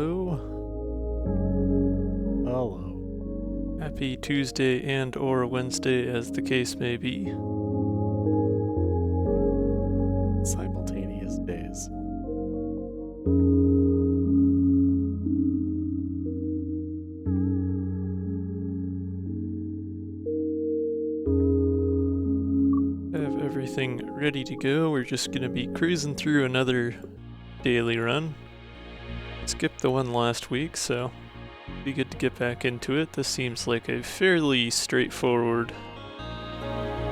Hello. Hello. Happy Tuesday and or Wednesday as the case may be. Simultaneous days. Have everything ready to go. We're just going to be cruising through another daily run. Skipped the one last week, so be good to get back into it. This seems like a fairly straightforward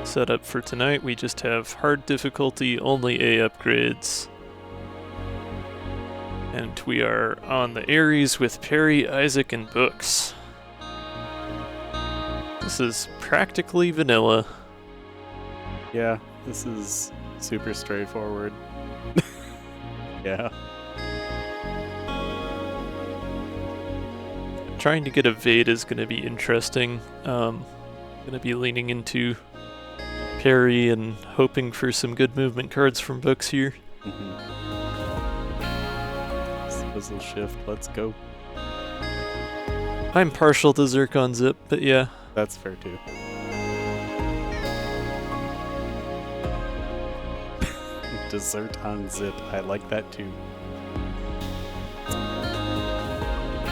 setup for tonight. We just have hard difficulty, only A upgrades. And we are on the Ares with Peri, Isaac, and books. This is practically vanilla. Yeah, this is super straightforward. Yeah. Trying to get a Vade is going to be interesting. Going to be leaning into Peri and hoping for some good movement cards from books here. Swizzle shift, let's go. I'm partial to Zircon Zip, but yeah. That's fair too. Dessert on Zip, I like that too.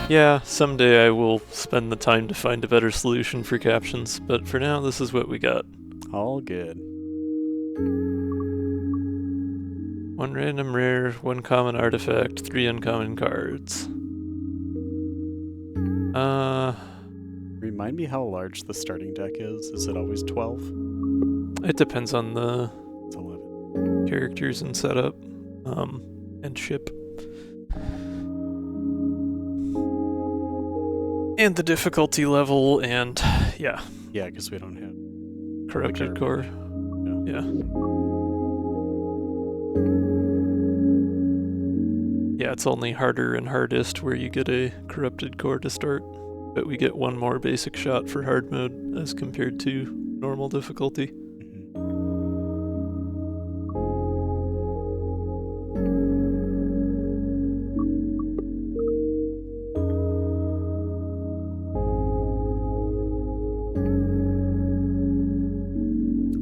Yeah, someday I will spend the time to find a better solution for captions, but for now, this is what we got. All good. 1 random rare, 1 common artifact, 3 uncommon cards. Remind me how large the starting deck is. Is it always 12? It depends on the It's 11. characters and setup, and ship. And the difficulty level, and yeah. Yeah, because we don't have Corrupted Core. Yeah. Yeah, it's only harder and hardest where you get a Corrupted Core to start, but we get 1 more basic shot for hard mode as compared to normal difficulty.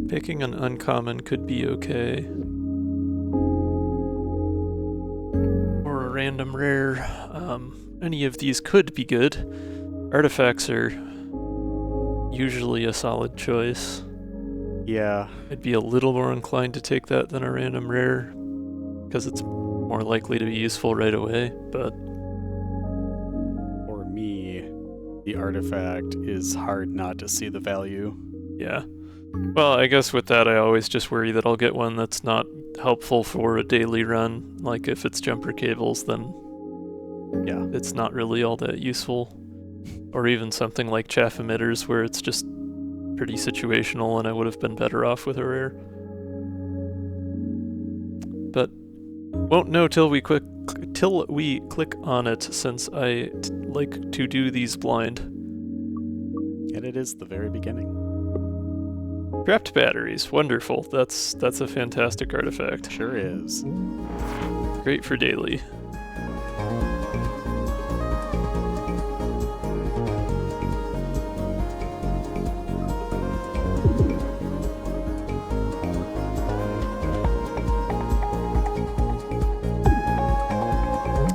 Picking an uncommon could be okay. Or a random rare. Any of these could be good. Artifacts are usually a solid choice. Yeah. I'd be a little more inclined to take that than a random rare, because it's more likely to be useful right away, but... For me, the artifact is hard not to see the value. Yeah. Well, I guess with that I always just worry that I'll get one that's not helpful for a daily run. Like if it's jumper cables, then yeah, it's not really all that useful. Or even something like chaff emitters where it's just pretty situational and I would have been better off with a rare. But won't know till we click on it, since I like to do these blind. And it is the very beginning. Trapped batteries, wonderful. That's a fantastic artifact. Sure is. Great for daily.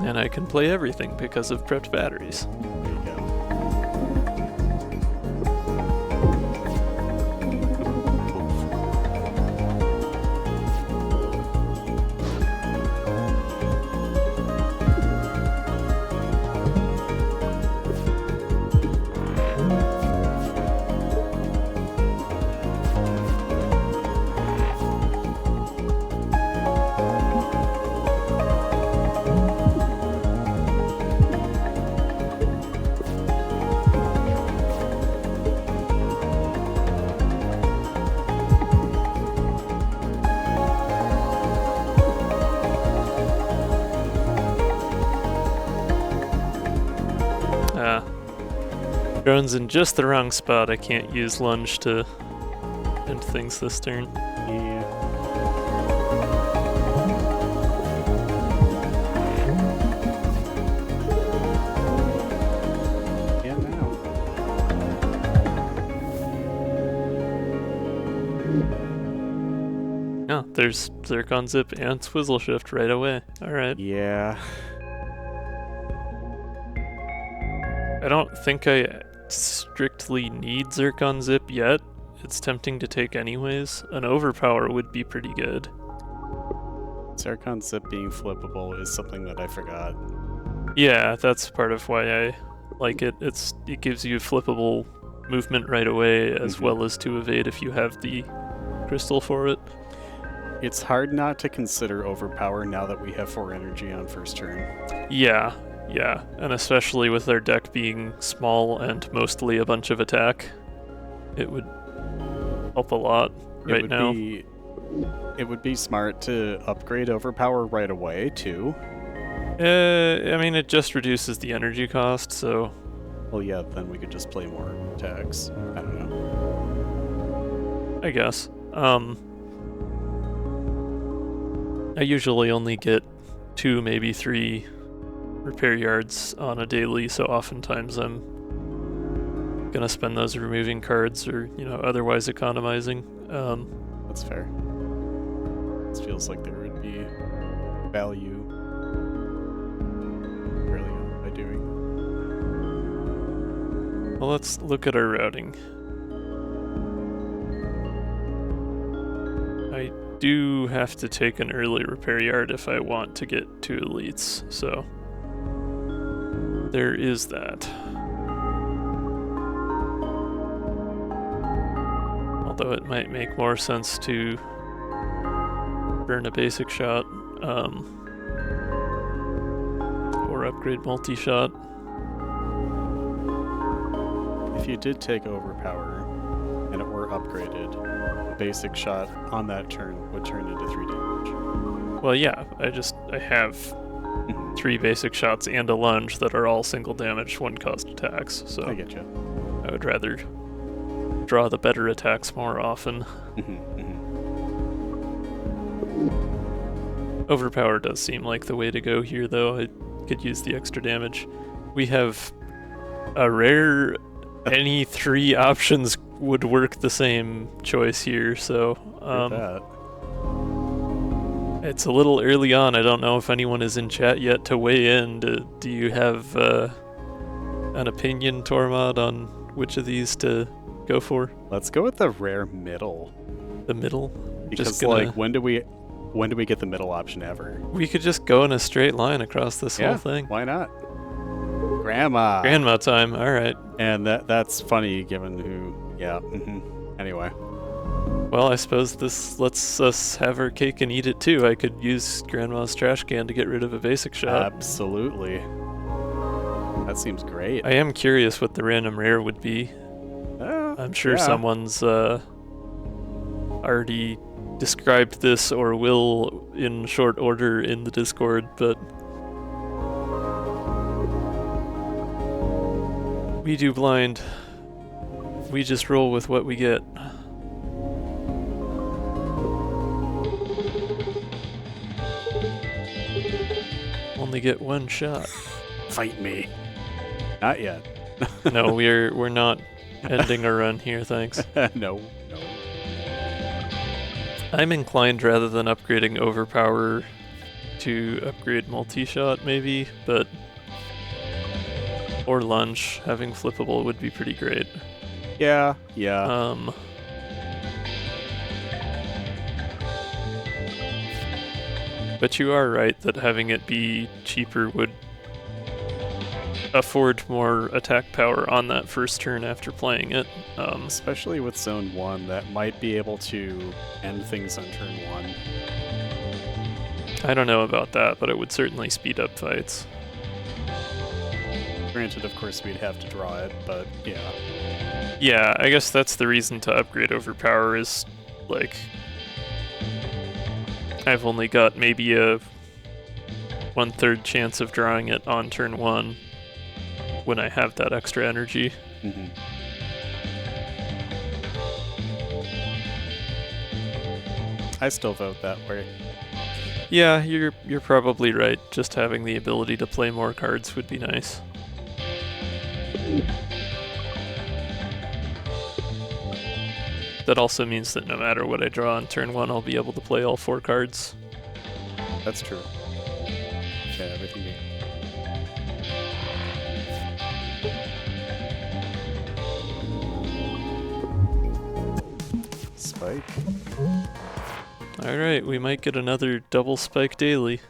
And I can play everything because of prepped batteries. There you go. Drone's in just the wrong spot. I can't use lunge to end things this turn. Yeah. there's Zircon Zip and Swizzle Shift right away. Alright. Yeah. I don't think I strictly need Zircon Zip yet. It's tempting to take anyways. An Overpower would be pretty good. Zircon Zip being flippable is something that I forgot. Yeah, that's part of why I like it. It gives you flippable movement right away, as well as to evade if you have the crystal for it. It's hard not to consider Overpower now that we have 4 energy on first turn. Yeah, and especially with their deck being small and mostly a bunch of attack, it would help a lot right now. It would be smart to upgrade Overpower right away, too. I mean, it just reduces the energy cost, so... Well, yeah, then we could just play more attacks. I don't know. I guess. I usually only get 2, maybe 3 repair yards on a daily, so oftentimes I'm gonna spend those removing cards or, otherwise economizing. That's fair. This feels like there would be value early on by doing. Well, let's look at our routing. I do have to take an early repair yard if I want to get 2 elites, so there is that. Although it might make more sense to burn a basic shot, or upgrade multi-shot. If you did take Overpower and it were upgraded, a basic shot on that turn would turn into 3 damage. Well, yeah, I have 3 basic shots and a lunge that are all single damage, 1 cost attacks, so I get you. I would rather draw the better attacks more often. Overpower does seem like the way to go here, though. I could use the extra damage. We have a rare any 3 options would work the same choice here, so it's a little early on. I don't know if anyone is in chat yet to weigh in. Do you have an opinion, Tormod, on which of these to go for? Let's go with the rare middle. The middle? Because like when do we get the middle option ever? We could just go in a straight line across this whole thing. Why not? Grandma time, alright. And that's funny given who Anyway. Well, I suppose this lets us have our cake and eat it too. I could use Grandma's trash can to get rid of a basic shot. Absolutely. That seems great. I am curious what the random rare would be. I'm sure someone's already described this or will in short order in the Discord, but we do blind. We just roll with what we get. Only get 1 shot. Fight me. Not yet. No, we're not ending our run here, thanks. No. I'm inclined, rather than upgrading Overpower, to upgrade multi-shot maybe, but or lunge. Having flippable would be pretty great. Yeah. But you are right that having it be cheaper would afford more attack power on that first turn after playing it. Especially with Zone 1, that might be able to end things on turn 1. I don't know about that, but it would certainly speed up fights. Granted, of course, we'd have to draw it, but yeah. Yeah, I guess that's the reason to upgrade Overpower is, like, I've only got maybe a 1/3 chance of drawing it on turn 1 when I have that extra energy. I still vote that way. Yeah, you're probably right. Just having the ability to play more cards would be nice. That also means that no matter what I draw on turn 1, I'll be able to play all 4 cards. That's true. Yeah, everything. Spike. Alright, we might get another double spike daily.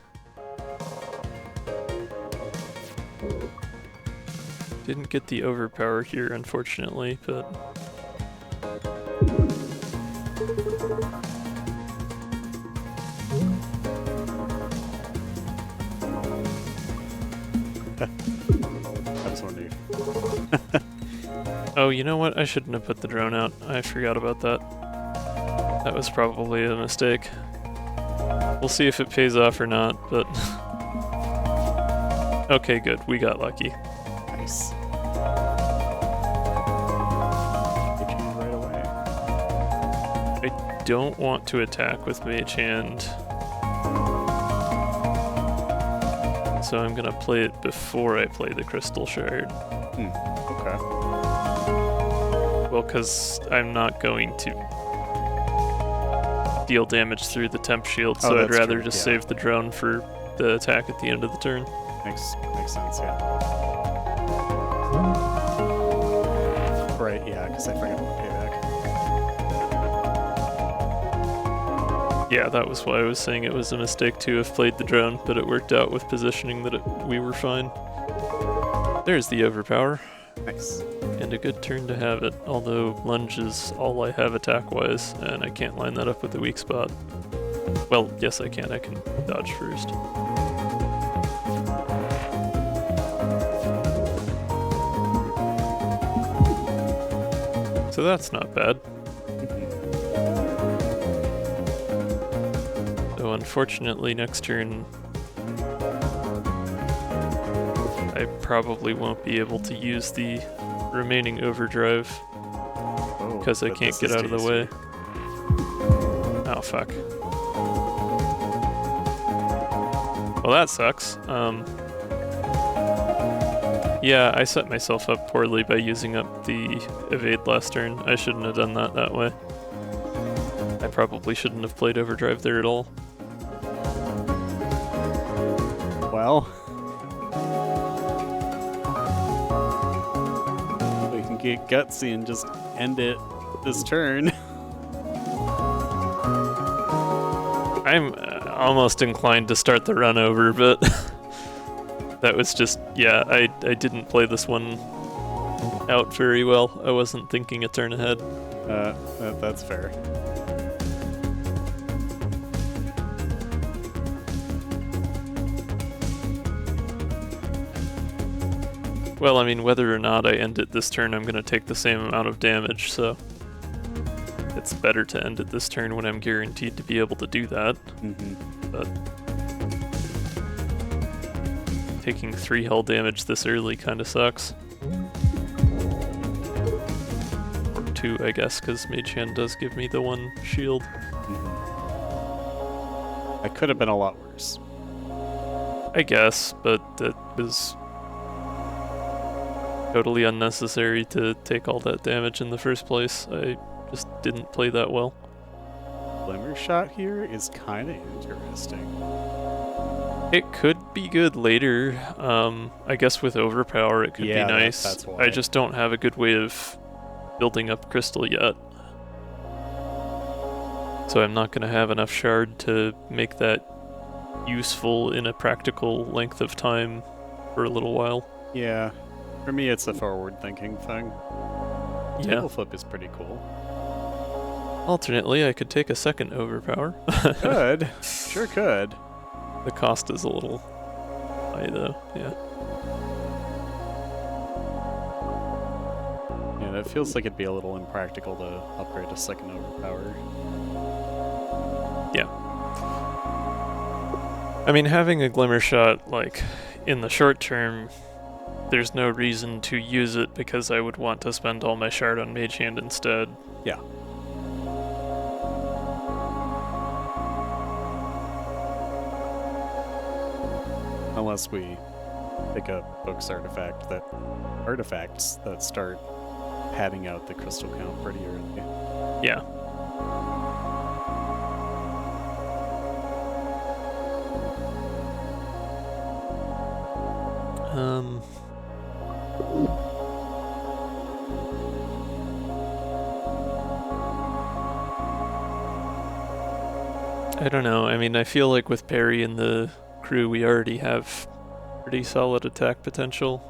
Didn't get the overpower here, unfortunately, but... I was wondering. Oh, you know what? I shouldn't have put the drone out. I forgot about that. That was probably a mistake. We'll see if it pays off or not, but... Okay, good. We got lucky. Nice. Get you right away. I don't want to attack with Mage Hand, so I'm gonna play it before I play the Crystal Shard. Okay. Well, because I'm not going to deal damage through the temp shield, so I'd rather just save the drone for the attack at the end of the turn. Makes sense, yeah. Right, yeah, because I forgot about payback. Yeah, that was why I was saying it was a mistake to have played the drone, but it worked out with positioning that we were fine. There's the overpower. Nice. And a good turn to have it, although lunge is all I have attack-wise, and I can't line that up with the weak spot. Well, yes I can dodge first. So that's not bad. So unfortunately next turn I probably won't be able to use the remaining overdrive because I can't get out of the way. Oh fuck. Well, that sucks. Yeah, I set myself up poorly by using up the evade last turn. I shouldn't have done that way. I probably shouldn't have played overdrive there at all. Well, we can get gutsy and just end it this turn. I'm almost inclined to start the run over, but that was just, yeah, I didn't play this one out very well. I wasn't thinking a turn ahead. That's fair. Well, I mean, whether or not I end it this turn, I'm going to take the same amount of damage, so it's better to end it this turn when I'm guaranteed to be able to do that. But taking 3 hull damage this early kind of sucks. Or 2, I guess, because Mage Hand does give me the 1 shield. That could have been a lot worse. I guess, but that was totally unnecessary to take all that damage in the first place. I just didn't play that well. Glimmer shot here is kind of interesting. It could be good later. I guess with overpower it could be nice. That's why. I just don't have a good way of building up crystal yet. So I'm not going to have enough shard to make that useful in a practical length of time for a little while. Yeah. For me, it's a forward-thinking thing. Yeah. Table flip is pretty cool. Alternately, I could take a second overpower. Could. Sure could. The cost is a little high, though. Yeah. Yeah, that feels like it'd be a little impractical to upgrade a second overpower. Yeah. I mean, having a glimmer shot, like, in the short term, there's no reason to use it because I would want to spend all my shard on Mage Hand instead. Yeah. Unless we pick up artifacts that start padding out the crystal count pretty early. Yeah. I don't know. I mean, I feel like with Peri and the crew, we already have pretty solid attack potential.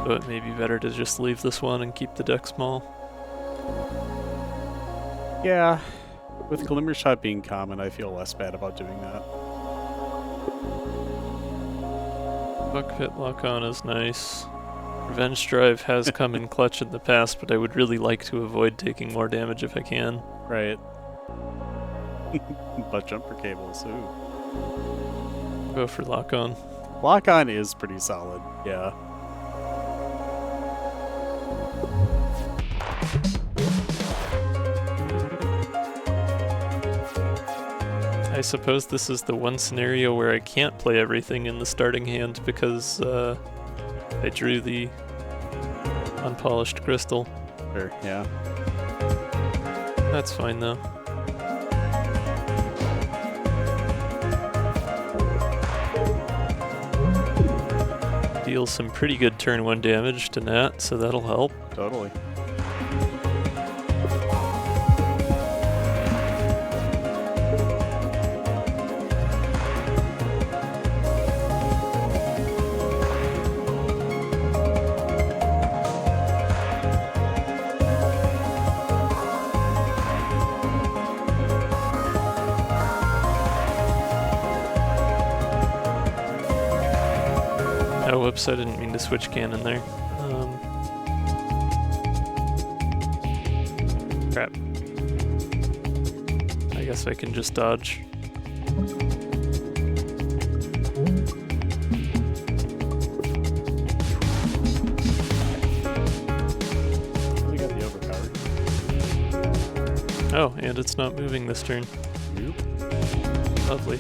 So it may be better to just leave this one and keep the deck small. Yeah, with Glimmer Shot being common, I feel less bad about doing that. Buckpit Lock On is nice. Revenge Drive has come in clutch in the past, but I would really like to avoid taking more damage if I can. Right. Butt jumper cables, ooh. Go for Lock On. Lock On is pretty solid, yeah. I suppose this is the one scenario where I can't play everything in the starting hand because I drew the unpolished crystal. Sure, yeah. That's fine though. Deals some pretty good turn 1 damage to Nat, so that'll help. Totally. Oh, whoops, I didn't mean to switch cannon there. Crap. I guess I can just dodge. We got the overpower. Oh, and it's not moving this turn. Nope. Lovely.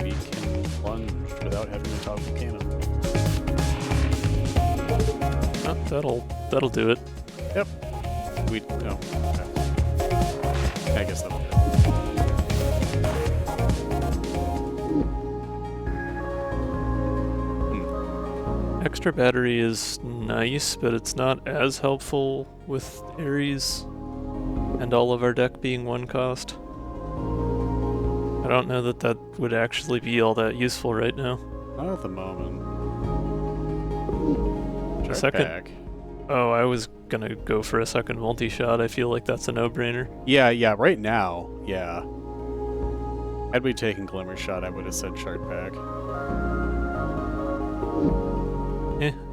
We can plunge without having to toggle cannon. Oh, that'll do it. Yep. We no. Okay. I guess that'll do. Extra battery is nice, but it's not as helpful with Ares and all of our deck being 1 cost. I don't know that that would actually be all that useful right now. Not at the moment. A second. Back. Oh, I was gonna go for a second multi-shot. I feel like that's a no-brainer. Yeah, right now, yeah. Had we taken Glimmer Shot, I would have said Shard back.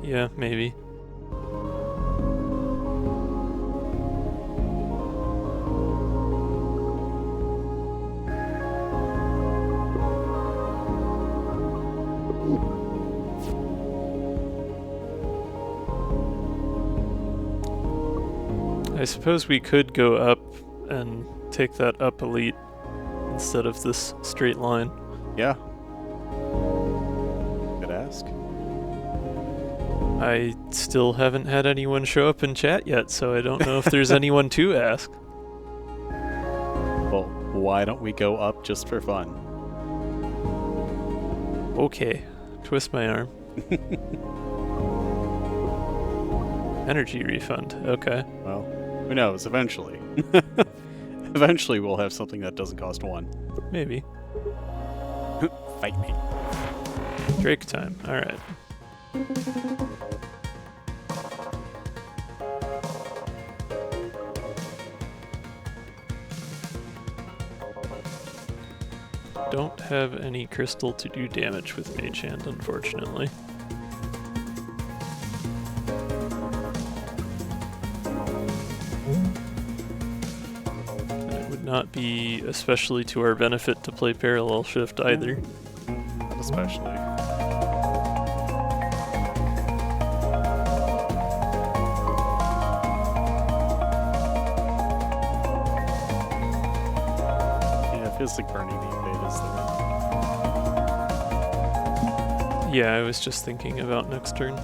Yeah, maybe. I suppose we could go up and take that up elite instead of this straight line. Yeah. Good ask. I still haven't had anyone show up in chat yet, so I don't know if there's anyone to ask. Well, why don't we go up just for fun? Okay. Twist my arm. Energy refund. Okay. Well, who knows? Eventually. Eventually we'll have something that doesn't cost 1. Maybe. Fight me. Drake time. Alright. Don't have any crystal to do damage with Mage Hand, unfortunately. And it would not be especially to our benefit to play Parallel Shift either. Not especially. Yeah, it feels like burning the invade is the Yeah, I was just thinking about next turn.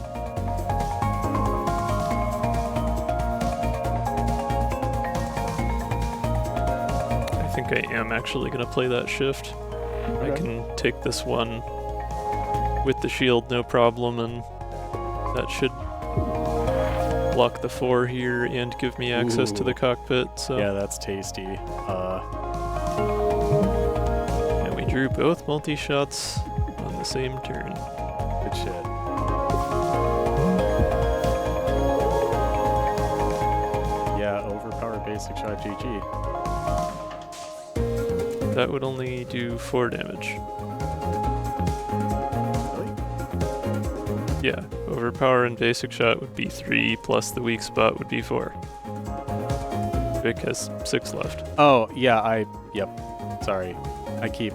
I think I am actually going to play that shift. I can take this one with the shield, no problem, and that should block the 4 here and give me access to the cockpit. So yeah, that's tasty. And we drew both multi-shots on the same turn. Good shit. Yeah, overpower basic shot GG. That would only do 4 damage. Really? Yeah, overpower and basic shot would be 3, plus the weak spot would be 4. Vic has 6 left. Oh, yeah, yep. Sorry. I keep...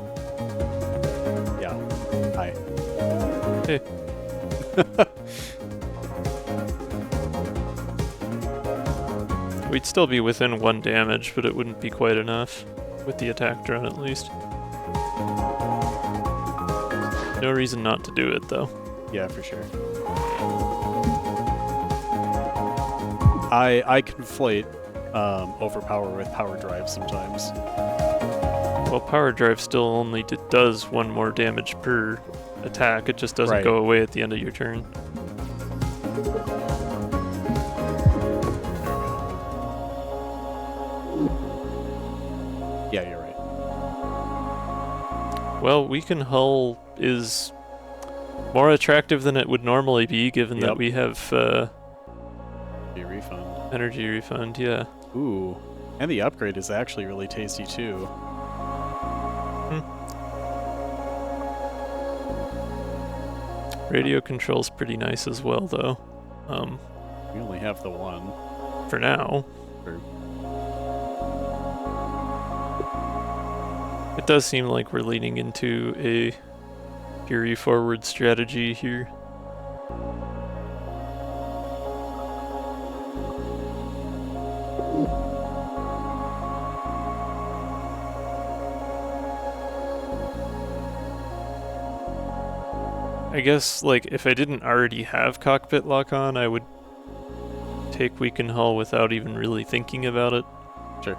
Yeah. Hi. Hey. We'd still be within 1 damage, but it wouldn't be quite enough. With the attack drone, at least. No reason not to do it, though. Yeah, for sure. I conflate overpower with power drive sometimes. Well, power drive still only does 1 more damage per attack. It just doesn't go away at the end of your turn. Yeah, you're right. Well, Weaken Hull is more attractive than it would normally be, given that we have Refund. energy refund, yeah. Ooh, and the upgrade is actually really tasty too. Radio control's pretty nice as well, though. We only have the one. For now. It does seem like we're leaning into a Peri forward strategy here. I guess, like, if I didn't already have cockpit lock on, I would take Weaken Hull without even really thinking about it. Sure.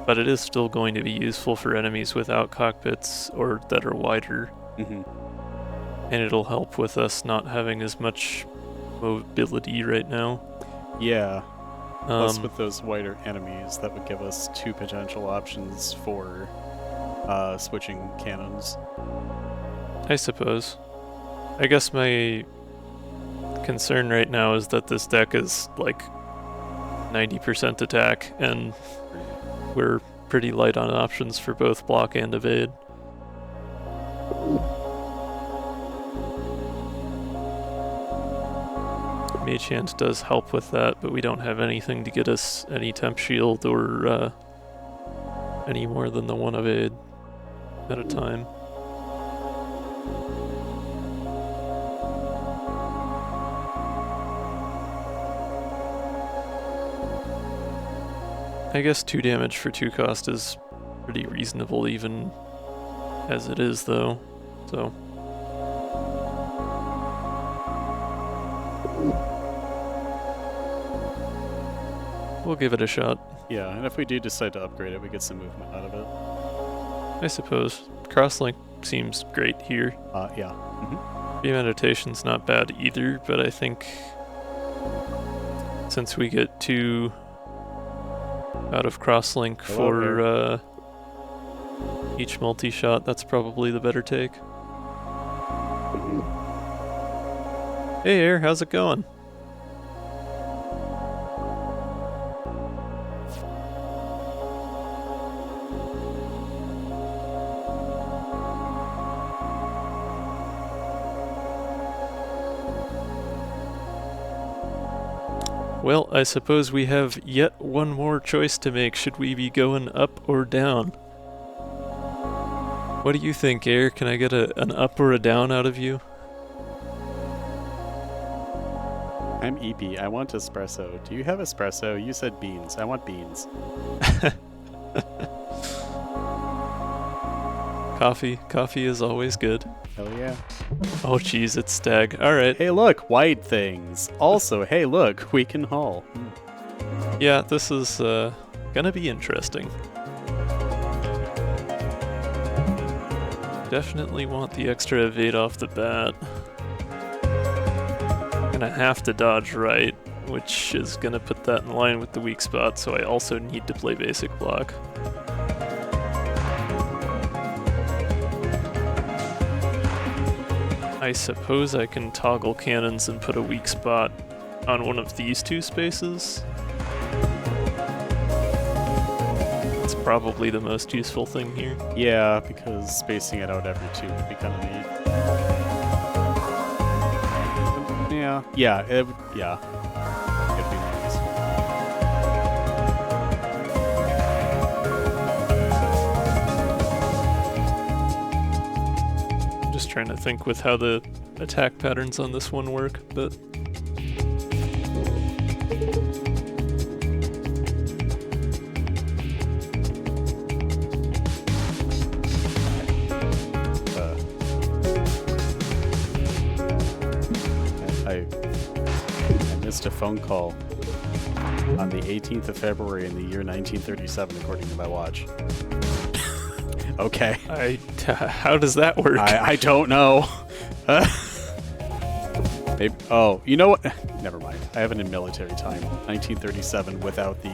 But it is still going to be useful for enemies without cockpits or that are wider. Mm-hmm. And it'll help with us not having as much mobility right now. Yeah. Plus with those wider enemies, that would give us 2 potential options for switching cannons. I suppose. I guess my concern right now is that this deck is like 90% attack, and we're pretty light on options for both block and evade. Mage Hand does help with that, but we don't have anything to get us any temp shield or any more than the 1 evade at a time. I guess 2 damage for 2 cost is pretty reasonable even as it is, though, so... We'll give it a shot. Yeah, and if we do decide to upgrade it, we get some movement out of it. I suppose. Crosslink seems great here. Yeah. Mm-hmm. Premeditation's not bad either, but I think since we get 2 out of crosslink for each multi-shot, that's probably the better take. Hey Air, how's it going? Well, I suppose we have yet one more choice to make. Should we be going up or down? What do you think, Air? Can I get an up or a down out of you? I'm EP. I want espresso. Do you have espresso? You said beans. I want beans. Coffee is always good. Hell yeah. Oh jeez, it's stag. Alright. Hey look, white things. Also, hey look, we can haul. Yeah, this is gonna be interesting. Definitely want the extra evade off the bat. Gonna have to dodge right, which is gonna put that in line with the weak spot, so I also need to play basic block. I suppose I can toggle cannons and put a weak spot on one of these two spaces. It's probably the most useful thing here. Yeah, because spacing it out every two would be kind of neat. Yeah, yeah, it'd be nice. I'm just trying to think with how the attack patterns on this one work, but I missed a phone call on the 18th of February in the year 1937, according to my watch. Okay. How does that work? I don't know. Maybe, oh, you know what? Never mind. I have it in military time. 1937 without the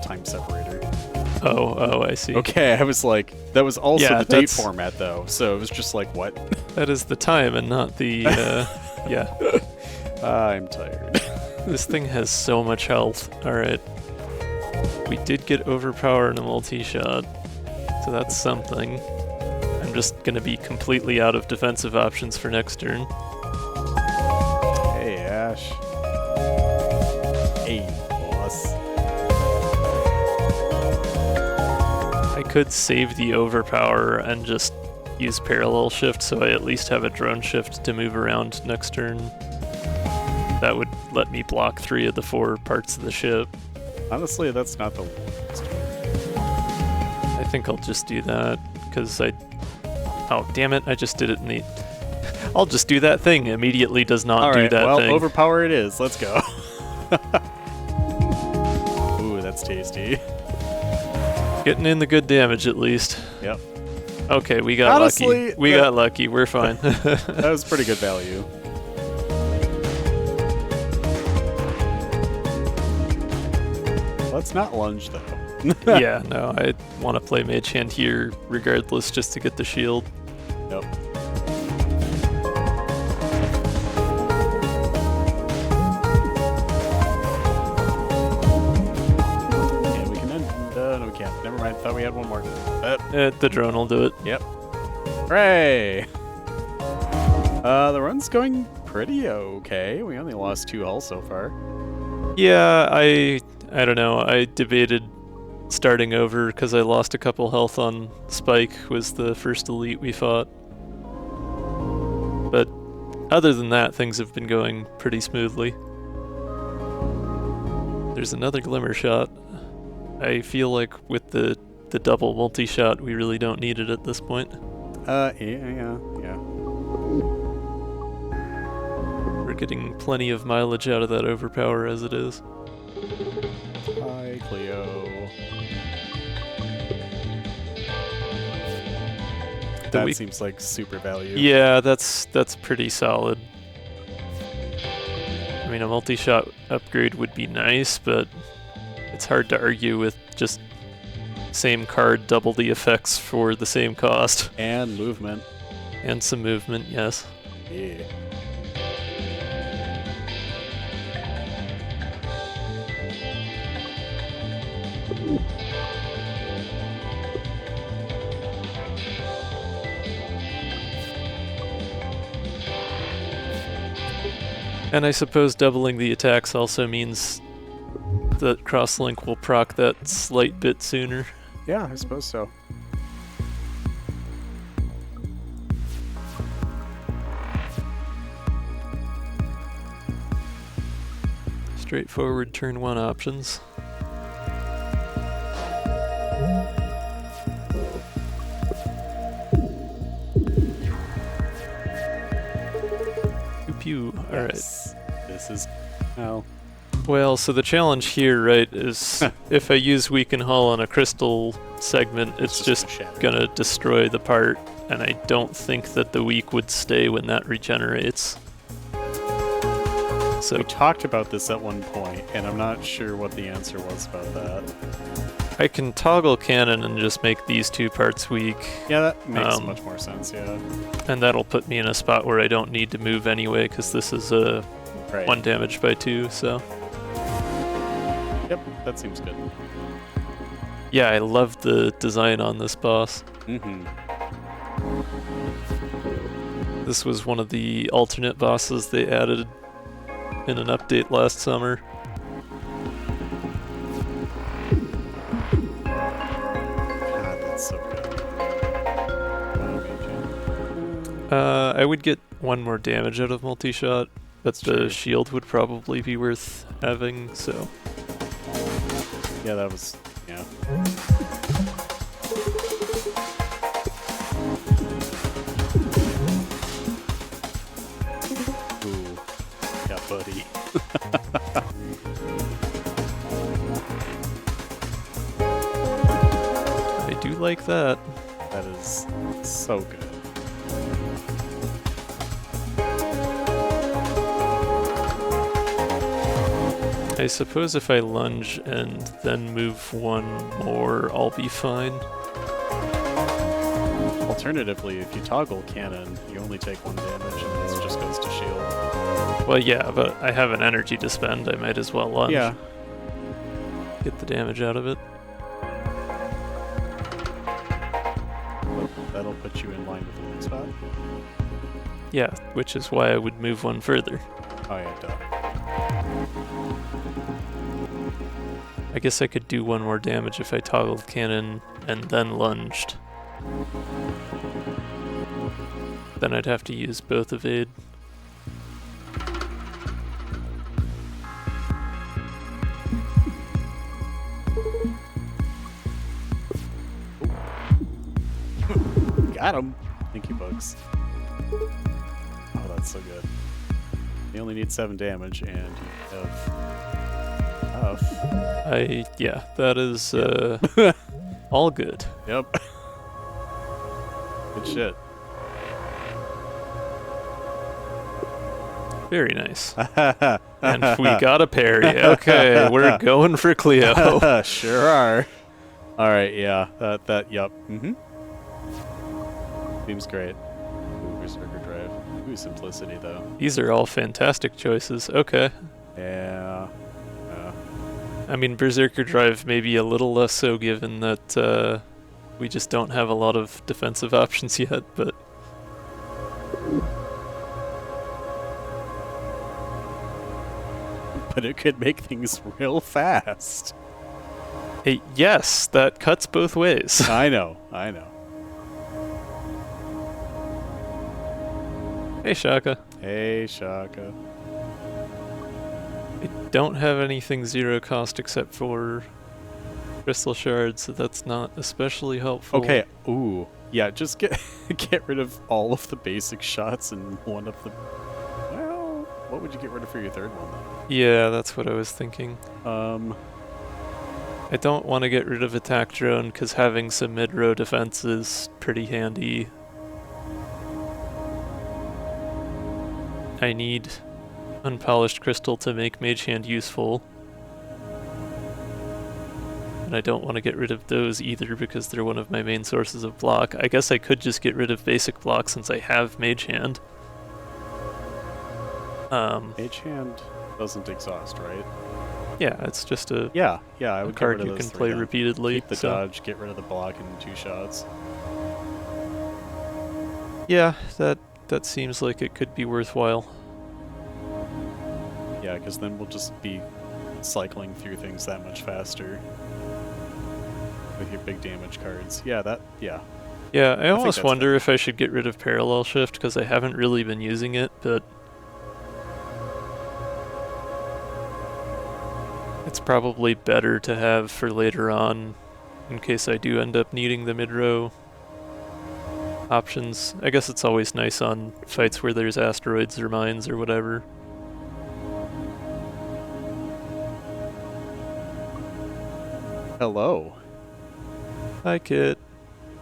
time separator. Oh, I see. Okay, I was like, that was also Yeah, the date format though, so it was just like, what? That is the time and not the, yeah. I'm tired. This thing has so much health. Alright. We did get overpower in a multi-shot, so that's something. I'm just gonna be completely out of defensive options for next turn. Hey, Ash. Hey, boss. I could save the overpower and just use parallel shift so I at least have a drone shift to move around next turn. That would let me block 3 of the 4 parts of the ship. Honestly, that's not the worst. I think I'll just do that, because oh, damn it, I just did it in the... I'll just do that thing. Immediately does not do that thing. Well, overpower it is. Let's go. Ooh, that's tasty. Getting in the good damage, at least. Yep. Okay, we got lucky. We got lucky. We're fine. That was pretty good value. Let's not lunge, though. Yeah, no, I want to play mage hand here regardless, just to get the shield. Yep. Yeah, we can end. No, we can't. Never mind. Thought we had one more. The drone will do it. Yep. Hooray! The run's going pretty okay. We only lost 2 hulls so far. Yeah, I don't know. I debated starting over because I lost a couple health on Spike, was the first elite we fought. But other than that, things have been going pretty smoothly. There's another glimmer shot. I feel like with the double multi-shot, we really don't need it at this point. Yeah. We're getting plenty of mileage out of that overpower as it is. Hi, Cleo. That seems like super value. Yeah, that's pretty solid. I mean, a multi-shot upgrade would be nice, but it's hard to argue with just same card, double the effects for the same cost. And movement. And some movement, yes. Yeah. And I suppose doubling the attacks also means that crosslink will proc that slight bit sooner. Yeah, I suppose so. Straightforward turn 1 options. Phew. Yes. Alright. This is... Well, so the challenge here, right, is if I use Weaken Hull on a crystal segment, it's just gonna destroy the part, and I don't think that the weak would stay when that regenerates. So we talked about this at one point, and I'm not sure what the answer was about that. I can toggle cannon and just make these two parts weak. Yeah, that makes much more sense, yeah. And that'll put me in a spot where I don't need to move anyway, because this is a 1 damage by 2, so... Yep, that seems good. Yeah, I love the design on this boss. Mm-hmm. This was one of the alternate bosses they added in an update last summer. God, that's so good. I would get 1 more damage out of multi-shot, but the shield would probably be worth having, so... Yeah, that was... yeah. Ooh. Yeah, buddy. I do like that. That is so good. I suppose if I lunge and then move 1 more, I'll be fine. Alternatively, if you toggle cannon, you only take 1 damage and it just goes to shield. Well, yeah, but I have an energy to spend. I might as well lunge. Yeah. Get the damage out of it. That'll put you in line with the win spot? Yeah, which is why I would move 1 further. Oh yeah, duh. I guess I could do 1 more damage if I toggled cannon and then lunged. Then I'd have to use both evade. Got him! Thank you, bugs. Oh, that's so good. You only need 7 damage, and you have enough. Yeah, that is all good. Yep. Good shit. Very nice. And we got a Peri. Okay, we're going for Cleo. Sure are. Alright, yeah. Yup. Mm-hmm. Seems great. Ooh, Berserker Drive. Ooh, Simplicity, though. These are all fantastic choices. Okay. Yeah. I mean, Berserker Drive may be a little less so given that we just don't have a lot of defensive options yet, but... But it could make things real fast. Hey, yes, that cuts both ways. I know. Hey, Shaka. Hey, Shaka. I don't have anything 0 cost except for crystal shards, so that's not especially helpful. Okay, ooh. Yeah, just get rid of all of the basic shots and 1 of the... Well, what would you get rid of for your 3rd one, though? Yeah, that's what I was thinking. I don't want to get rid of attack drone, because having some mid-row defense is pretty handy. I need unpolished crystal to make Mage Hand useful. And I don't want to get rid of those either because they're one of my main sources of block. I guess I could just get rid of basic block since I have Mage Hand. Mage Hand doesn't exhaust, right? Yeah, it's just a I would card get rid you of can those play 3 repeatedly. Keep the dodge, get rid of the block in 2 shots. Yeah, that seems like it could be worthwhile. Yeah, because then we'll just be cycling through things that much faster with your big damage cards. Yeah, yeah. Yeah, I almost wonder if I should get rid of Parallel Shift because I haven't really been using it, but it's probably better to have for later on in case I do end up needing the mid-row options. I guess it's always nice on fights where there's asteroids or mines or whatever. Hello. Hi, Kit.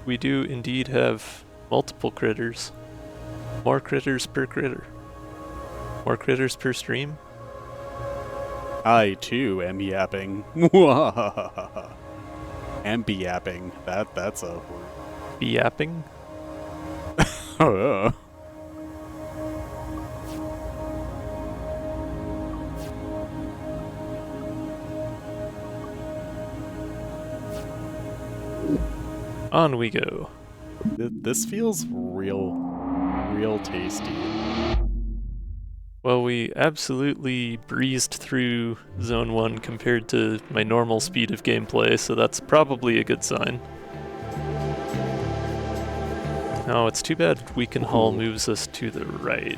We do indeed have multiple critters. More critters per critter. More critters per stream. I too am yapping. Am yapping. That's a word. Be yapping? Oh. On we go. This feels real tasty. Well, we absolutely breezed through Zone 1 compared to my normal speed of gameplay, so that's probably a good sign. No, it's too bad Weaken Hull moves us to the right.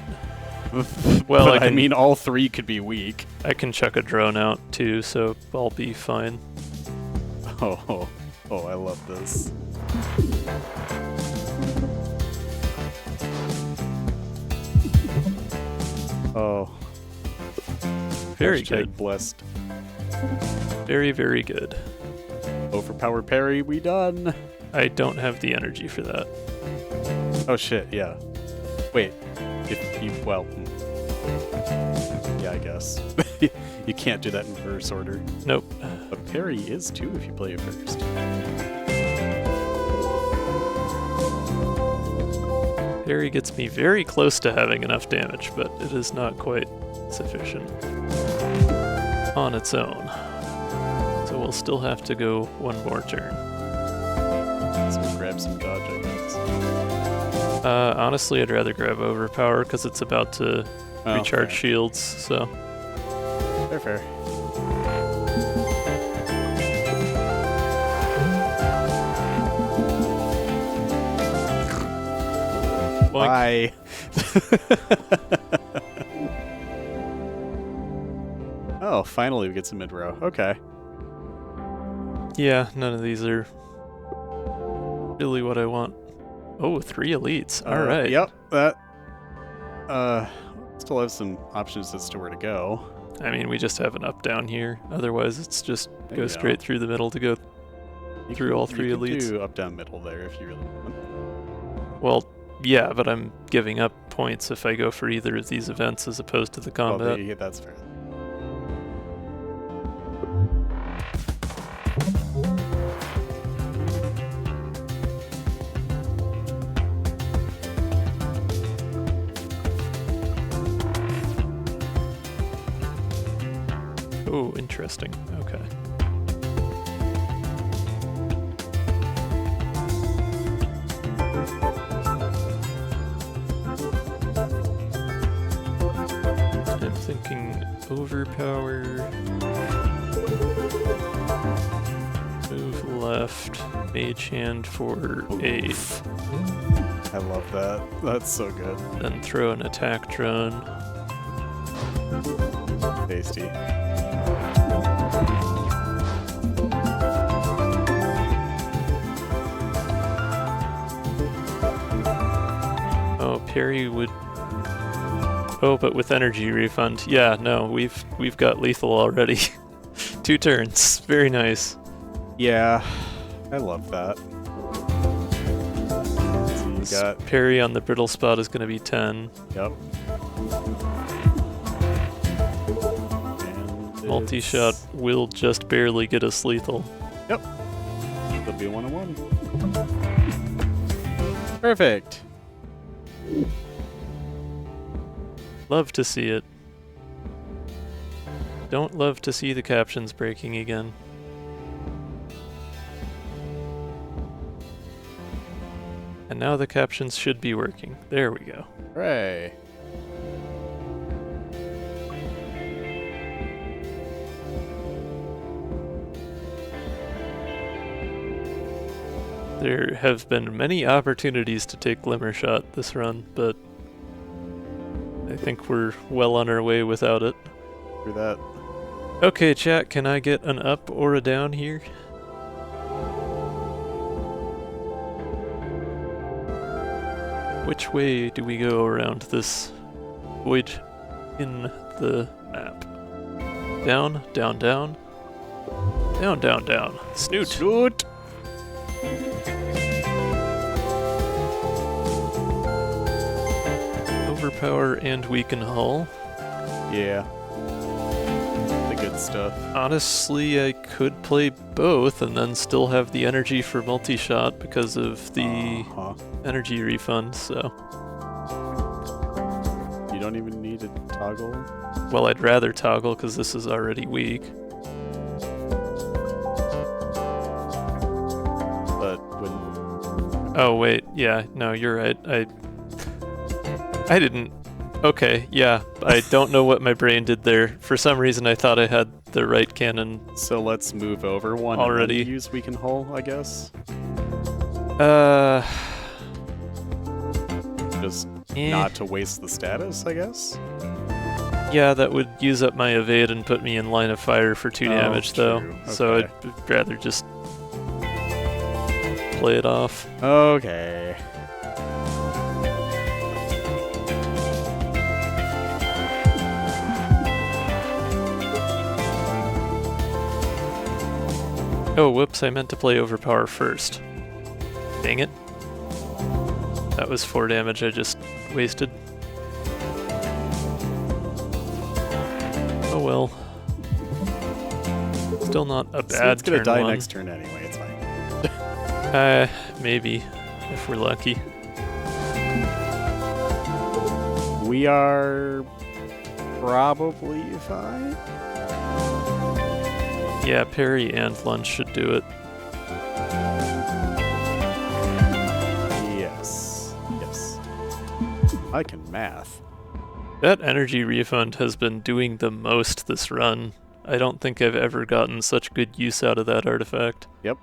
Well, but I mean, all three could be weak. I can chuck a drone out too, so I'll be fine. Oh, I love this. Oh. Very Hashtag good. Blessed. Very, very good. Overpowered Peri, we done. I don't have the energy for that. Oh shit, yeah. Wait, if you, well, yeah, I guess. You can't do that in reverse order. Nope. But Peri is too if you play it first. Peri gets me very close to having enough damage, but it is not quite sufficient on its own. So we'll still have to go one more turn. So we'll grab some dodge, I guess. Honestly, I'd rather grab Overpower because it's about to recharge shields, so... Fair. Bye. Oh, finally we get some mid-row. Okay. Yeah, none of these are really what I want. Oh, 3 elites. Alright. Yep, that... still have some options as to where to go. I mean, we just have an up-down here. Otherwise, it's just There go you straight through the middle to go through all 3 elites. You can do up-down middle there if you really want. Well, yeah, but I'm giving up points if I go for either of these events as opposed to the combat. Oh, that's fair. Oh, interesting. Okay. I'm thinking Overpower. Move left. Mage Hand for a. I love that. That's so good. Then throw an attack drone. Tasty. Oh, Peri would. Oh, but with energy refund. Yeah, no, we've got lethal already. 2 turns. Very nice. Yeah, I love that. So you got Peri on the brittle spot is going to be 10. yep. Multi-shot will just barely get us lethal. Yep. It'll be a 1-on-1. Perfect. Love to see it. Don't love to see the captions breaking again. And now the captions should be working. There we go. Hooray. There have been many opportunities to take Glimmer Shot this run, but I think we're well on our way without it. For that. Okay, chat, can I get an up or a down here? which way do we go around this void in the map? Down, down, down. Down, down, down. Snoot! Snoot! Overpower and weaken hull. Yeah. The good stuff. Honestly, I could play both and then still have the energy for multi-shot because of the energy refund, so... You don't even need to toggle? Well, I'd rather toggle because this is already weak. But when... Oh, wait, yeah, no, you're right. I didn't... Okay, yeah, I don't know what my brain did there. For some reason, I thought I had the right cannon. So let's move over one Already. and then use weaken hull, I guess? Just not to waste the status, I guess? Yeah, that would use up my evade and put me in line of fire for 2 damage, though. True. So Okay. I'd rather just play it off. Okay. Oh, whoops, I meant to play overpower first. Dang it. That was 4 damage I just wasted. Oh well. Still not a bad It's gonna turn die one. next turn anyway, it's fine. Maybe, if we're lucky. We are probably fine. Yeah, Peri and Lunch should do it. Yes. Yes. I can math. That energy refund has been doing the most this run. I don't think I've ever gotten such good use out of that artifact. Yep.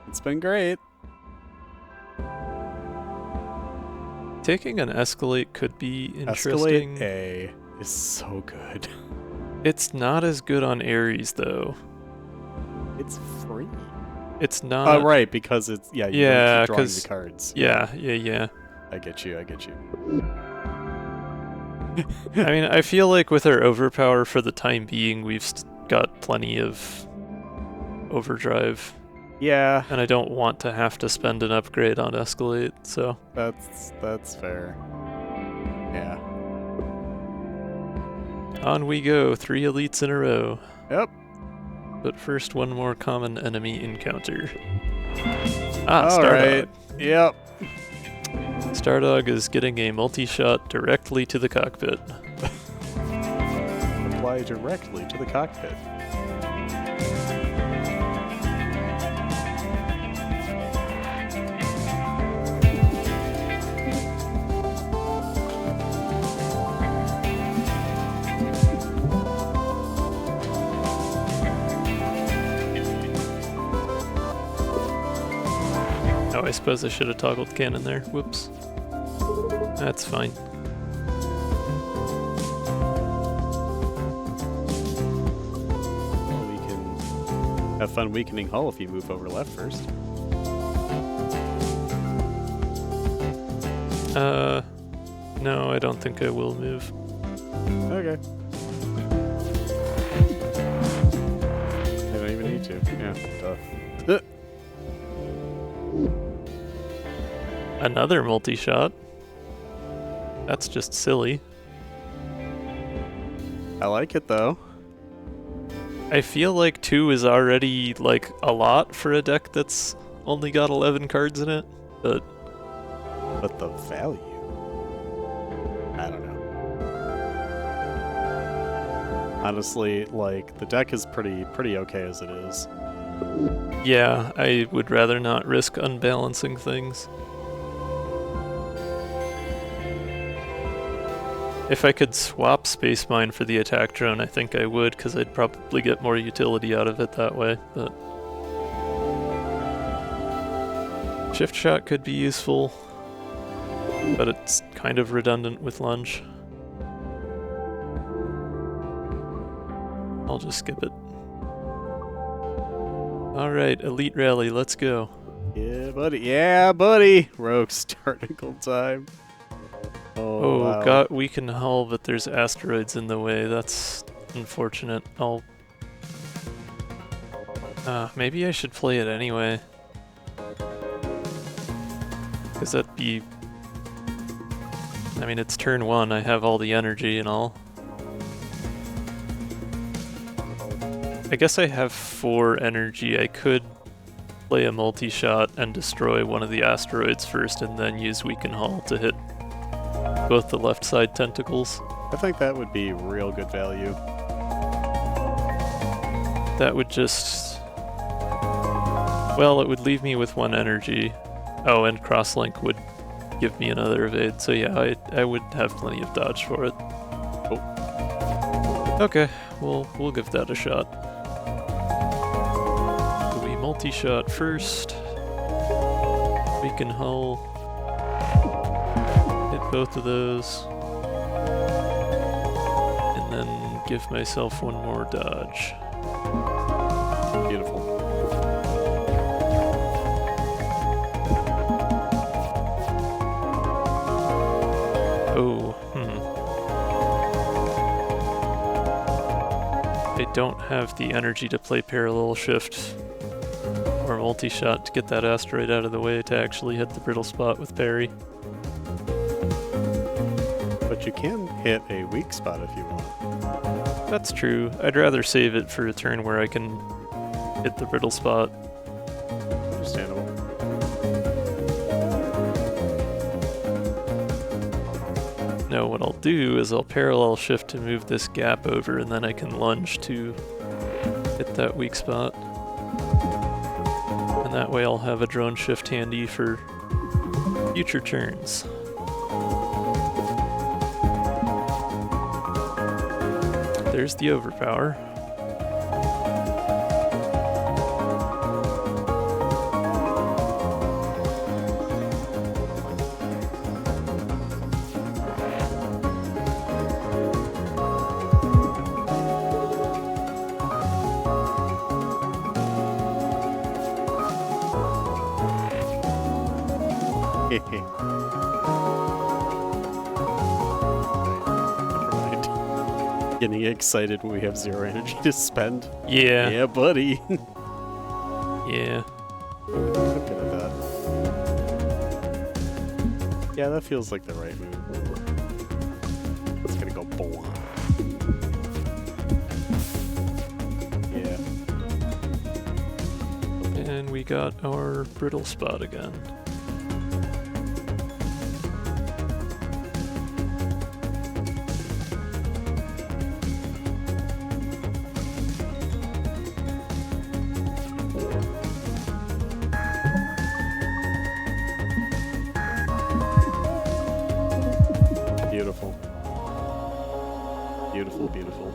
It's been great. Taking an Escalate could be interesting. Escalate A is so good. It's not as good on Ares, though. It's free. It's not... Oh, right, because it's... Yeah, you Yeah, keep drawing 'cause- the cards. Yeah. I get you. I mean, I feel like with our overpower for the time being, we've got plenty of overdrive, Yeah, and I don't want to have to spend an upgrade on Escalate, so... that's fair. Yeah. On we go, 3 elites in a row. Yep. But first, one more common enemy encounter. Ah, All Stardog. right. Yep. Stardog is getting a multi-shot directly to the cockpit. Apply directly to the cockpit. Oh, I suppose I should have toggled cannon there. Whoops. That's fine. Well, we can have fun weakening hull if you move over left first. No, I don't think I will move. Okay. I don't even need to. Yeah, duh. Another multi-shot? That's just silly. I like it though. I feel like 2 is already, like, a lot for a deck that's only got 11 cards in it, but... But the value? I don't know. Honestly, like, the deck is pretty okay as it is. Yeah, I would rather not risk unbalancing things. If I could swap Space Mine for the attack drone, I think I would, because I'd probably get more utility out of it that way, but... Shift Shot could be useful, but it's kind of redundant with Lunge. I'll just skip it. Alright, Elite Rally, let's go. Yeah, buddy. Yeah, buddy. Rogue Starticle time. Oh, wow. got weaken hull, but there's asteroids in the way. That's unfortunate. Maybe I should play it anyway. Because that'd be... I mean, it's turn 1. I have all the energy and all. I guess I have 4 energy. I could play a multi-shot and destroy one of the asteroids first and then use weaken hull to hit both the left side tentacles. I think that would be real good value. That would just... Well, it would leave me with 1 energy. Oh, and crosslink would give me another evade, so yeah, I would have plenty of dodge for it. Oh. Okay, we'll give that a shot. So we multi-shot first. Weaken hull. Hit both of those. And then give myself 1 more dodge. Beautiful. Oh, I don't have the energy to play parallel shift or multi-shot to get that asteroid out of the way to actually hit the brittle spot with Peri. But you can hit a weak spot if you want. That's true. I'd rather save it for a turn where I can hit the brittle spot. Understandable. No, what I'll do is I'll parallel shift to move this gap over, and then I can lunge to hit that weak spot. And that way I'll have a drone shift handy for future turns. There's the overpower. Never mind. Getting excited when we have 0 energy to spend. Yeah. Yeah, buddy. Yeah. I'm good at that. Yeah, that feels like the right move. It's gonna go boom. Yeah. And we got our brittle spot again. Beautiful. Beautiful, beautiful.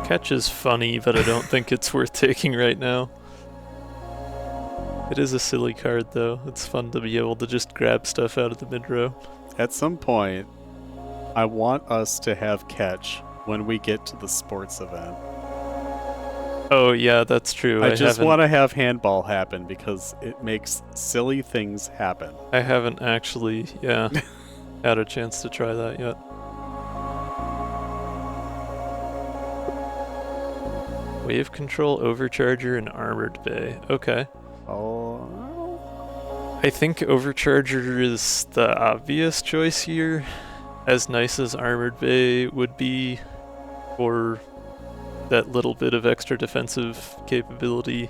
Catch is funny, but I don't think it's worth taking right now. It is a silly card, though. It's fun to be able to just grab stuff out of the mid-row. At some point, I want us to have catch when we get to the sports event. Oh, yeah, that's true. I just want to have handball happen because it makes silly things happen. I haven't actually, yeah, had a chance to try that yet. Wave control, overcharger, and armored bay. Okay. Oh. I think overcharger is the obvious choice here. As nice as armored bay would be for that little bit of extra defensive capability.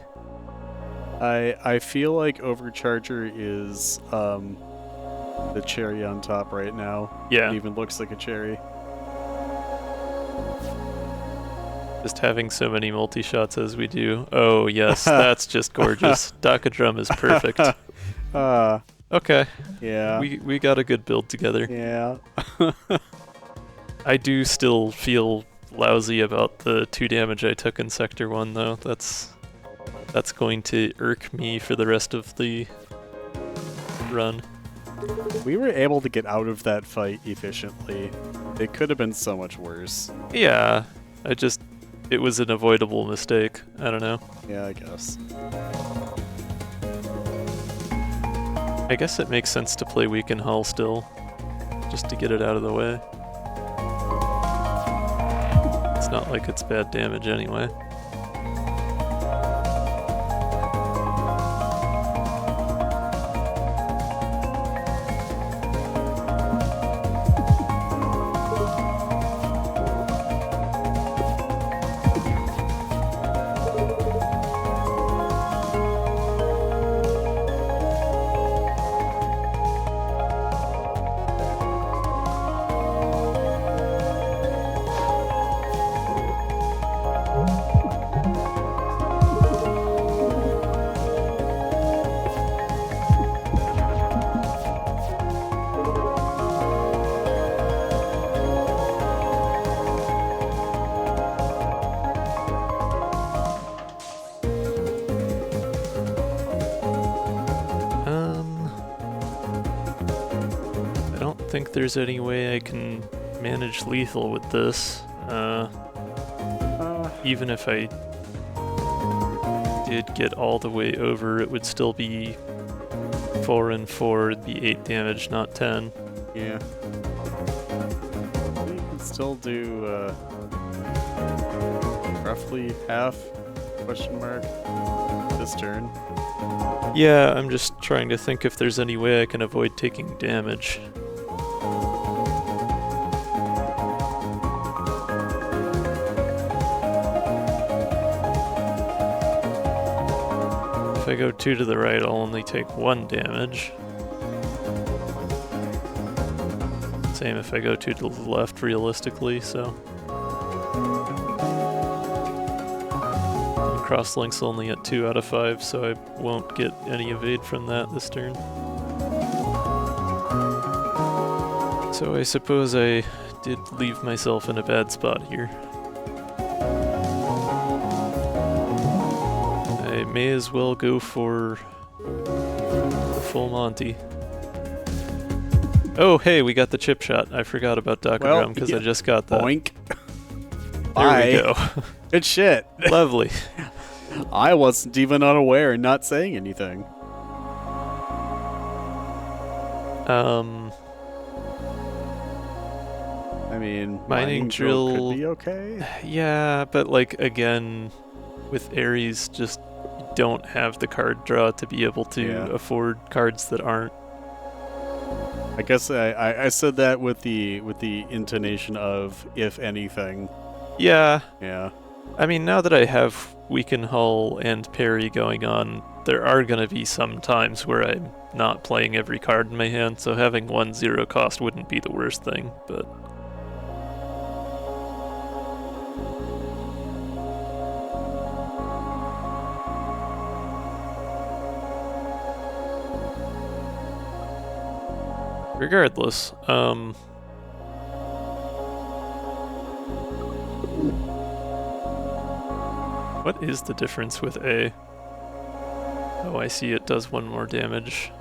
I feel like overcharger is the cherry on top right now. Yeah. It even looks like a cherry. Just having so many multi-shots as we do. Oh, yes, that's just gorgeous. Daka Drum is perfect. Okay. Yeah. We got a good build together. Yeah. I do still feel lousy about the 2 damage I took in Sector 1, though. That's going to irk me for the rest of the run. We were able to get out of that fight efficiently. It could have been so much worse. Yeah, it was an avoidable mistake. I don't know. Yeah, I guess. I guess it makes sense to play Weaken Hull still, just to get it out of the way. It's not like it's bad damage anyway. I don't think there's any way I can manage lethal with this. Even if I did get all the way over, it would still be 4 and 4, it'd be 8 damage, not 10. Yeah. You can still do roughly half, question mark, this turn. Yeah, I'm just trying to think if there's any way I can avoid taking damage. If I go 2 to the right, I'll only take 1 damage. Same if I go 2 to the left, realistically, so. And crosslink's only at 2 out of 5, so I won't get any evade from that this turn. So I suppose I did leave myself in a bad spot here. I may as well go for the full Monty. Oh, hey, we got the chip shot. I forgot about Dakagram because I just got that. Boink. There we go. Good shit. Lovely. I wasn't even unaware and not saying anything. I mean, mining drill could be okay. Yeah, but like again, with Ares, just don't have the card draw to be able to afford cards that aren't. I guess I said that with the intonation of if anything. Yeah. Yeah. I mean, now that I have Weaken Hull and Peri going on, there are going to be some times where I'm not playing every card in my hand, so having 1/0 cost wouldn't be the worst thing, but. Regardless, what is the difference with A? Oh, I see, it does 1 more damage,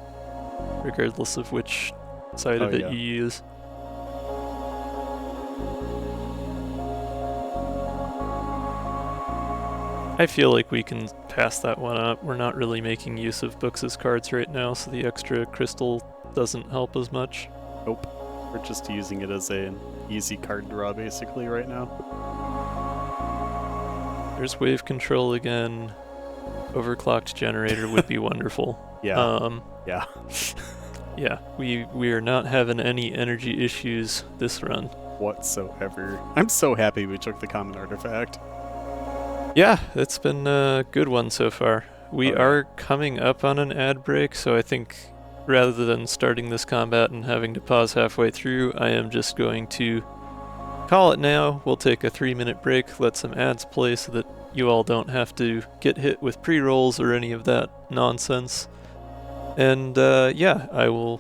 regardless of which side of it you use. I feel like we can pass that one up. We're not really making use of Books' cards right now, so the extra crystal doesn't help as much. Nope. We're just using it as an easy card draw basically right now. There's wave control again. Overclocked generator would be wonderful. Yeah. Yeah. Yeah, we are not having any energy issues this run. Whatsoever. I'm so happy we took the common artifact. Yeah, it's been a good one so far. We are coming up on an ad break, so I think rather than starting this combat and having to pause halfway through, I am just going to call it now. We'll take a 3-minute break, let some ads play so that you all don't have to get hit with pre-rolls or any of that nonsense. And yeah, I will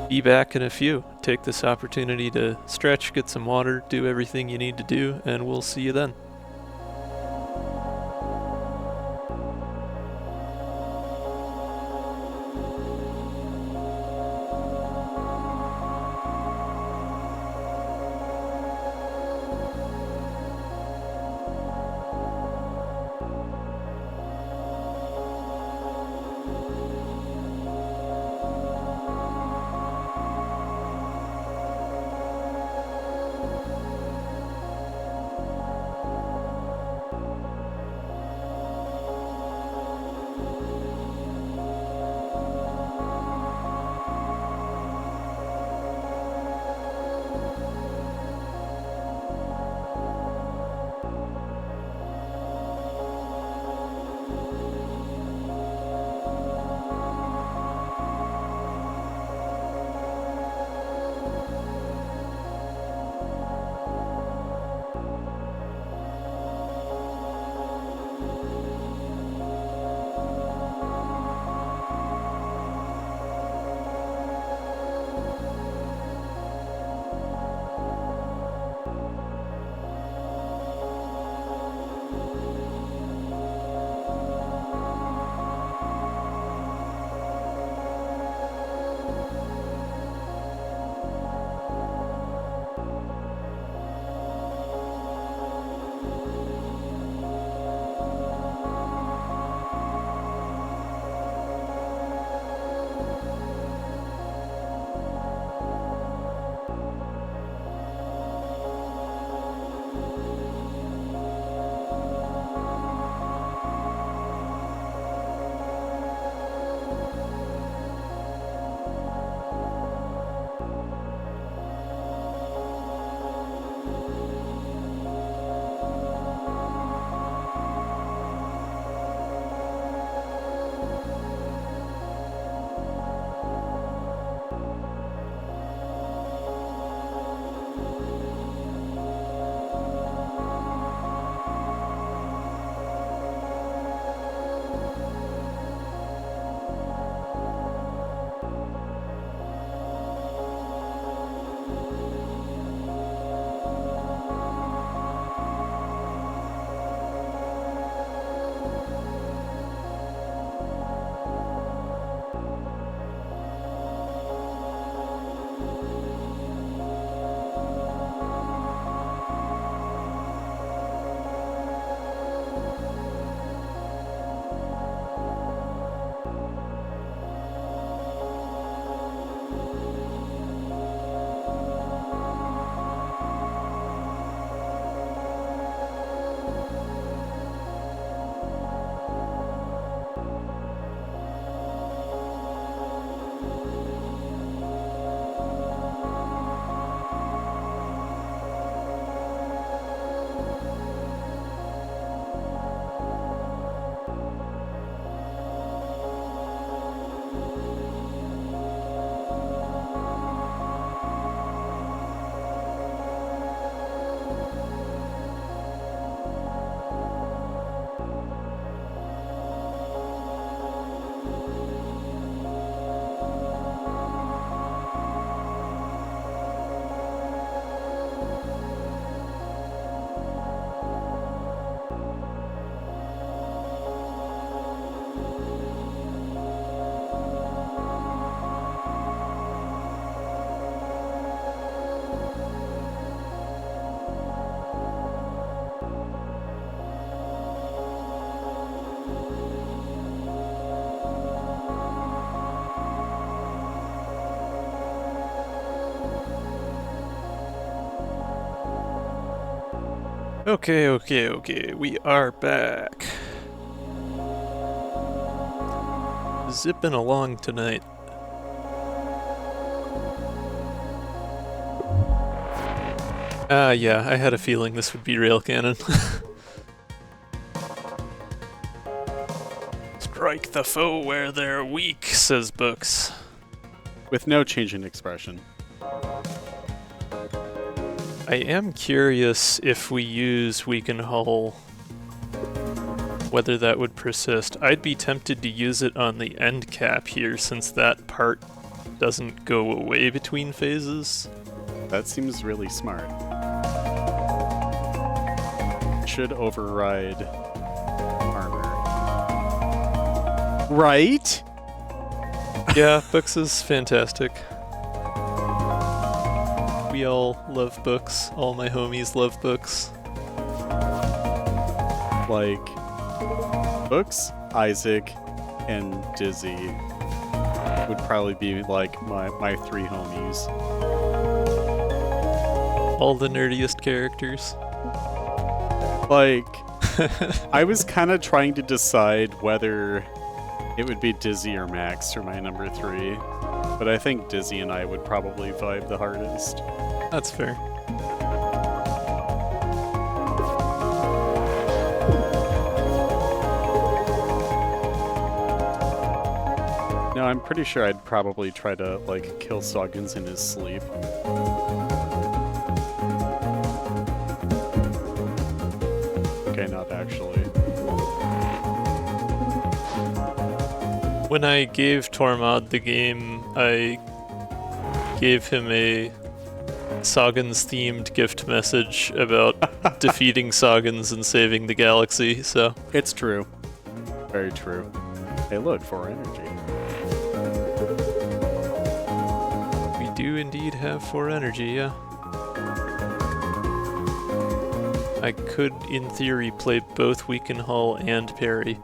be back in a few. Take this opportunity to stretch, get some water, do everything you need to do, and we'll see you then. Okay, we are back. Zipping along tonight. Yeah, I had a feeling this would be rail cannon. Strike the foe where they're weak, says Books. With no change in expression. I am curious if we use weaken hull, whether that would persist. I'd be tempted to use it on the end cap here, since that part doesn't go away between phases. That seems really smart. Should override armor. Right? Yeah, Books is fantastic. We all love Books. All my homies love Books. Like, Books, Isaac, and Dizzy would probably be like my three homies. All the nerdiest characters. Like, I was kind of trying to decide whether it would be Dizzy or Max for my number 3, but I think Dizzy and I would probably vibe the hardest. That's fair. No, I'm pretty sure I'd probably try to, like, kill Soggins in his sleep. Okay, not actually. When I gave Tormod the game, I gave him a Soggins-themed gift message about defeating Soggins and saving the galaxy, so... It's true. Very true. Hey, look, 4 energy. We do indeed have 4 energy, yeah. I could, in theory, play both Weaken Hull and Peri.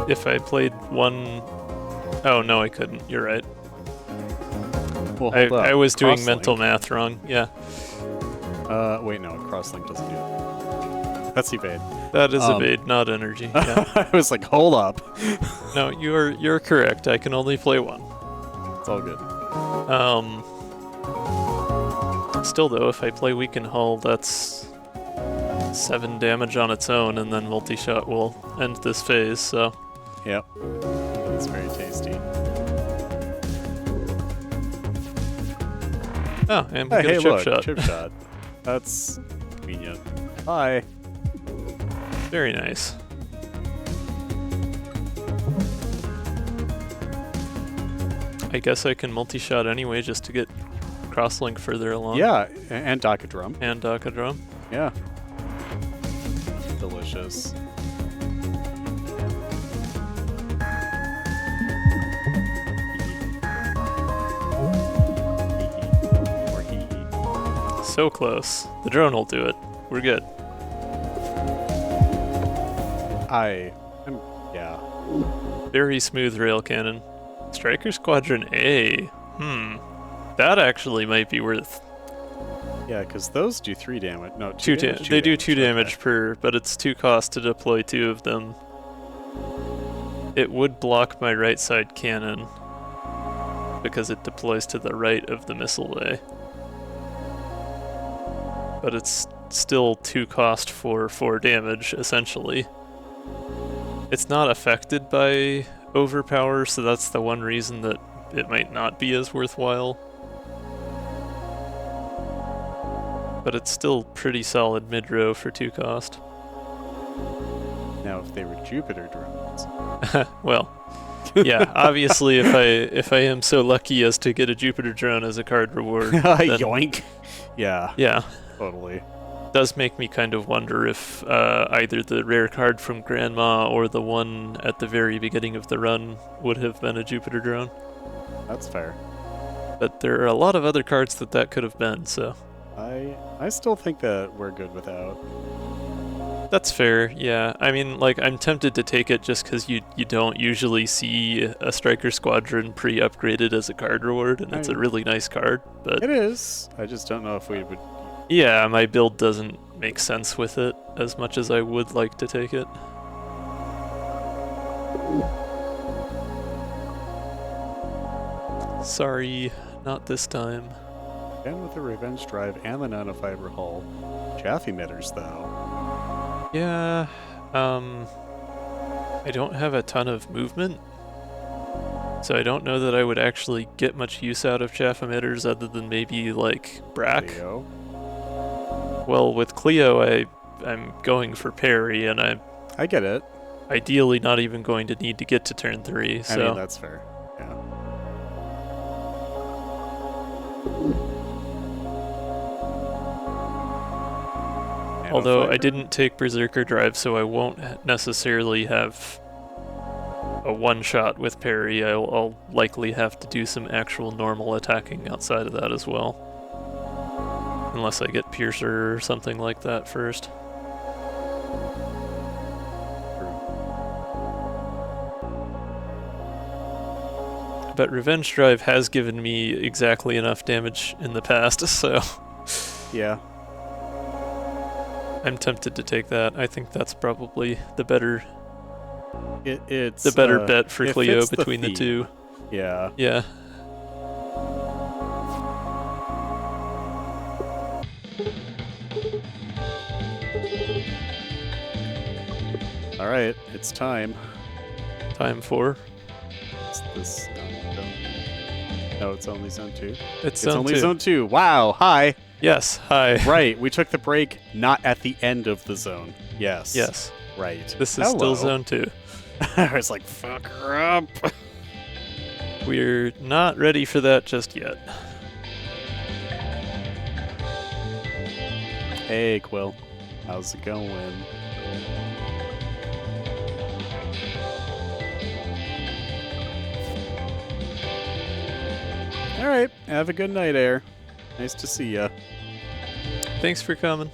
If I played one... Oh, no, I couldn't. You're right. Well, I was doing Crosslink. mental math wrong. Yeah. Wait, no, Crosslink doesn't do it. That's evade. That is evade, not energy. Yeah. I was like, hold up. No, you're correct. I can only play one. It's all good. Still, though, if I play Weaken Hull, that's 7 damage on its own, and then multi-shot will end this phase, so... Yep. That's very tasty. Oh, and we Hey, get a chip look, shot. chip shot. That's convenient. Bye. Very nice. I guess I can multi-shot anyway just to get Crosslink further along. Yeah, and Dakadrum. And Dakadrum. Yeah. Delicious. So close. The drone will do it. We're good. Yeah. Very smooth rail cannon. Striker Squadron A. That actually might be worth... Yeah, because those do 3 damage. No, 2 2 damage. They do 2 damage per, but it's 2 cost to deploy 2 of them. It would block my right side cannon because it deploys to the right of the missile bay. But it's still 2 cost for 4 damage, essentially. It's not affected by overpower, so that's the one reason that it might not be as worthwhile. But it's still pretty solid mid-row for 2 cost. Now, if they were Jupiter drones. Well, yeah, obviously if I am so lucky as to get a Jupiter drone as a card reward, then, Yoink. Yeah. yeah, Totally. does make me kind of wonder if either the rare card from Grandma or the one at the very beginning of the run would have been a Jupiter drone. That's fair. But there are a lot of other cards that could have been, so... I still think that we're good without. That's fair, yeah. I mean, like, I'm tempted to take it just because you don't usually see a Striker Squadron pre-upgraded as a card reward, and it's a really nice card, but... It is. I just don't know if we would... Yeah, my build doesn't make sense with it as much as I would like to take it. Sorry, not this time. And with the Revenge Drive and the Nanofiber Hull. Chaff emitters, though. Yeah, I don't have a ton of movement, so I don't know that I would actually get much use out of chaff emitters other than maybe, like, Brack. Cleo. Well, with Cleo, I'm going for Peri, and I'm I get it. ideally not even going to need to get to turn 3, so... I mean, that's fair. Yeah. Although I didn't take Berserker Drive, so I won't necessarily have a one-shot with Peri. I'll likely have to do some actual normal attacking outside of that as well. Unless I get Piercer or something like that first. But Revenge Drive has given me exactly enough damage in the past, so... Yeah. I'm tempted to take that. I think that's probably the better It's the better bet for it Cleo fits between the theme. two. Yeah. Yeah. All right, it's time. Time for... It's this zone. No, it's only zone 2. It's only two. zone 2. Wow, hi. Yes, hi. Right, we took the break not at the end of the zone. Yes. Yes. Right. This is still zone 2. I was like, fuck her up. We're not ready for that just yet. Hey, Quill. How's it going? All right, have a good night, Air. Nice to see ya. Thanks for coming.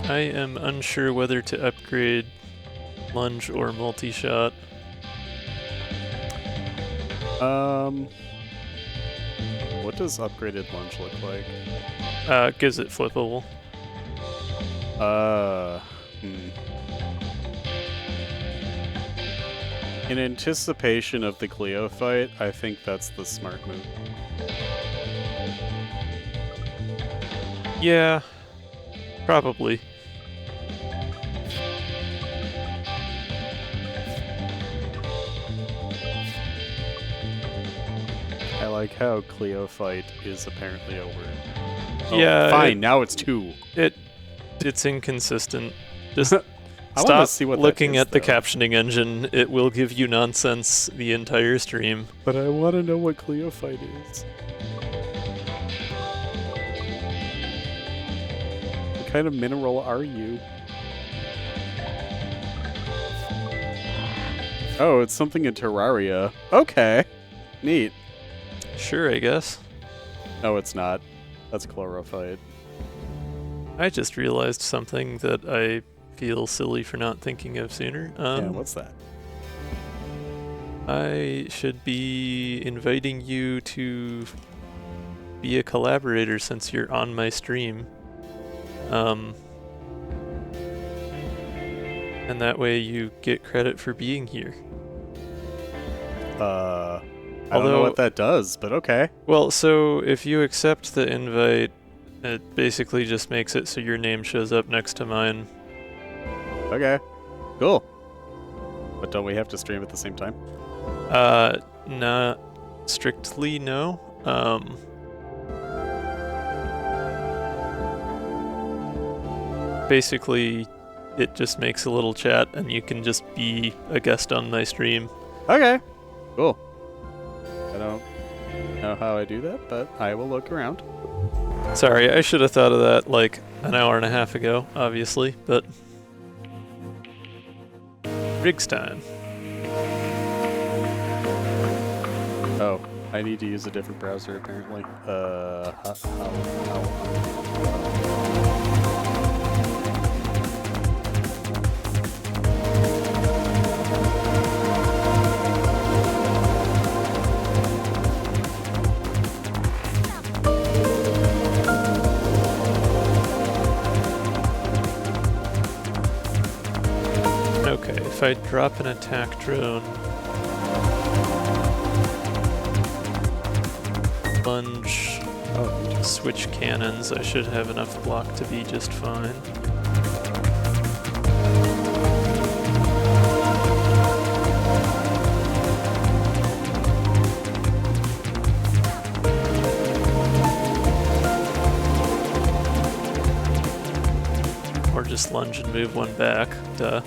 I am unsure whether to upgrade lunge or multi-shot. What does upgraded lunge look like? Gives it flippable. In anticipation of the Cleo fight, I think that's the smart move. Yeah, probably. I like how Cleo fight is apparently over. Oh, Yeah, fine. Now it's 2. It's inconsistent. Just I wanna stop see what that looking is, at the though. captioning engine. It will give you nonsense the entire stream. But I want to know what Cleo fight is. What kind of mineral are you? Oh, it's something in Terraria. Okay. Neat. Sure, I guess. No, it's not. That's chlorophyte. I just realized something that I feel silly for not thinking of sooner. Yeah, what's that? I should be inviting you to be a collaborator since you're on my stream. And that way you get credit for being here. I don't know what that does, but okay. Well, so if you accept the invite, it basically just makes it so your name shows up next to mine. Okay. Cool. But don't we have to stream at the same time? Not strictly, no. Basically, it just makes a little chat and you can just be a guest on my stream. Okay. Cool. I don't know how I do that, but I will look around. Sorry, I should have thought of that like an hour and a half ago, obviously, but... Rigs time. Oh, I need to use a different browser apparently. How? Okay, if I drop an attack drone, lunge, switch cannons, I should have enough block to be just fine. Or just lunge and move one back, duh.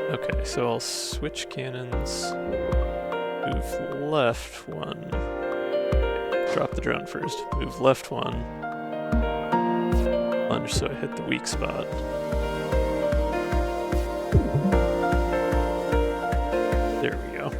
Okay, so I'll switch cannons, move left one, drop the drone first, move left one, lunge so I hit the weak spot. There we go.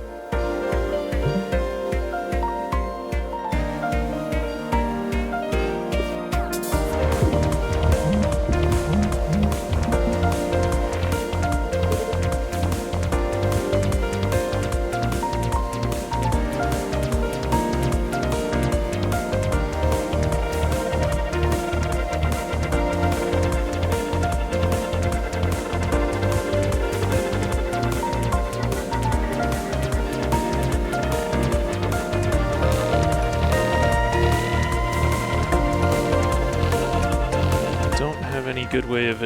Good way of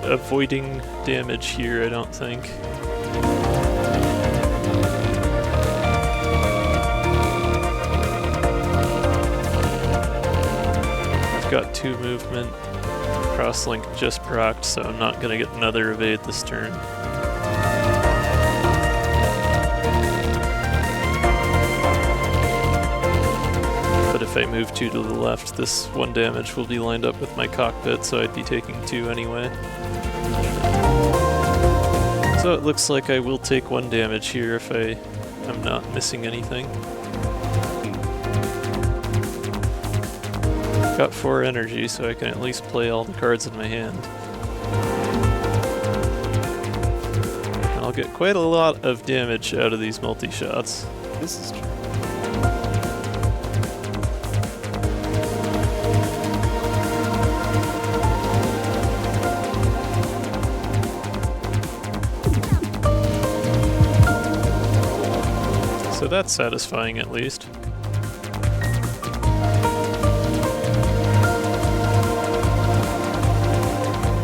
avoiding damage here, I don't think. I've got 2 movement, crosslink just procced, so I'm not gonna get another evade this turn. But if I move 2 to the left, this 1 damage will be lined up with my cockpit, so I'd be taking 2 anyway. So it looks like I will take 1 damage here if I'm not missing anything. Got 4 energy, so I can at least play all the cards in my hand. And I'll get quite a lot of damage out of these multi-shots. This is true. So that's satisfying at least.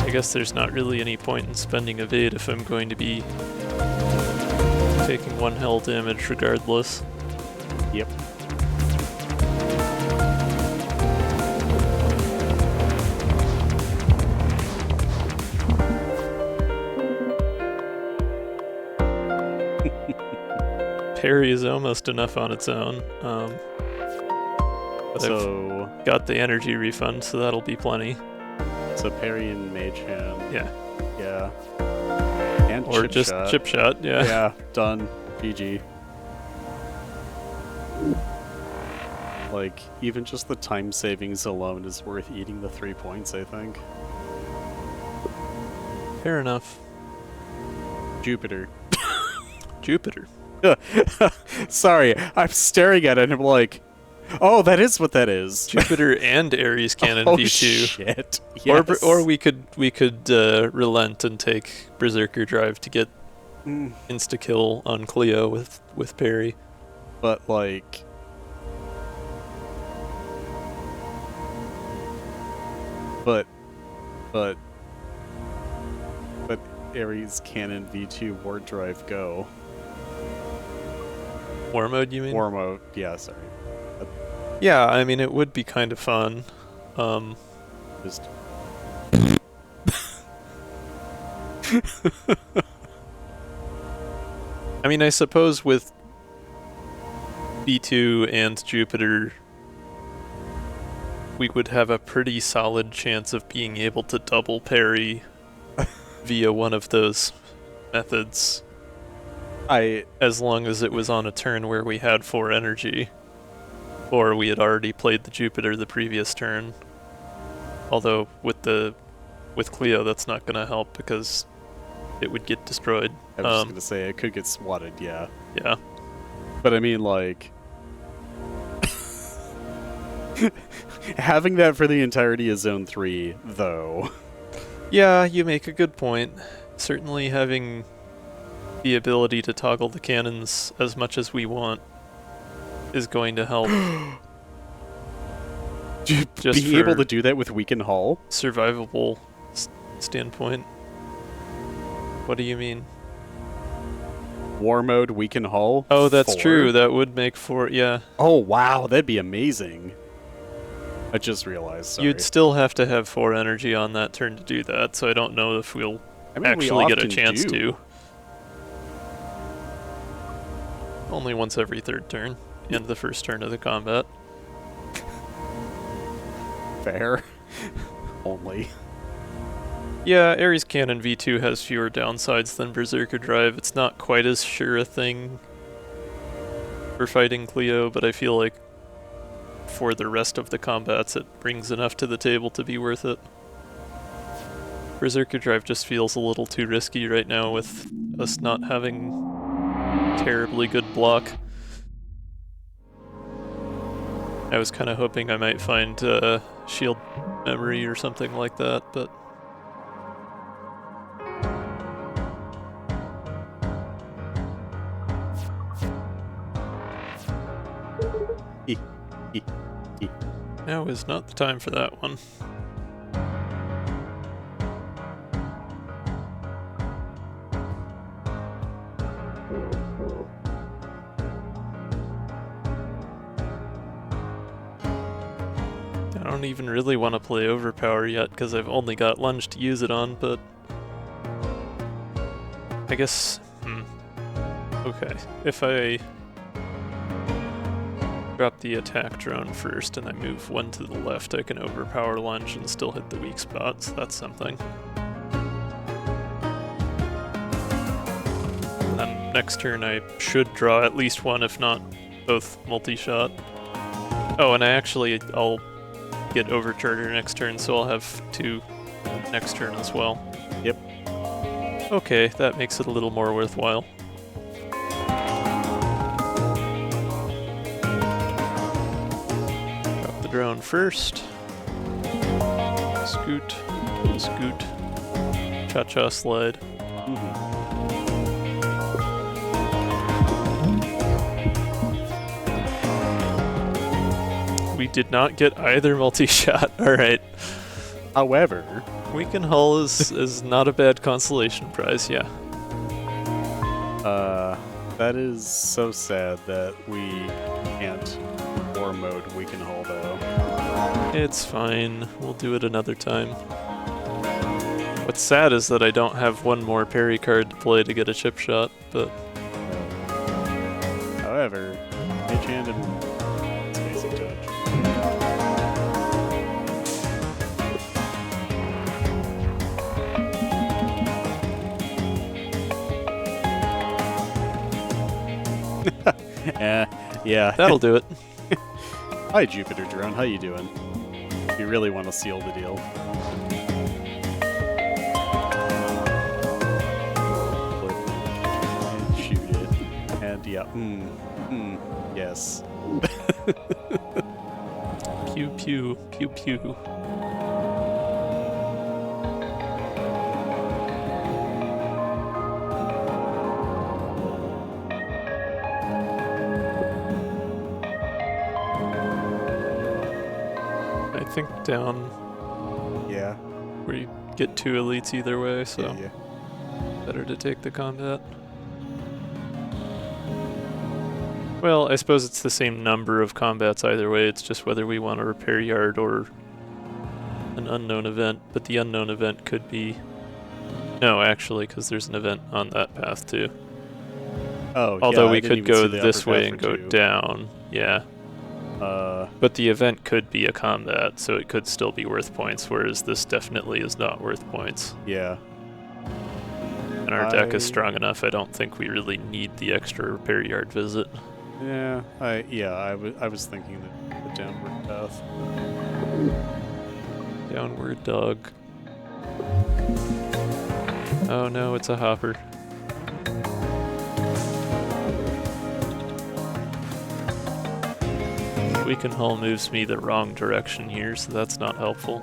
I guess there's not really any point in spending evade if I'm going to be taking 1 hull damage regardless. Yep. Peri is almost enough on its own. But So I've got the energy refund, so that'll be plenty. So Peri and Mage Hand. Yeah. Yeah. And Or chip just shot. chip shot, yeah. Yeah, done. GG. Like, even just the time savings alone is worth eating the 3 points, I think. Fair enough. Jupiter. Jupiter. Sorry, I'm staring at it and I'm like, oh, that is what that is. Jupiter and Ares Cannon Oh, V2. shit. Yes. Or we could relent and take Berserker Drive to get insta kill on Cleo with Peri. But like, but Ares Cannon V2 Ward Drive Go. War mode, you mean? War mode, yeah, sorry. Yeah, I mean, it would be kind of fun. Just I mean, I suppose with V2 and Jupiter, we would have a pretty solid chance of being able to double Peri via one of those methods. As long as it was on a turn where we had 4 energy, or we had already played the Jupiter the previous turn. Although with Cleo, that's not going to help because it would get destroyed. I was just gonna say it could get swatted, yeah. Yeah. But I mean, like, having that for the entirety of Zone 3, though. Yeah, you make a good point. Certainly having the ability to toggle the cannons as much as we want is going to help. Just be able to do that with Weaken Hull? Survivable standpoint. What do you mean? War mode, Weaken Hull? Oh, that's 4? true. That would make 4, yeah. Oh, wow, that'd be amazing. I just realized, sorry. You'd still have to have 4 energy on that turn to do that, so I don't know if we'll actually get a chance to. Only once every 3rd turn, and the 1st turn of the combat. Fair. Only. Yeah, Ares Cannon V2 has fewer downsides than Berserker Drive. It's not quite as sure a thing for fighting Cleo, but I feel like for the rest of the combats it brings enough to the table to be worth it. Berserker Drive just feels a little too risky right now with us not having terribly good block. I was kind of hoping I might find shield memory or something like that, but now is not the time for that one. I don't even really want to play Overpower yet because I've only got Lunge to use it on, but I guess, okay, if I drop the attack drone first and I move 1 to the left, I can Overpower Lunge and still hit the weak spot, so that's something. And then next turn I should draw at least 1, if not both multi-shot. Oh, and I'll get Overcharger next turn, so I'll have 2 next turn as well. Yep. Okay, that makes it a little more worthwhile. Drop the drone first. Scoot. Scoot. Cha-cha slide. We did not get either multi-shot. Alright. However, Weaken Hull is not a bad consolation prize, yeah. that is so sad that we can't War mode Weaken Hull, though. It's fine. We'll do it another time. What's sad is that I don't have 1 more Peri card to play to get a chip shot, but However, Mage Hand and Spacing Touch. Yeah. that'll do it. Hi, Jupiter Drone. How you doing? You really want to seal the deal. And shoot it. And yeah, yes. Pew pew, pew pew. I think down Yeah. where you get 2 elites either way, so Yeah. better to take the combat. Well, I suppose it's the same number of combats either way, it's just whether we want a repair yard or an unknown event, but the unknown event could be... No, actually, because there's an event on that path too. Oh, Although yeah, we I didn't could even see go the this upper way path and for go 2. down. Yeah. But the event could be a combat, so it could still be worth points, whereas this definitely is not worth points. Yeah. And our deck is strong enough, I don't think we really need the extra repair yard visit. Yeah, I was thinking the downward path. Downward dog. Oh no, it's a hopper. Weaken Hull moves me the wrong direction here, so that's not helpful.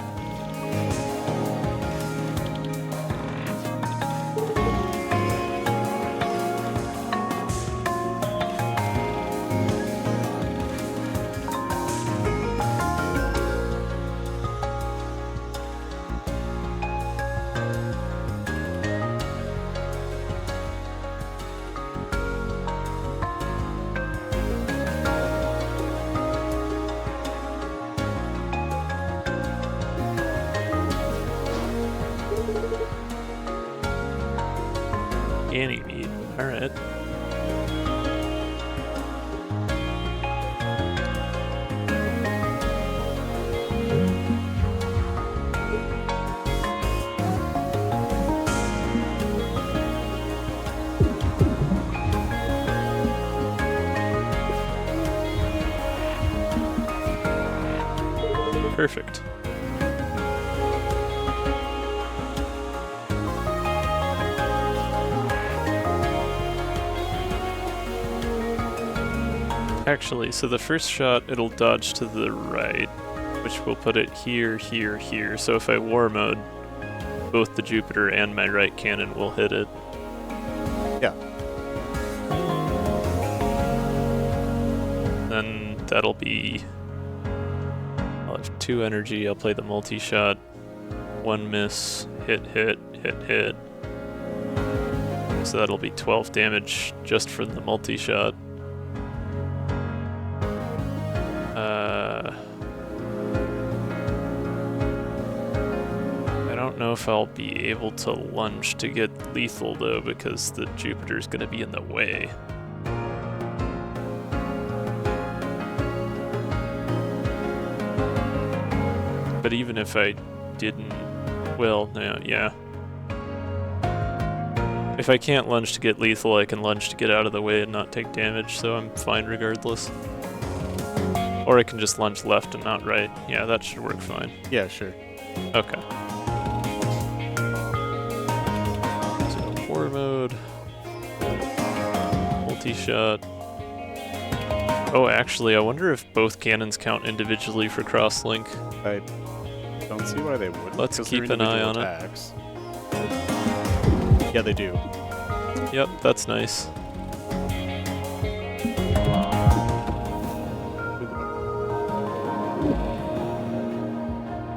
Ganymede, alright. Perfect. Actually, so the first shot, it'll dodge to the right, which will put it here, here, here. So if I war mode, both the Jupiter and my right cannon will hit it. Yeah. Then that'll be... I'll have 2 energy, I'll play the multi-shot. 1 miss, hit, hit, hit, hit. So that'll be 12 damage just from the multi-shot. I don't know if I'll be able to lunge to get lethal though, because the Jupiter's gonna be in the way. But even if I didn't, well, no, yeah. If I can't lunge to get lethal, I can lunge to get out of the way and not take damage, so I'm fine regardless. Or I can just lunge left and not right. Yeah, that should work fine. Yeah, sure. Okay. So, war mode. Multi-shot. Oh, actually, I wonder if both cannons count individually for cross-link. I don't see why they would. Let's keep an eye on it. Yeah, they do. Yep, that's nice.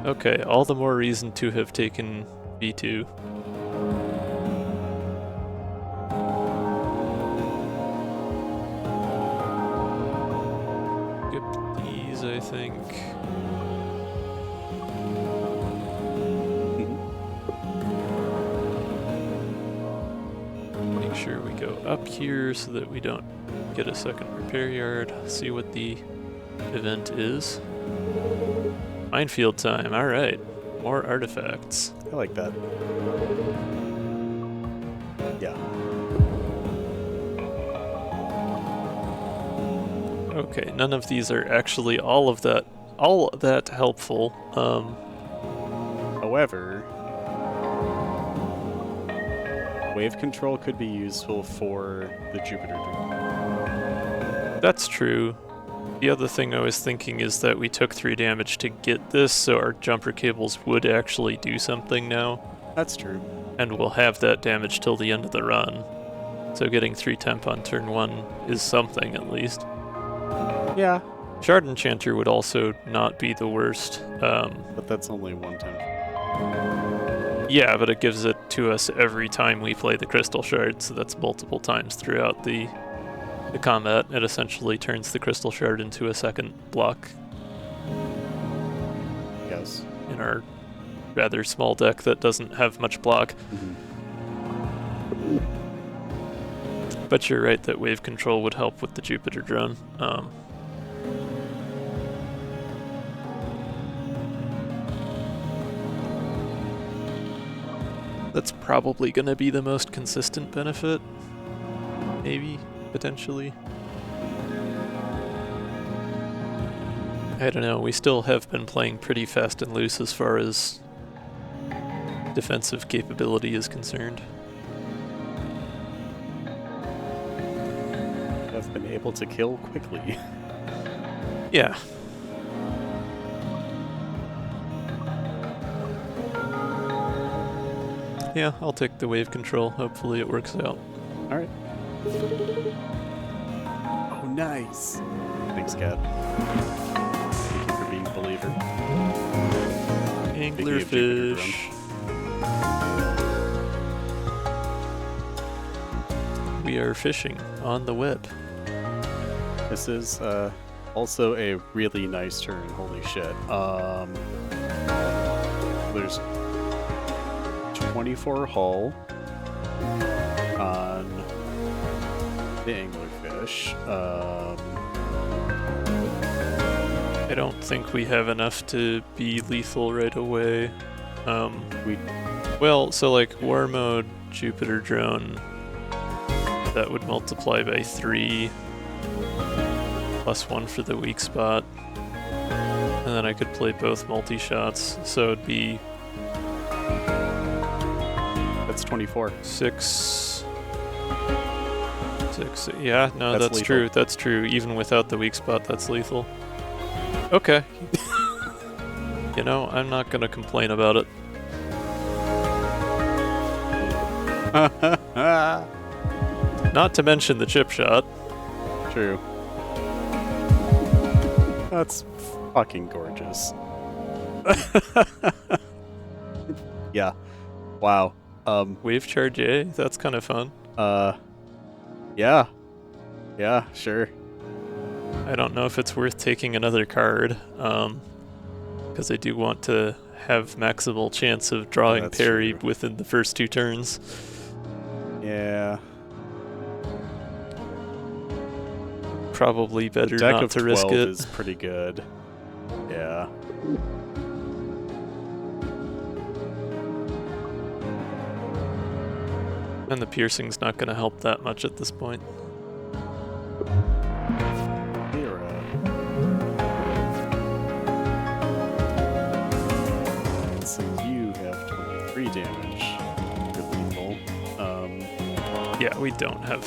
Okay, all the more reason to have taken V2. Skip these, I think. Make sure we go up here so that we don't get a second repair yard. See what the event is. Minefield time, alright. More artifacts. I like that. Yeah. Okay, none of these are actually all that helpful. However, wave control could be useful for the Jupiter drone. That's true. The other thing I was thinking is that we took 3 damage to get this, so our jumper cables would actually do something now. That's true. And we'll have that damage till the end of the run. So getting 3 temp on turn 1 is something at least. Yeah. Shard Enchanter would also not be the worst. But that's only 1 temp. Yeah, but it gives it to us every time we play the Crystal Shard, so that's multiple times throughout the combat. It essentially turns the Crystal Shard into a second block. Yes. In our rather small deck that doesn't have much block. Mm-hmm. But you're right that wave control would help with the Jupiter drone. That's probably going to be the most consistent benefit. Maybe, potentially. I don't know, we still have been playing pretty fast and loose as far as defensive capability is concerned. I've been able to kill quickly. Yeah. Yeah, I'll take the wave control. Hopefully it works out. Alright. Oh, nice. Thanks, Cat. Thank you for being a believer. Anglerfish. We are fishing on the web. This is also a really nice turn. Holy shit. There's 24 hull on the anglerfish. I don't think we have enough to be lethal right away. Well, so like war mode, Jupiter drone, that would multiply by 3, plus 1 for the weak spot. And then I could play both multi-shots, so it'd be... That's 24. 6... Yeah, no, that's lethal. true, that's true. Even without the weak spot, that's lethal. Okay. You know, I'm not gonna complain about it. Not to mention the chip shot. True. That's fucking gorgeous. Yeah. Wow. Wave charge A? That's kind of fun. Yeah. Yeah, sure. I don't know if it's worth taking another card, because I do want to have maximal chance of drawing That's Peri true. within the first 2 turns. Yeah. Probably better Deck not of to 12 risk it. is pretty good. Yeah. And the piercing's not going to help that much at this point. So you have 23 damage. You're lethal. Yeah, we don't have...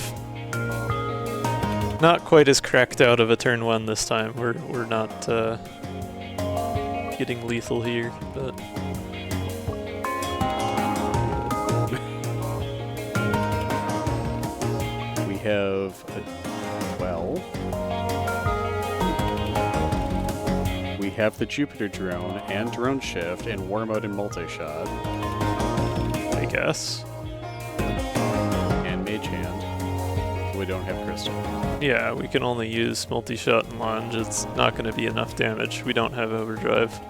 Not quite as cracked out of a turn 1 this time. We're not getting lethal here, but... We have a... Well... We have the Jupiter drone and drone shift and war mode and multi-shot. I guess. And mage hand. We don't have crystal. Yeah, we can only use multi-shot and lunge. It's not going to be enough damage. We don't have overdrive.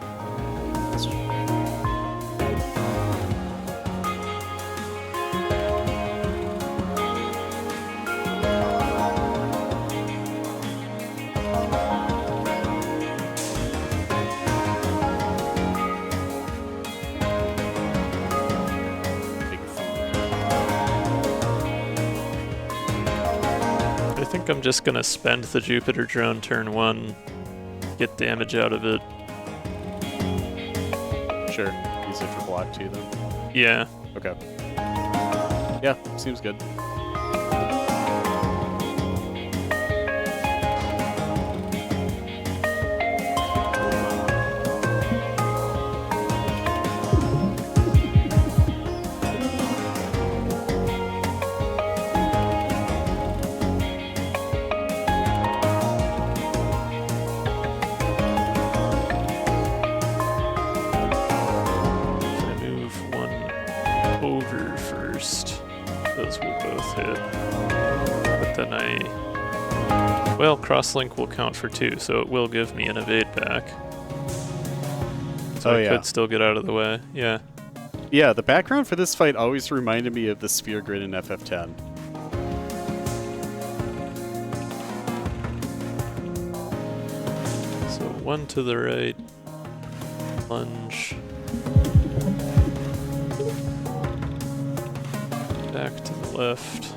I think I'm just going to spend the Jupiter drone turn 1, get damage out of it. Sure. Use it for block 2 then. Yeah. Okay. Yeah, seems good. Well, crosslink will count for 2, so it will give me an evade back. So I could still get out of the way, yeah. Yeah, the background for this fight always reminded me of the sphere grid in FF10. one to the right. Lunge. Back to the left.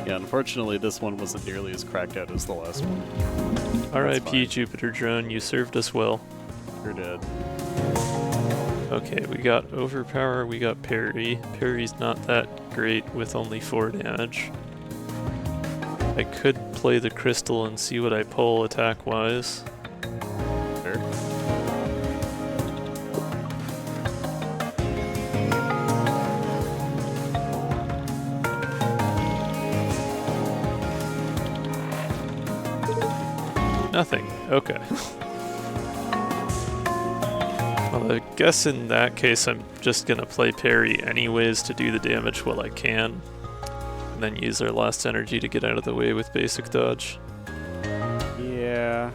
Yeah, unfortunately, this one wasn't nearly as cracked out as the last one. R.I.P. Jupiter drone, you served us well. Sure did. Okay, we got overpower, we got Peri. Peri's not that great with only 4 damage. I could play the crystal and see what I pull attack-wise. Sure. Nothing. Okay. Well, I guess in that case I'm just gonna play Peri anyways to do the damage while I can. And then use our last energy to get out of the way with basic dodge. Yeah.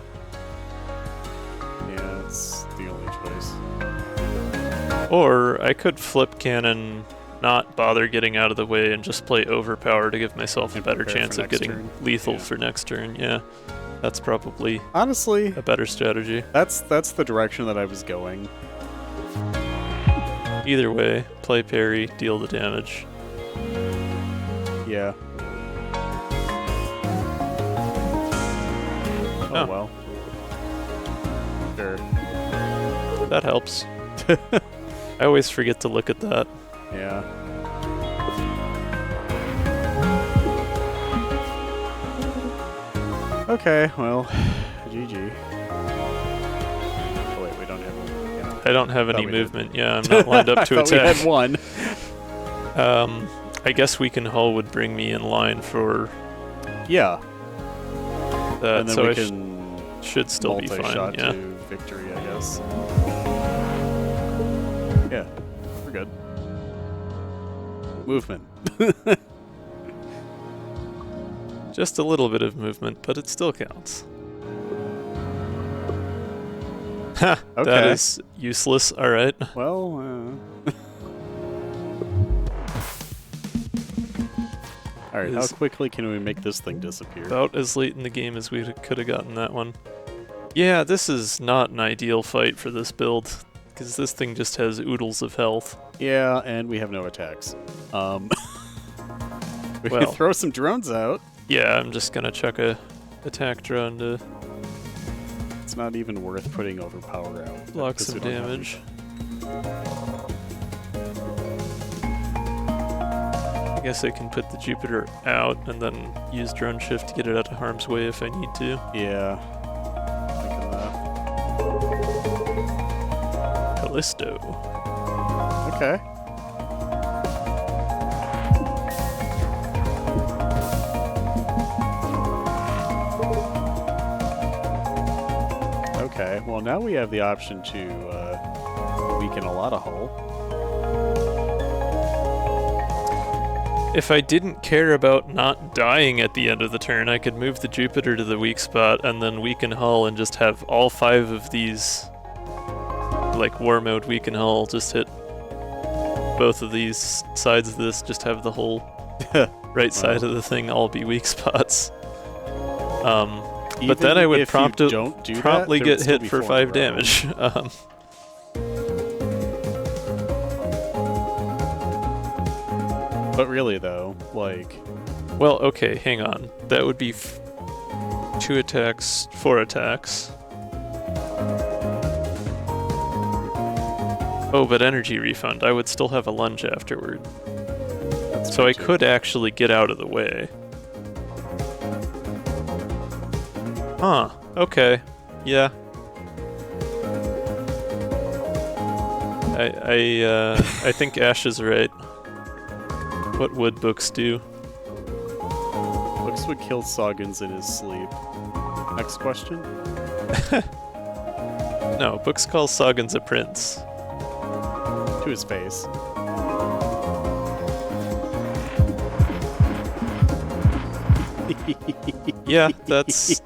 Yeah, that's the only choice. Or I could flip cannon, not bother getting out of the way, and just play overpower to give myself a better prepare chance for of next getting turn. lethal Yeah. for next turn. Yeah, that's probably Honestly, a better strategy. that's the direction that I was going. Either way, play Peri, deal the damage. Yeah. Oh, Oh. well. Sure. That helps. I always forget to look at that. Yeah. Okay, well, GG. Oh wait, we don't have one. Yeah. I don't have any we did. movement. Yeah, I'm not lined up I to thought we attack. had one. I guess Weaken Hull would bring me in line for Yeah. that, And then so we I can should still be fine. multi-shot Yeah. to victory, I guess. Yeah, we're good. Movement. Just a little bit of movement, but it still counts. Ha! That Okay. is useless. Alright. Well, Alright, how Is- quickly can we make this thing disappear? About as late in the game as we could have gotten that one. Yeah, this is not an ideal fight for this build, because this thing just has oodles of health. Yeah, and we have no attacks. We Well. can throw some drones out. Yeah, I'm just gonna chuck a attack drone to It's not even worth putting overpower out. block because some we don't have damage. I guess I can put the Jupiter out and then use drone shift to get it out of harm's way if I need to. Yeah. Thinking that. Callisto. Okay. Okay, well now we have the option to weaken a lot of hull. If I didn't care about not dying at the end of the turn, I could move the Jupiter to the weak spot and then weaken hull and just have all 5 of these, like war mode weaken hull, just hit both of these sides of this, just have the whole right side of the thing all be weak spots. But then I would promptly get hit for 5 damage. But really though, like... Well, okay, hang on. That would be 2 attacks, 4 attacks. Oh, but energy refund. I would still have a lunge afterward. That's So I true. could actually get out of the way. Huh. Okay. Yeah. I think Ash is right. What would books do? Books would kill Soggins in his sleep. Next question? No, books call Soggins a prince. To his face. Yeah, that's...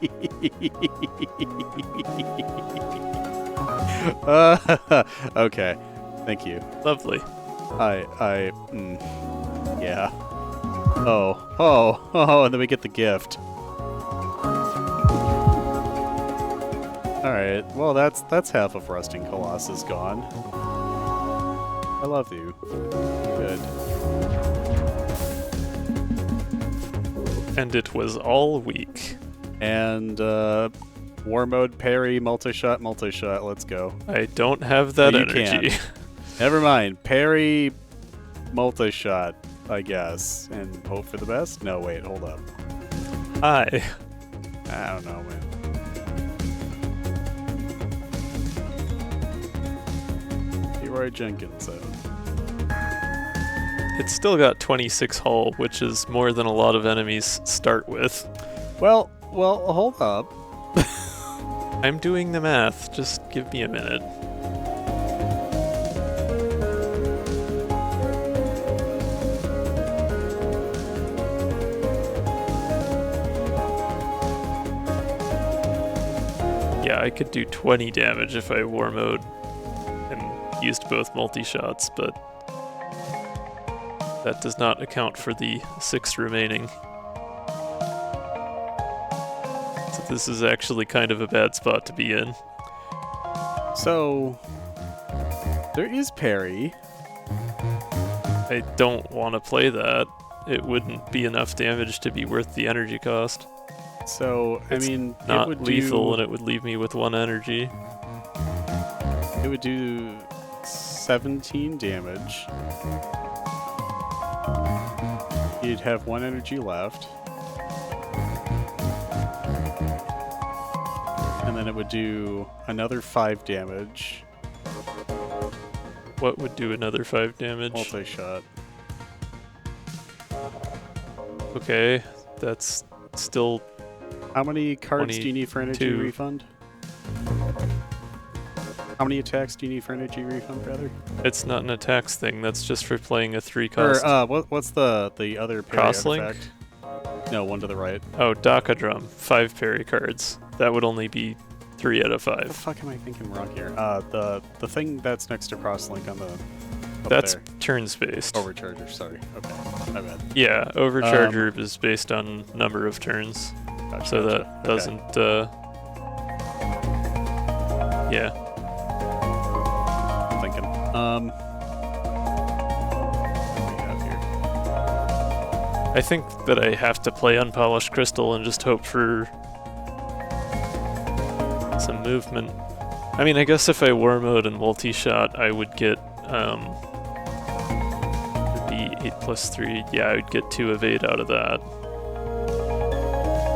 Okay, thank you. lovely. Yeah. Oh, and then we get the gift. Alright, well that's half of Rusting Colossus gone. I love you. Good. And it was all week. And War Mode, Peri, multi-shot, let's go. I don't have that No, you energy. can't. Never mind, Peri, multi-shot, I guess. And hope for the best? No, wait, hold up. Hi. I don't know, man. Leroy Jenkins, It's still got 26 hull, which is more than a lot of enemies start with. Well, hold up. I'm doing the math. Just give me a minute. Yeah, I could do 20 damage if I war mode and used both multi-shots, but that does not account for the 6 remaining. So this is actually kind of a bad spot to be in. So, there is Peri. I don't want to play that. It wouldn't be enough damage to be worth the energy cost. So, It's I mean, not it would lethal, do, and it would leave me with 1 energy. it would do 17 damage. You'd have 1 energy left. And then it would do another 5 damage. What would do another 5 damage? Multi-shot. Okay, that's still... How many cards do you need for energy 22. refund? How many attacks do you need for energy refund, rather? It's not an attacks thing, that's just for playing a 3 cost. Or, what's the other Peri Crosslink? artifact? No, one to the right. Oh, Daka Drum, 5 Peri cards. That would only be 3 out of What the 5. fuck am I thinking wrong here? The thing that's next to Crosslink on the... up That's there. turns based. Overcharger, sorry. Okay, my bad. Yeah, Overcharger is based on number of turns. Gotcha, So gotcha. that doesn't, yeah. I'm thinking. What do we have here? I think that I have to play Unpolished Crystal and just hope for some movement. I mean, I guess if I war mode and multi-shot, I would get, it'd be 8 plus 3. Yeah, I would get 2 of 8 out of that.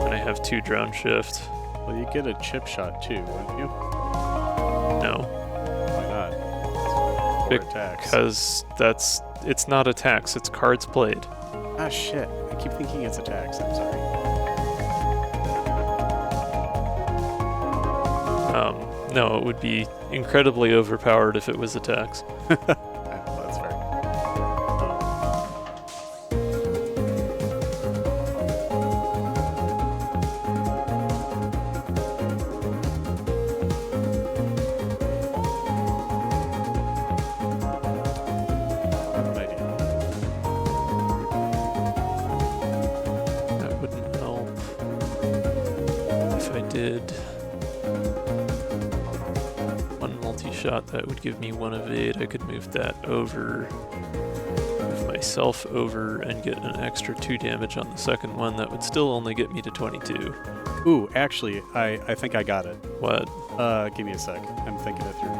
And I have 2 drone shift. Well, you get a chip shot too, wouldn't you? No. Why not? 4 attacks. Because it's not attacks, it's cards played. Ah, shit. I keep thinking it's attacks. I'm sorry. No, it would be incredibly overpowered if it was attacks. Well, that's fair. Good idea. That wouldn't help. If I did 1 multi-shot, that would give me 1 of 8. I could move that over, move myself over, and get an extra 2 damage on the second one. That would still only get me to 22. Ooh, actually, I think I got it. What? Give me a sec. I'm thinking it through.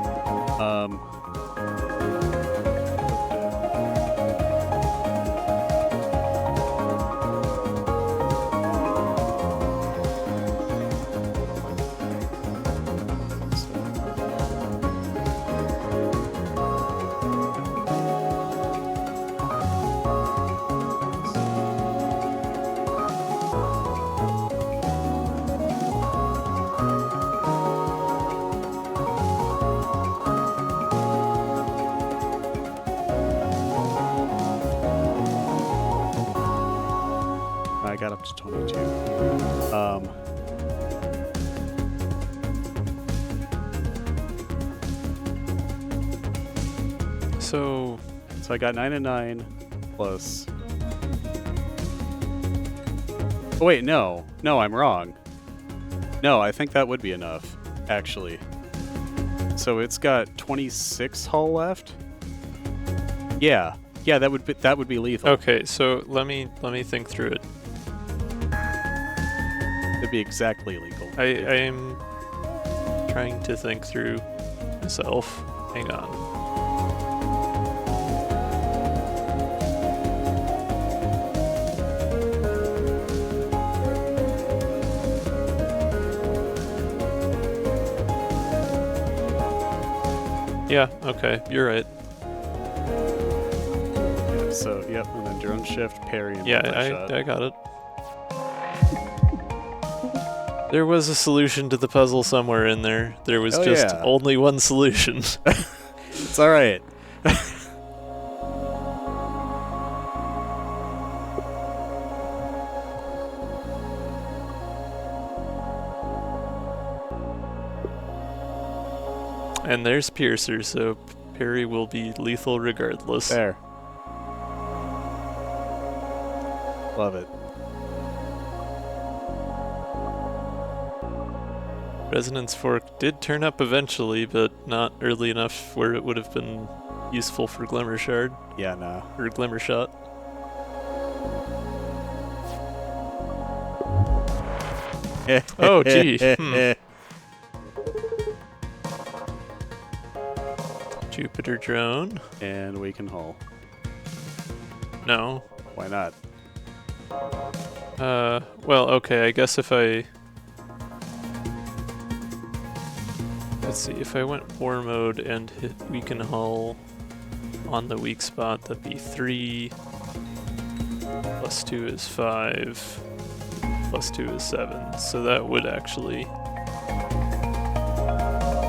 I got up to 22. So So I got 9 and 9 plus. Oh wait, no, I'm wrong. No, I think that would be enough. actually. So it's got 26 hull left. Yeah, that would be lethal. Okay, so let me think through it. It'd be exactly legal. I am trying to think through myself. Hang on. Yeah, okay, you're right. Yeah, so, yep, and then drone shift, Peri, and yeah, I got it. There was a solution to the puzzle somewhere in there. There was just only one solution. It's alright. And there's Piercer, so Peri will be lethal regardless. There. Love it. Resonance Fork did turn up eventually, but not early enough where it would have been useful for Glimmer Shard. Yeah, no. Or Glimmer Shot. Oh, gee. Jupiter drone. And we can hull. No. Why not? Well, okay, I guess if I... Let's see, if I went war mode and hit weaken hull on the weak spot, that'd be 3, plus 2 is 5, plus 2 is 7, so that would actually...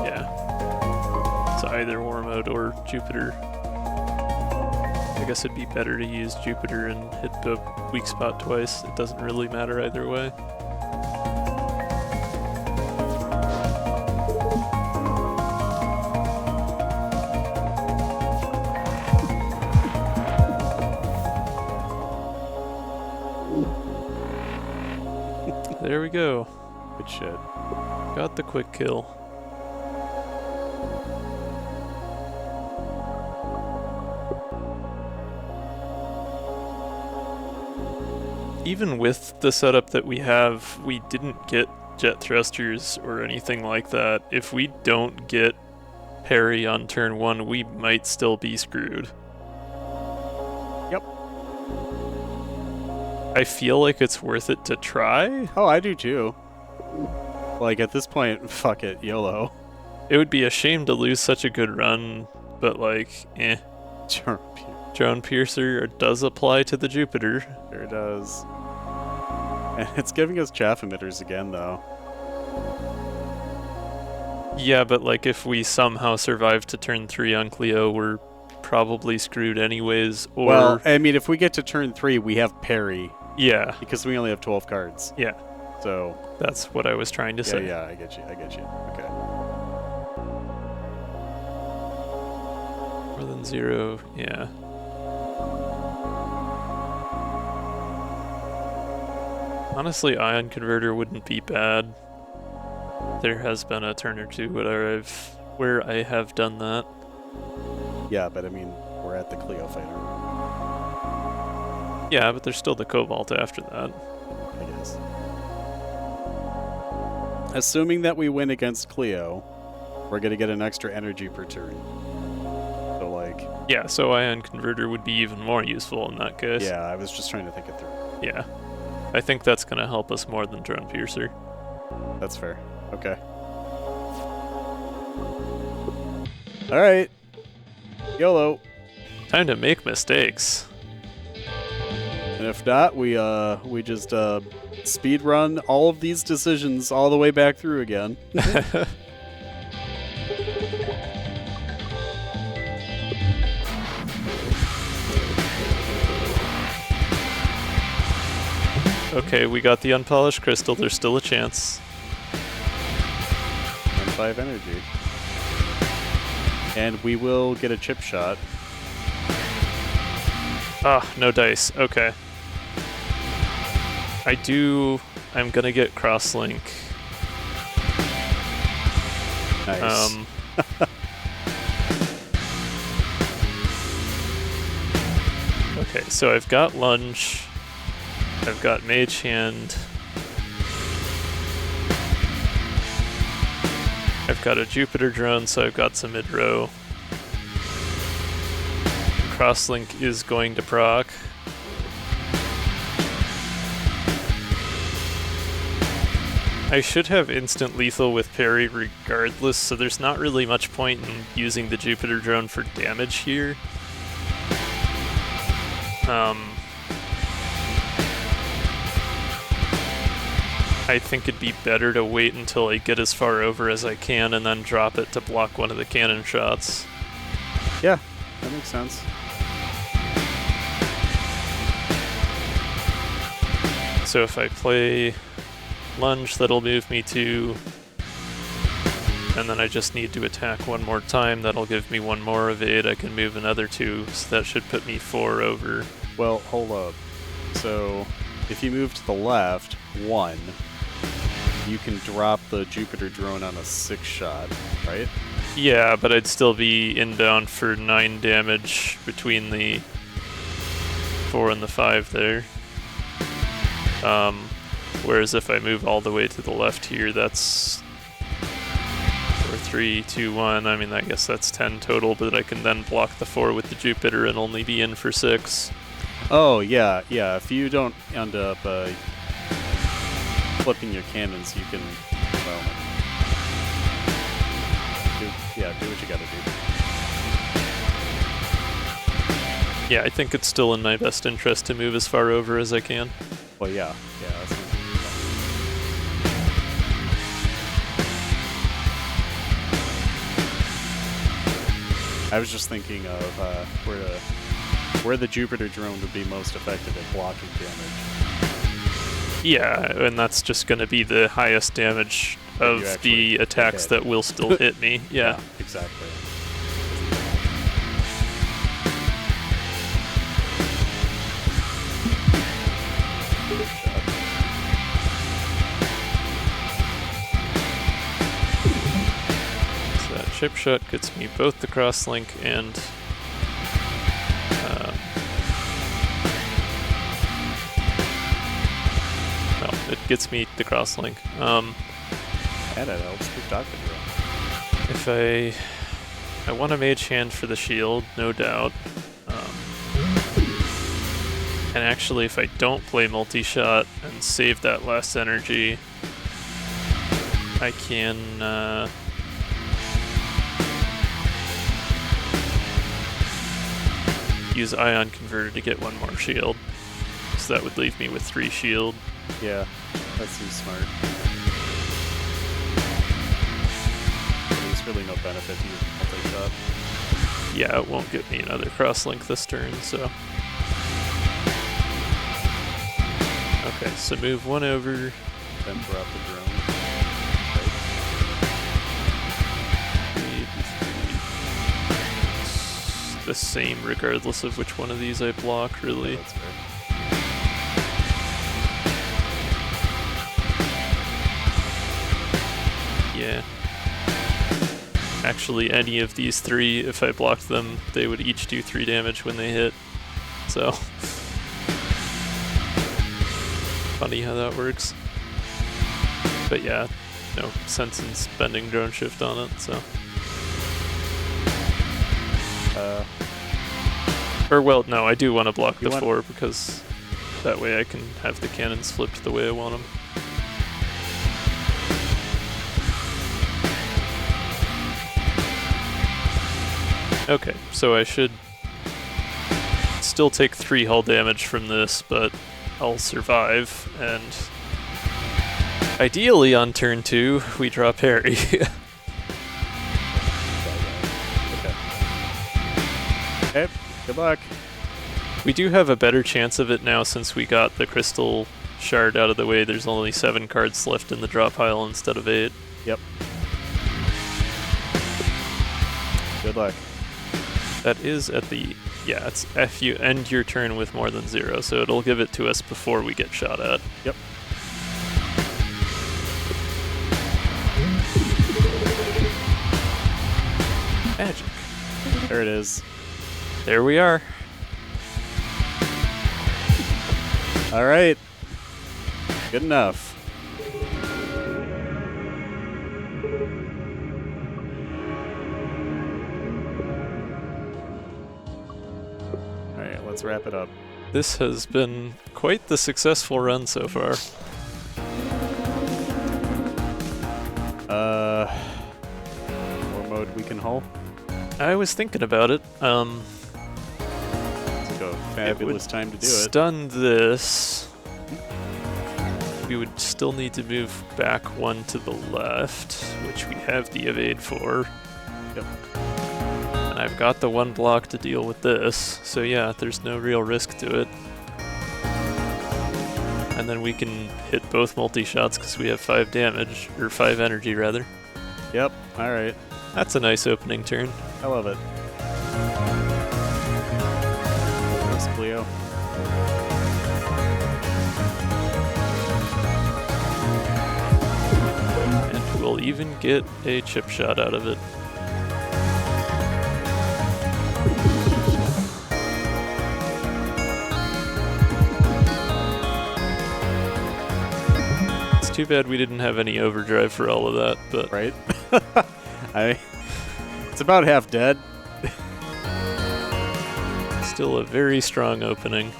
Yeah. It's either war mode or Jupiter. I guess it'd be better to use Jupiter and hit the weak spot twice. It doesn't really matter either way. There we go. Good shit. Got the quick kill. Even with the setup that we have, we didn't get jet thrusters or anything like that. If we don't get Peri on turn 1, we might still be screwed. Yep. I feel like it's worth it to try. Oh, I do too. Like, at this point, fuck it, YOLO. It would be a shame to lose such a good run, but like, eh. Drone Piercer does apply to the Jupiter. Sure does. And it's giving us chaff emitters again, though. Yeah, but like if we somehow survive to turn 3 on Cleo, we're probably screwed anyways. Or well, I mean, if we get to turn 3, we have Peri. Yeah. Because we only have 12 cards. Yeah. So... That's what I was trying to say. Yeah, I get you. Okay. More than 0, yeah. Honestly, Ion Converter wouldn't be bad. There has been a turn or two where I have done that. Yeah, but I mean, we're at the Cleo fighter. Yeah, but there's still the Cobalt after that. I guess. Assuming that we win against Cleo, we're going to get an extra energy per turn. So, like... Yeah, so Ion Converter would be even more useful in that case. Yeah, I was just trying to think it through. Yeah. I think that's going to help us more than Drone Piercer. That's fair. Okay. Alright. YOLO. Time to make mistakes. And if not, we just speed run all of these decisions all the way back through again. Okay, we got the unpolished crystal. There's still a chance. And 5 energy. And we will get a chip shot. Ah, no dice. Okay. I'm gonna get crosslink. Nice. Okay, so I've got lunge, I've got mage hand, I've got a Jupiter drone, so I've got some mid-row. Crosslink is going to proc. I should have instant lethal with Peri regardless, so there's not really much point in using the Jupiter drone for damage here. I think it'd be better to wait until I get as far over as I can and then drop it to block one of the cannon shots. Yeah, that makes sense. So if I play lunge, that'll move me 2, and then I just need to attack one more time. That'll give me 1 more evade. I can move another 2, so that should put me 4 over. Well, hold up. So if you move to the left 1, you can drop the Jupiter drone on a 6-shot, right? Yeah, but I'd still be inbound for 9 damage between the 4 and the 5 there. Whereas if I move all the way to the left here, that's 4, 3, 2, 1. I mean, I guess that's 10 total, but I can then block the 4 with the Jupiter and only be in for 6. Oh, yeah, yeah. If you don't end up flipping your cannons, you can, well, do what you gotta do. Yeah, I think it's still in my best interest to move as far over as I can. Well, yeah, that's I was just thinking of where the Jupiter drone would be most effective at blocking damage. Yeah, and that's just going to be the highest damage of the attacks that will still hit me. Yeah, exactly. So that chip shot gets me both the crosslink and it gets me the crosslink. And it helps with Doctor Drone. If I want a mage hand for the shield, no doubt. And actually, if I don't play multi-shot and save that last energy, I can use Ion Converter to get 1 more shield. So that would leave me with 3 shield. Yeah, that seems smart. There's really no benefit to using multi-shot. Yeah, it won't get me another crosslink this turn, so... Okay, so move 1 over. Then drop the drone. It's the same regardless of which one of these I block, really. Yeah, that's fair. Yeah. Actually, any of these 3, if I blocked them, they would each do 3 damage when they hit. So... funny how that works. But yeah, no sense in spending drone shift on it, so... Or, well, no, I do want to block the 4, because that way I can have the cannons flipped the way I want them. Okay, so I should still take 3 hull damage from this, but I'll survive, and ideally on turn 2, we draw Peri. Okay, good luck. We do have a better chance of it now since we got the crystal shard out of the way. There's only 7 cards left in the draw pile instead of 8. Yep. Good luck. That is at the... yeah, it's if you end your turn with more than 0, so it'll give it to us before we get shot at. Yep. Magic. There it is. There we are. All right. Good enough. All right, let's wrap it up. This has been quite the successful run so far. War mode we can hull. I was thinking about it. It's like a fabulous time to do it. Stun this. We would still need to move back one to the left, which we have the evade for. Yep. And I've got the one block to deal with this, so yeah, there's no real risk to it. And then we can hit both multi-shots because we have 5 damage, or 5 energy rather. Yep, alright. That's a nice opening turn. I love it. Thanks, Cleo. And we'll even get a chip shot out of it. It's too bad we didn't have any overdrive for all of that, but Right? It's about half dead. still a very strong opening.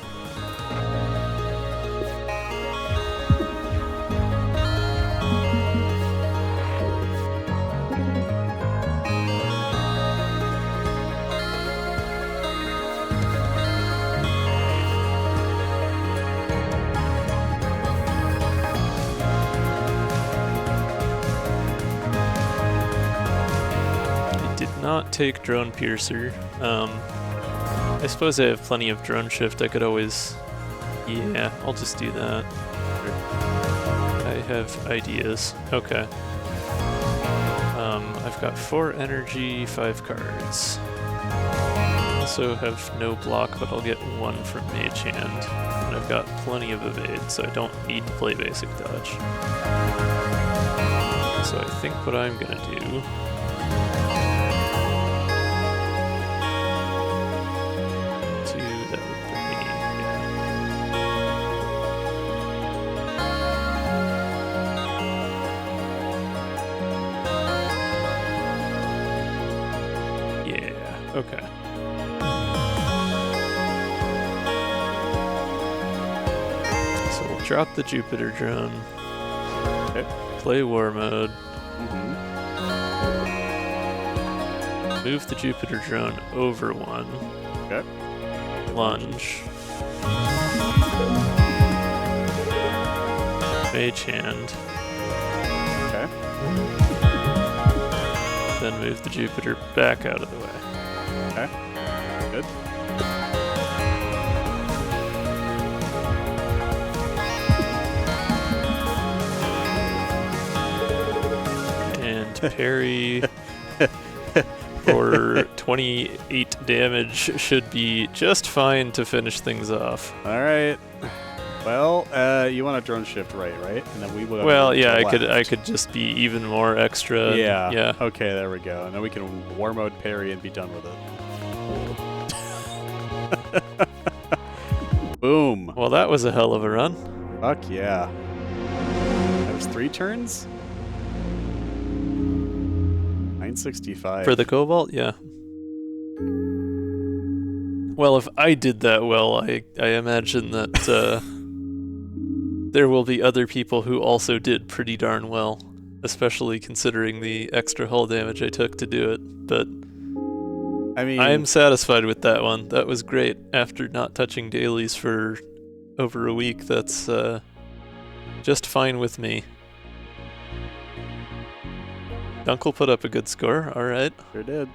Not take drone piercer. I suppose I have plenty of drone shift. I could always, yeah, I'll just do that. I have ideas. Okay. I've got 4 energy, 5 cards. Also have no block, but I'll get 1 from Mage Hand. And I've got plenty of evade, so I don't need to play basic dodge. So I think what I'm gonna do. Okay. So we'll drop the Jupiter drone. Okay. Play war mode. Mm-hmm. Move the Jupiter drone over 1. Okay. Lunge. Mage hand. Okay. Then move the Jupiter back out of the way. Okay. Good. And Peri for 28 damage should be just fine to finish things off. All right. Well, you want to drone shift right? And then we would. Well, yeah, I could just be even more extra. Yeah. Yeah. Okay, there we go. And then we can war mode Peri and be done with it. Boom. Well, that was a hell of a run. Fuck yeah. That was 3 turns? 965. For the Cobalt, yeah. Well, if I did that well, I imagine that there will be other people who also did pretty darn well, especially considering the extra hull damage I took to do it. But I mean, I am satisfied with that one. That was great. After not touching dailies for over a week, that's just fine with me. Dunkel put up a good score, alright. Sure did.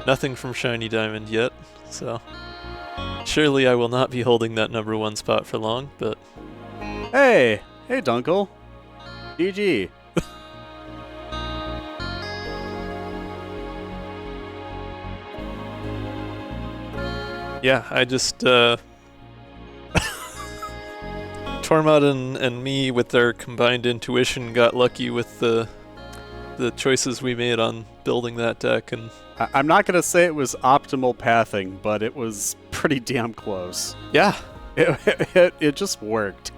Nothing from Shiny Diamond yet, so surely I will not be holding that number 1 spot for long, but Hey Dunkel. GG. yeah, I just Tormod and me with their combined intuition got lucky with the the choices we made on building that deck, and I'm not going to say it was optimal pathing, but it was pretty damn close. yeah, It just worked.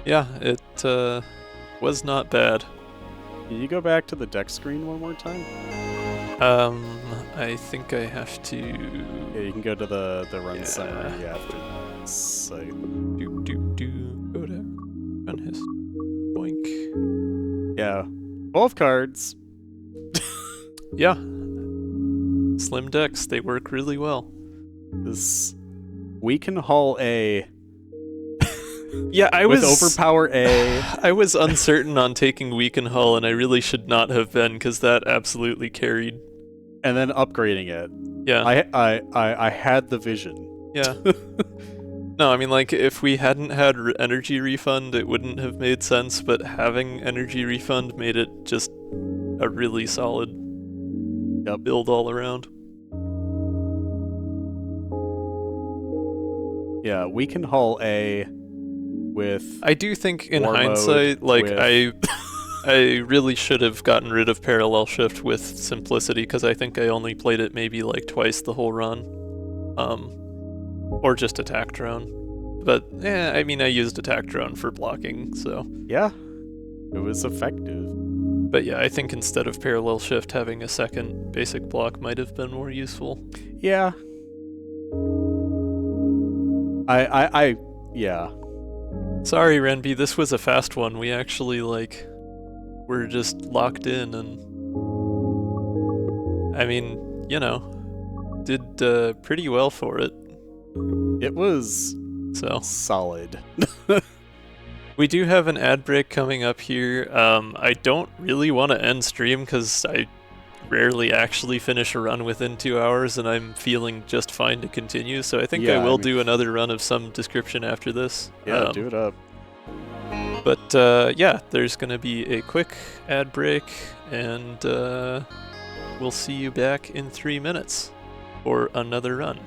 yeah, it was not bad. Can you go back to the deck screen one more time? I think I have to. Yeah, you can go to the run Yeah. summary after this site. Go to run his boink. Yeah, both cards. Yeah. Slim decks, they work really well. This we can haul A Yeah, I with was overpower A. I was uncertain on taking Weaken Hull, and I really should not have been, because that absolutely carried. And then upgrading it. Yeah. I had the vision. Yeah. No, I mean, like, if we hadn't had energy refund, it wouldn't have made sense, but having energy refund made it just a really solid build all around. Yeah, we can haul A with. I do think, in War mode hindsight, like, with- I really should have gotten rid of Parallel Shift with Simplicity, because I think I only played it maybe, like, twice the whole run. Or just Attack Drone. But, yeah, I mean, I used Attack Drone for blocking, so. Yeah, it was effective. But yeah, I think instead of Parallel Shift, having a second basic block might have been more useful. Yeah. Yeah. Sorry, Renby, this was a fast one. We actually, like, were just locked in, and I mean, you know, did pretty well for it. It was So solid. we do have an ad break coming up here. I don't really want to end stream because I rarely actually finish a run within 2 hours, and I'm feeling just fine to continue. So I think Yeah, I will I mean- do another run of some description after this. Yeah, do it up. But yeah, there's going to be a quick ad break, and we'll see you back in 3 minutes for another run.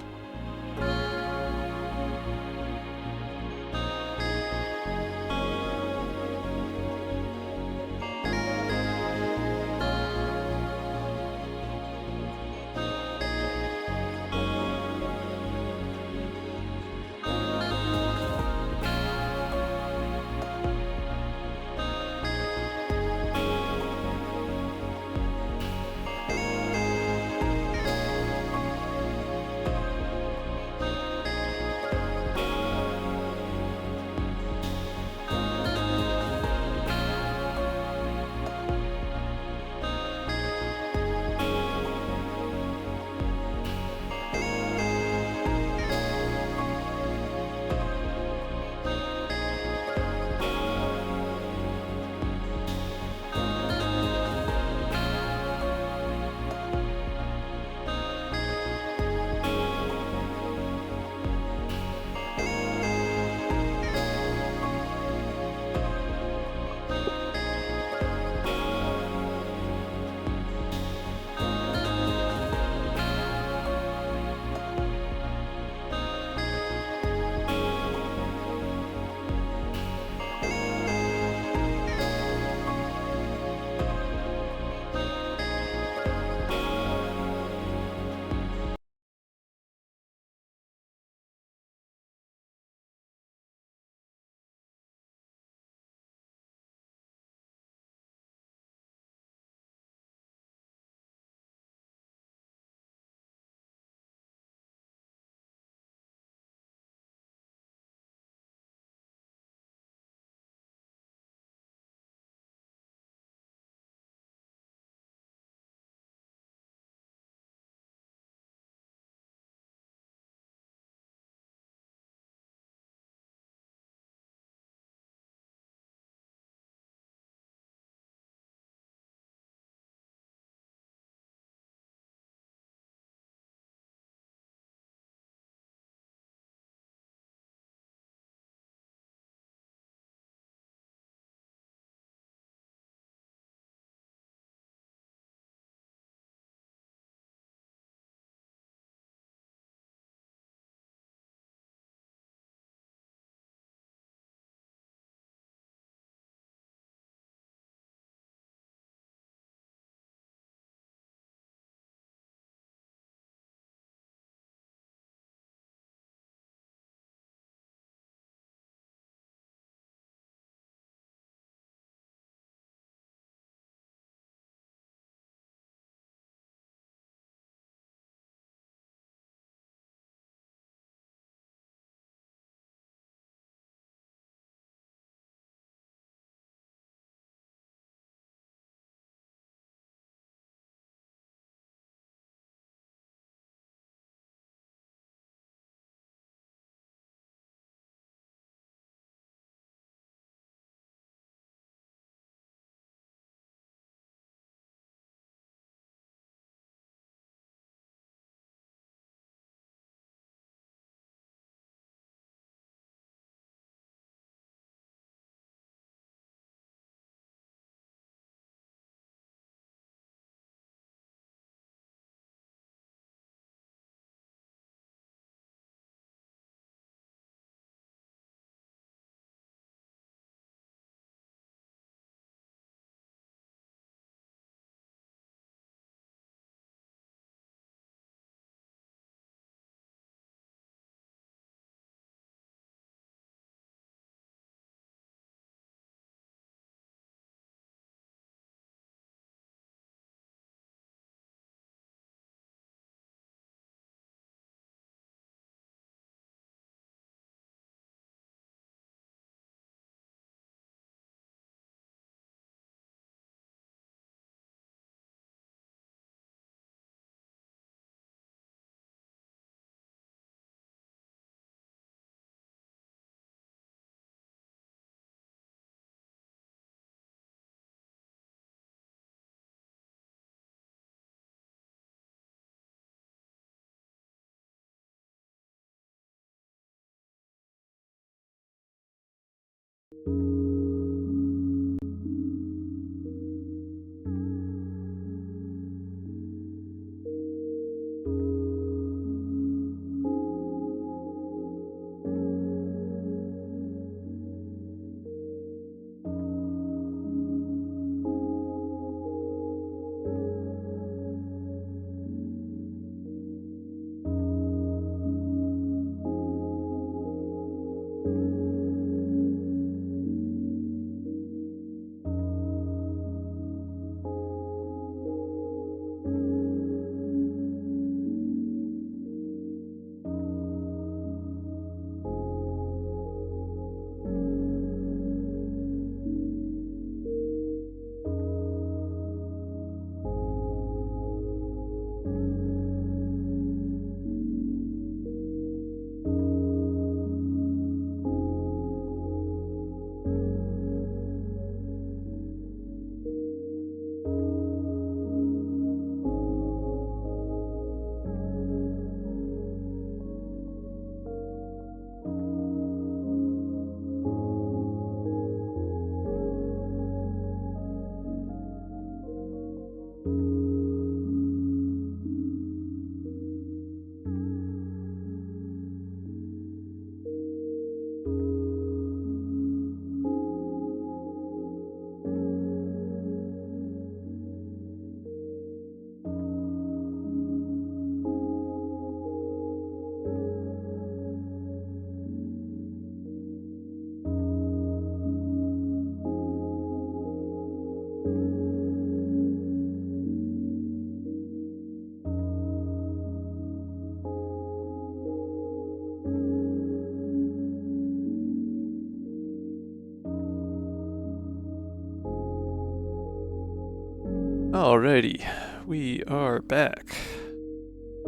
Alrighty, we are back,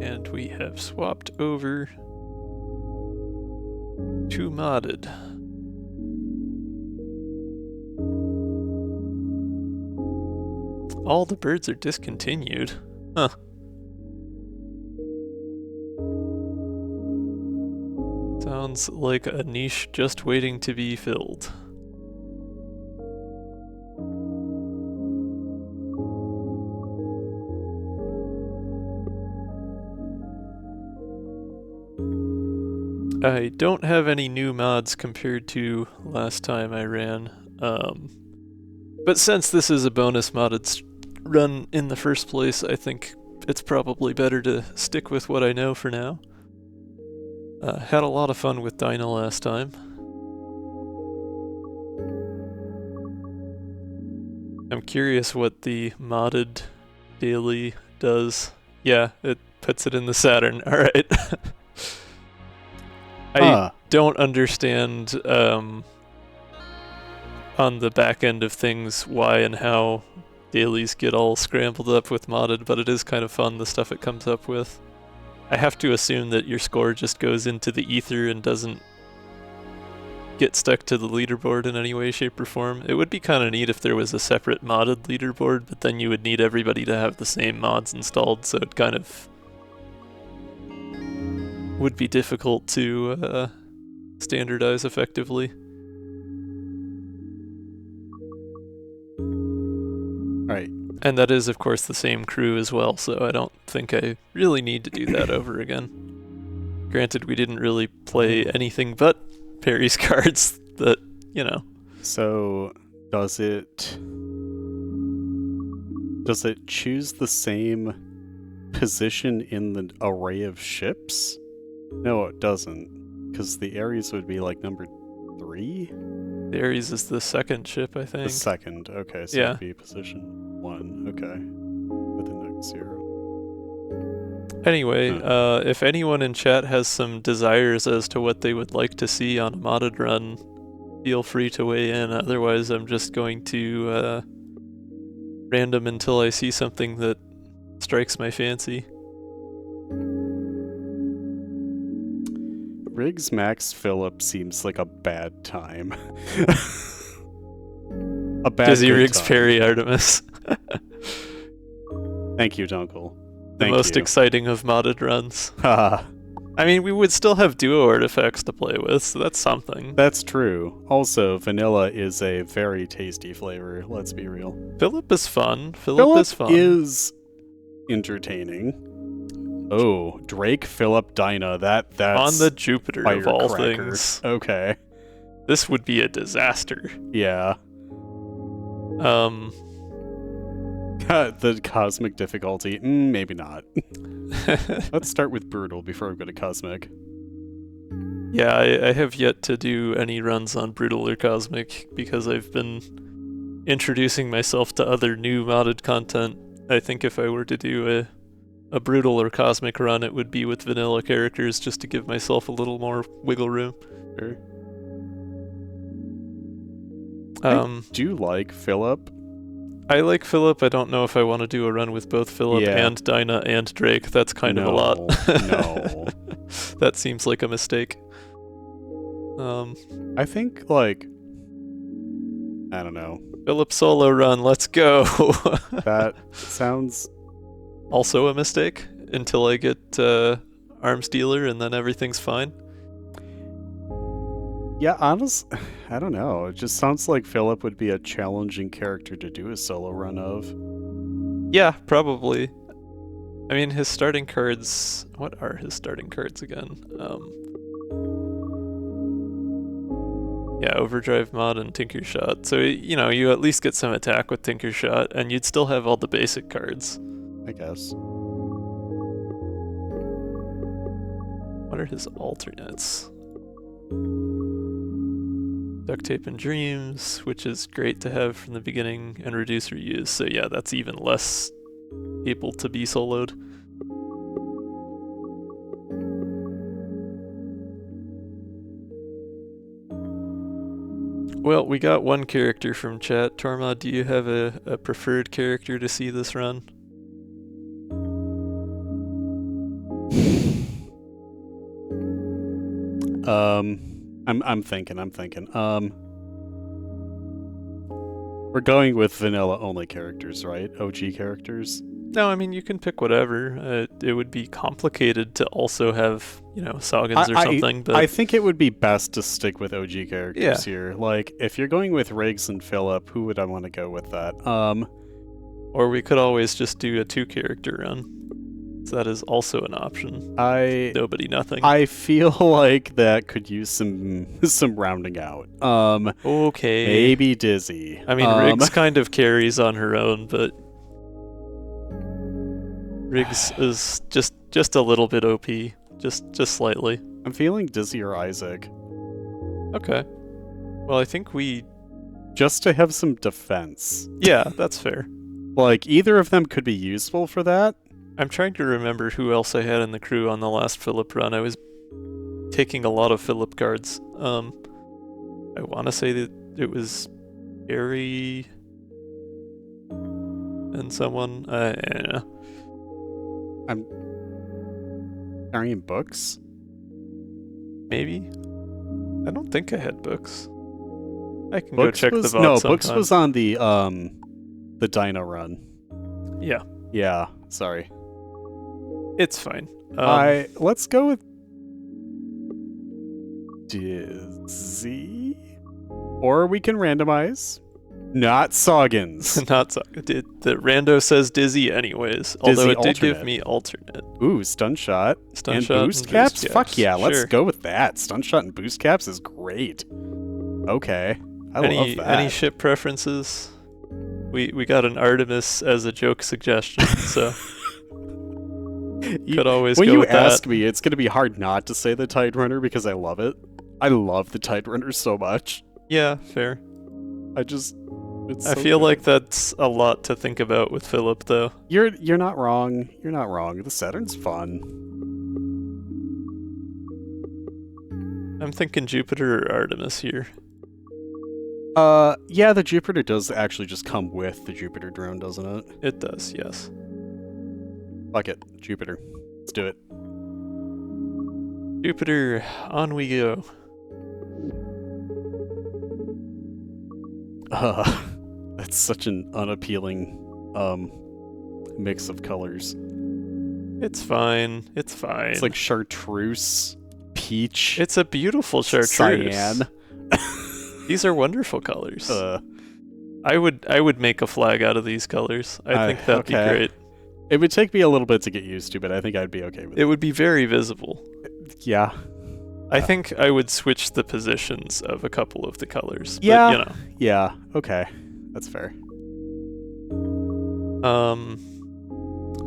and we have swapped over to modded. All the birds are discontinued. Huh. Sounds like a niche just waiting to be filled. I don't have any new mods compared to last time I ran, but since this is a bonus modded run in the first place, I think it's probably better to stick with what I know for now. Had a lot of fun with Dyna last time. I'm curious what the modded daily does. Yeah, it puts it in the Saturn. Alright. I don't understand on the back end of things why and how dailies get all scrambled up with modded, but it is kind of fun, the stuff it comes up with. I have to assume that your score just goes into the ether and doesn't get stuck to the leaderboard in any way, shape, or form. It would be kind of neat if there was a separate modded leaderboard, but then you would need everybody to have the same mods installed, so it kind of would be difficult to standardize effectively. Right. And that is, of course, the same crew as well, so I don't think I really need to do that over again. Granted, we didn't really play anything but Peri's cards that, you know. So, does it choose the same position in the array of ships? No, it doesn't, because the Ares would be like number 3? The Ares is the second ship, I think. The second, okay, so yeah. it'd be position 1, okay, with the next 0. Anyway, if anyone in chat has some desires as to what they would like to see on a modded run, feel free to weigh in, otherwise I'm just going to random until I see something that strikes my fancy. Riggs Max Phillip seems like a bad time. A bad Dizzy good Riggs time. Peri Artemis. Thank you, Dunkel. The most exciting of modded runs. Haha. I mean, we would still have duo artifacts to play with, so that's something. That's true. Also, vanilla is a very tasty flavor, let's be real. Philip is fun. Philip is entertaining. Oh, Drake, Philip, Dinah. That's on the Jupiter of all firecracker. things. Okay. This would be a disaster. Yeah. The cosmic difficulty. Maybe not. Let's start with brutal before we go to cosmic. Yeah, I have yet to do any runs on brutal or cosmic because I've been introducing myself to other new modded content. I think if I were to do a brutal or cosmic run, it would be with vanilla characters just to give myself a little more wiggle room. Sure. I do like Philip. I like Philip. I don't know if I want to do a run with both Philip and Dinah and Drake. That's kind of a lot. No. That seems like a mistake. I think, like, I don't know. Philip solo run, let's go. That sounds... Also a mistake until I get Arms Dealer and then everything's fine. Yeah, honestly, I don't know. It just sounds like Philip would be a challenging character to do a solo run of. Yeah, probably. I mean, his starting cards... What are his starting cards again? Yeah, Overdrive Mod and Tinker Shot. So, you know, you at least get some attack with Tinker Shot, and you'd still have all the basic cards. I guess. What are his alternates? Duct Tape and Dreams, which is great to have from the beginning, and Reduce Reuse. So yeah, that's even less able to be soloed. Well, we got one character from chat. Torma, do you have a preferred character to see this run? I'm thinking. We're going with vanilla only characters, right? OG characters? No, I mean, you can pick whatever. It would be complicated to also have, you know, Saugans or something, but... I think it would be best to stick with OG characters here. Like, if you're going with Riggs and Philip, who would I want to go with that? Or we could always just do a 2-character run. So that is also an option. Nobody, nothing. I feel like that could use some rounding out. Okay. Maybe Dizzy. I mean, Riggs kind of carries on her own, but Riggs is just a little bit OP, just slightly. I'm feeling Dizzy or Isaac. Okay. Well, I think we... Just to have some defense. Yeah, that's fair. Like, either of them could be useful for that. I'm trying to remember who else I had in the crew on the last Philip run. I was taking a lot of Philip cards. I want to say that it was Peri and someone. I don't know. I'm carrying books? Maybe? I don't think I had books. I can Books go check the vault No, sometime. Books was on the Dino run. Yeah. Yeah, sorry. It's fine. Let's go with Dizzy. Or we can randomize. Not Saugans. Not the rando says Dizzy anyways. Although it did give me alternate. Ooh, Stun Shot. Stun and Shot Boost and Caps? Boost Caps. Fuck yeah, let's Sure. go with that. Stun Shot and Boost Caps is great. Okay. I love that. Any ship preferences? We got an Artemis as a joke suggestion, so could always when go you with ask that. me, it's gonna be hard not to say the Tide Runner because I love it. I love the Tide Runner so much. Yeah, fair. I feel like that's a lot to think about with Philip, though. You're not wrong. You're not wrong. The Saturn's fun. I'm thinking Jupiter or Artemis here. Yeah, the Jupiter does actually just come with the Jupiter drone, doesn't it? It does, yes. Fuck it. Jupiter. Let's do it. Jupiter, on we go. That's such an unappealing mix of colors. It's fine. It's fine. It's like chartreuse, peach. It's a beautiful chartreuse. Cyan. These are wonderful colors. I would make a flag out of these colors. I think that'd be great. It would take me a little bit to get used to, but I think I'd be okay with it. It would be very visible. Yeah. I think I would switch the positions of a couple of the colors. Yeah. But, you know. Yeah. Okay. That's fair.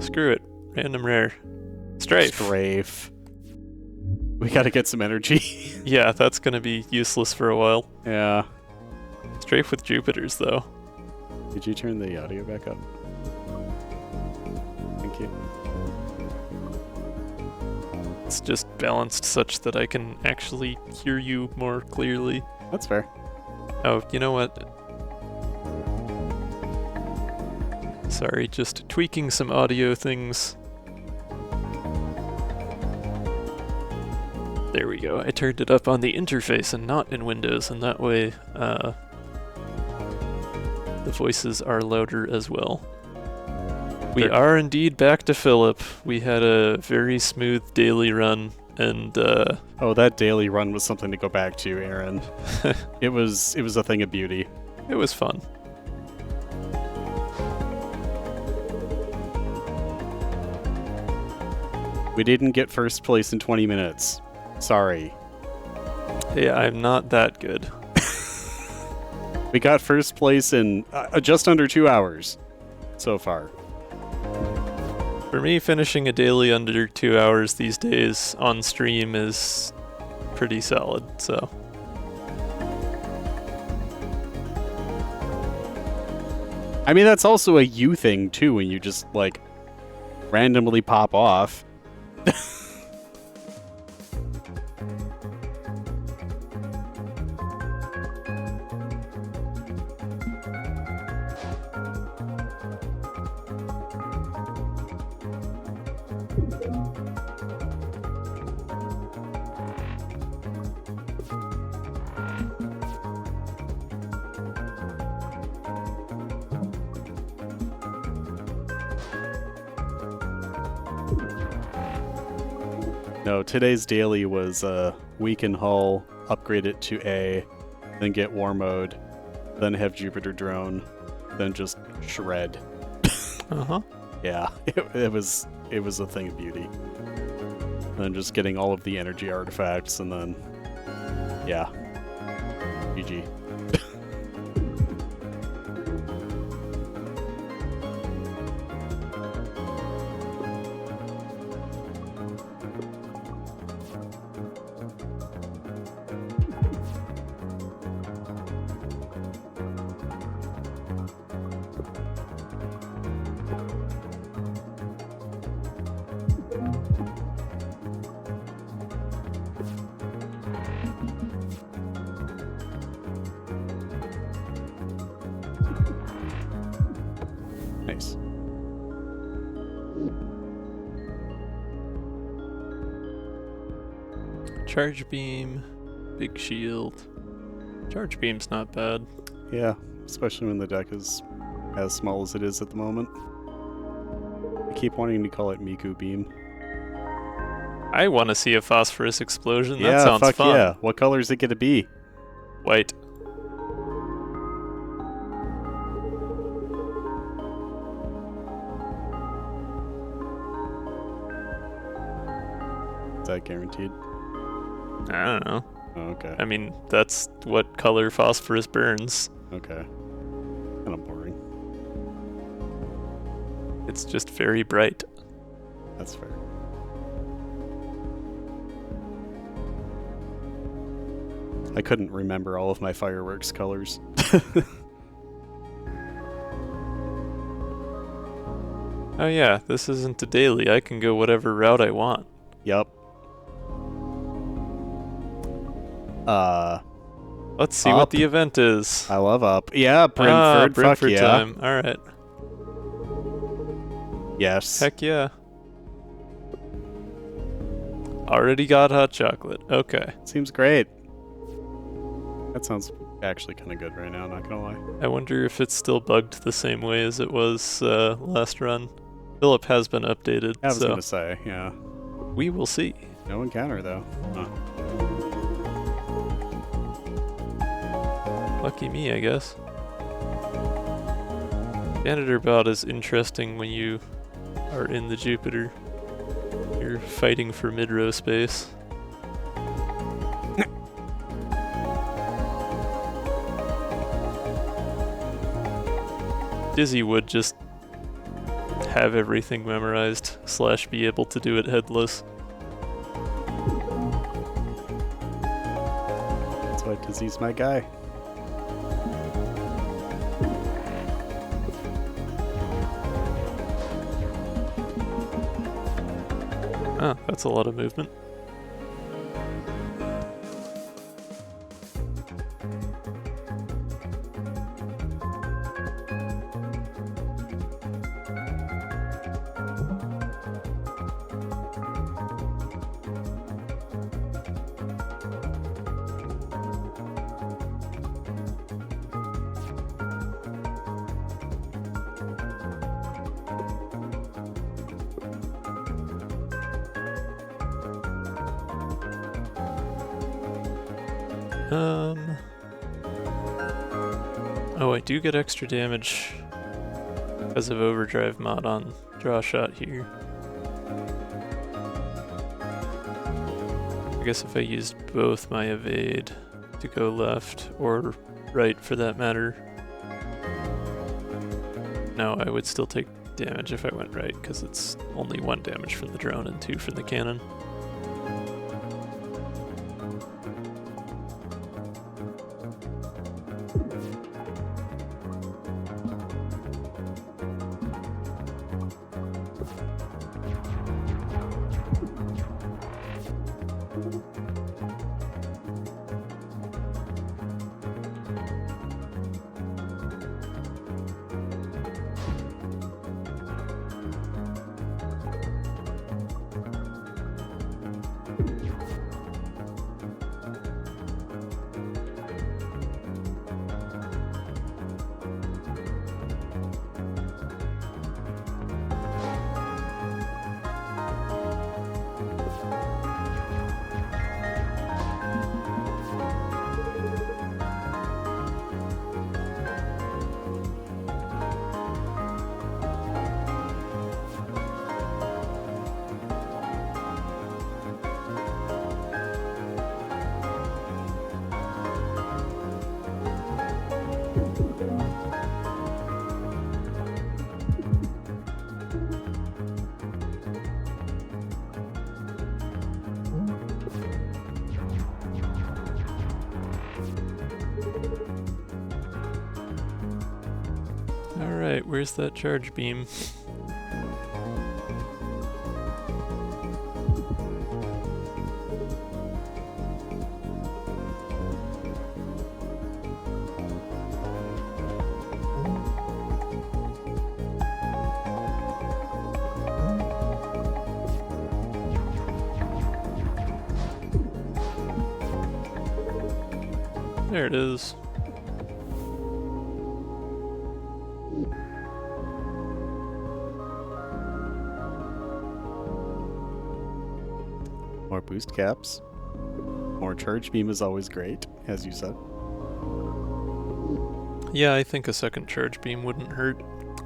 Screw it. Random rare. Strafe. We gotta get some energy. Yeah, that's gonna be useless for a while. Yeah. Strafe with Jupiters, though. Did you turn the audio back up? Thank you. It's just balanced such that I can actually hear you more clearly. That's fair. Oh, you know what? Sorry, just tweaking some audio things. There we go. I turned it up on the interface and not in Windows, and that way the voices are louder as well. We are indeed back to Philip. We had a very smooth daily run, and oh, that daily run was something to go back to, Aaron. It was a thing of beauty. It was fun. We didn't get first place in 20 minutes. Sorry. Yeah, I'm not that good. We got first place in just under 2 hours so far. For me, finishing a daily under 2 hours these days on stream is pretty solid, so. I mean, that's also a you thing, too, when you just, like, randomly pop off. No, today's daily was weaken hull, upgrade it to A, then get war mode, then have Jupiter drone, then just shred. Uh-huh. Yeah, it was a thing of beauty. And then just getting all of the energy artifacts, and then yeah, GG. Nice. Charge beam, big shield. Charge beam's not bad. Yeah, especially when the deck is as small as it is at the moment. I keep wanting to call it Miku Beam. I want to see a phosphorus explosion. Yeah, That sounds fuck fun. yeah. What color is it gonna be? White. Is that guaranteed? I don't know. Oh, okay. I mean, that's what color phosphorus burns. Okay. Kind of boring. It's just very bright. That's fair. I couldn't remember all of my fireworks colors. Oh yeah, this isn't a daily. I can go whatever route I want. Yep. Let's see what Up. the event is. I love up. Yeah, Brentford. Brentford Fuck yeah. time. Alright. Yes. Heck yeah. Already got hot chocolate. Okay. Seems great. That sounds actually kind of good right now, not gonna lie. I wonder if it's still bugged the same way as it was last run. Philip has been updated, I was so gonna say, yeah. we will see. No encounter though. Huh. Lucky me, I guess. Janitor bout is interesting when you are in the Jupiter. You're fighting for mid-row space. Dizzy would just have everything memorized / be able to do it headless. That's why Dizzy's my guy. Ah, that's a lot of movement. Oh, I do get extra damage because of overdrive mod on draw shot here. I guess if I used both my evade to go left, or right for that matter, no, I would still take damage if I went right, because it's only 1 damage from the drone and 2 from the cannon. Alright, where's that charge beam? There it is. More boost caps. More charge beam is always great, as you said. Yeah, I think a second charge beam wouldn't hurt.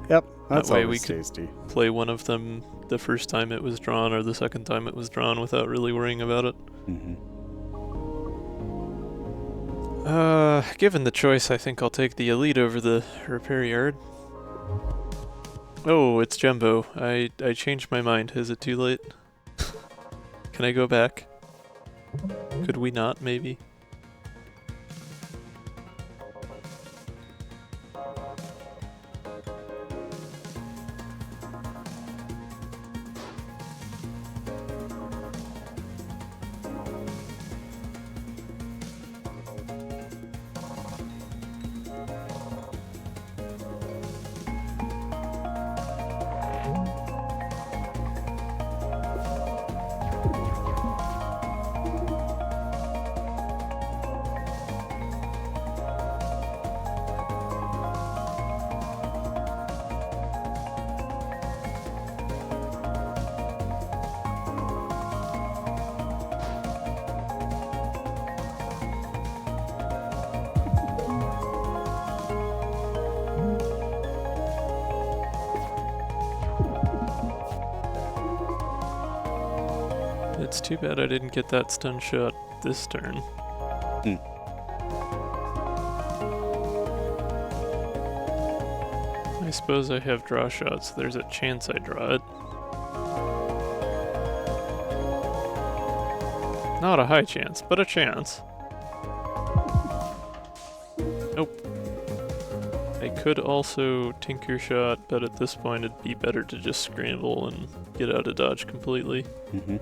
Yep, that's That way always we could tasty. play one of them the first time it was drawn or the second time it was drawn without really worrying about it. Mm-hmm. Given the choice, I think I'll take the Elite over the Repair Yard. Oh, it's Jumbo. I changed my mind. Is it too late? Can I go back? Could we not, maybe? It's too bad I didn't get that stun shot this turn. Hmm. I suppose I have draw shots, so there's a chance I draw it. Not a high chance, but a chance. Nope. I could also Tinker Shot, but at this point it'd be better to just scramble and get out of dodge completely. Mm-hmm.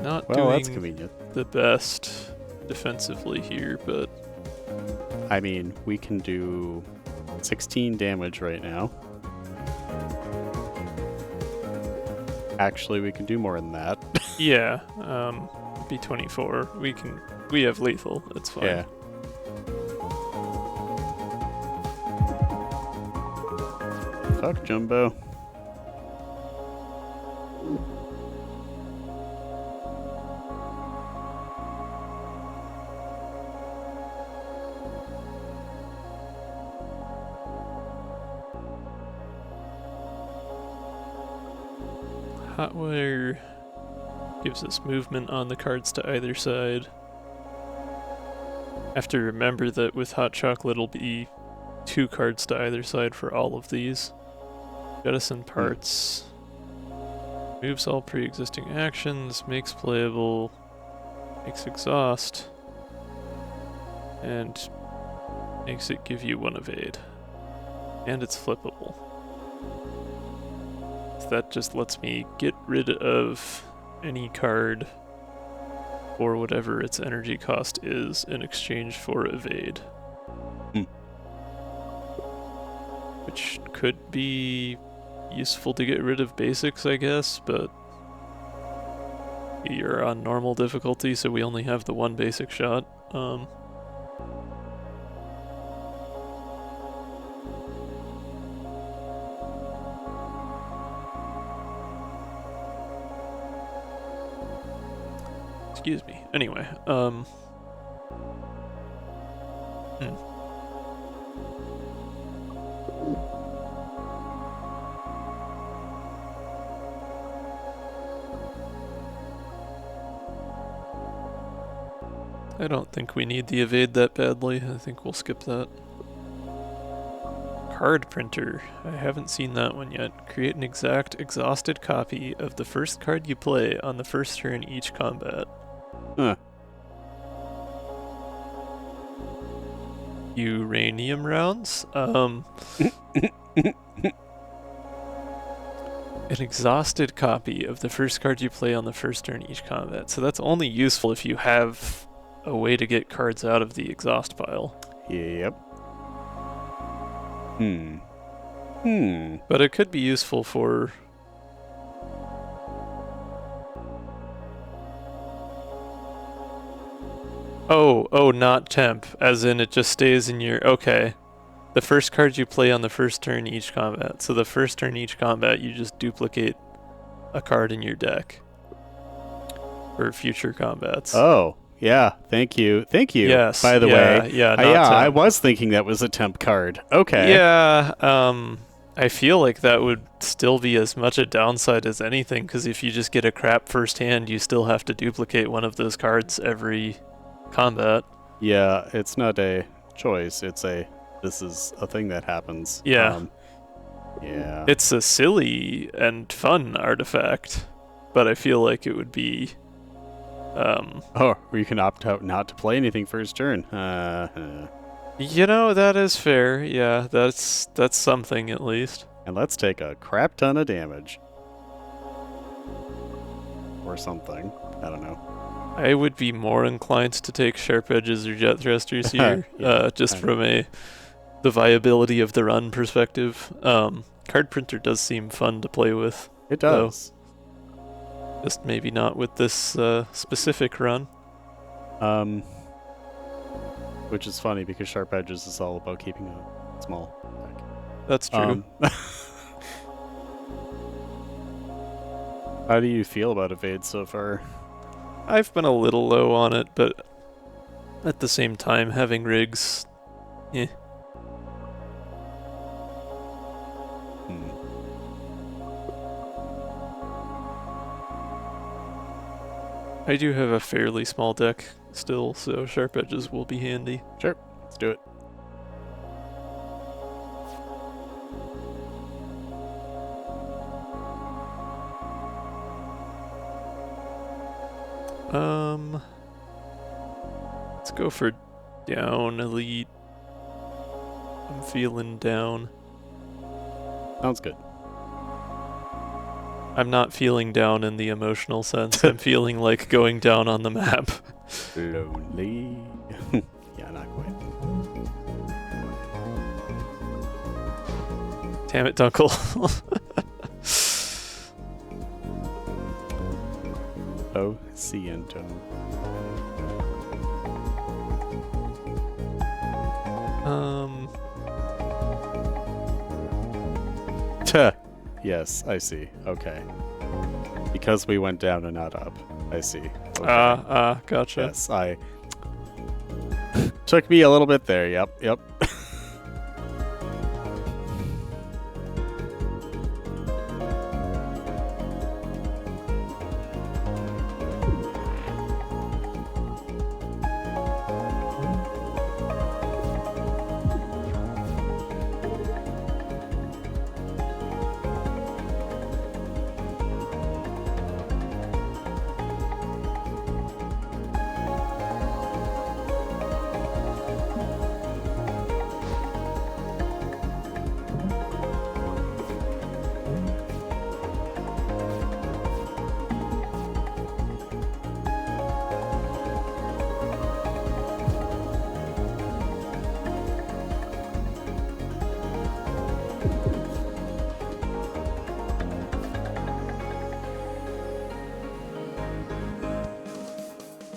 Not Well, that's doing convenient. the best defensively here, but I mean, we can do 16 damage right now. Actually, we can do more than that. yeah, be 24. We have lethal. It's fine. Yeah. Fuck Jumbo. Hotwire gives us movement on the cards to either side. Have to remember that with Hot Chocolate it'll be 2 cards to either side for all of these. Jettison Parts. Moves all pre-existing actions, makes playable, makes exhaust, and makes it give you 1 evade. And it's flippable. So that just lets me get rid of any card or whatever its energy cost is in exchange for evade. Which could be useful to get rid of basics, I guess, but you're on normal difficulty, so we only have the 1 basic shot. Excuse me. Anyway, I don't think we need the evade that badly. I think we'll skip that. Card printer. I haven't seen that one yet. Create an exact exhausted copy of the first card you play on the first turn each combat. Huh. Uranium rounds? An exhausted copy of the first card you play on the first turn each combat. So that's only useful if you have a way to get cards out of the exhaust pile. Yep. But it could be useful for... Oh, not temp, as in it just stays in your... Okay. The first card you play on the first turn each combat. So the first turn each combat, you just duplicate a card in your deck for future combats. Oh, yeah. Thank you. Thank you. Yes. By the way. Yeah, not yeah, temp. I was thinking that was a temp card. Okay. Yeah, I feel like that would still be as much a downside as anything, because if you just get a crap first hand, you still have to duplicate one of those cards every combat. Yeah, it's not a choice. It's a... This is a thing that happens. Yeah. Yeah. It's a silly and fun artifact, but I feel like it would be... Oh, or you can opt out not to play anything first turn. You know, that is fair. Yeah, that's something at least. And let's take a crap ton of damage. Or something. I don't know. I would be more inclined to take Sharp Edges or Jet Thrusters here, Yeah, just from the viability of the run perspective. Card Printer does seem fun to play with. It does. Just maybe not with this specific run. Which is funny because Sharp Edges is all about keeping a small deck. That's true. How do you feel about Evade so far? I've been a little low on it, but at the same time, having rigs, I do have a fairly small deck still, so sharp edges will be handy. Sure, let's do it. Let's go for down elite. I'm feeling down. Sounds good. I'm not feeling down in the emotional sense. I'm feeling like going down on the map. Lonely. Yeah, not quite. Damn it, Dunkel. Oh, Ciento. Tuh. Yes, I see. Okay. Because we went down and not up. I see. Okay. Gotcha. Yes, I... Took me a little bit there, yep.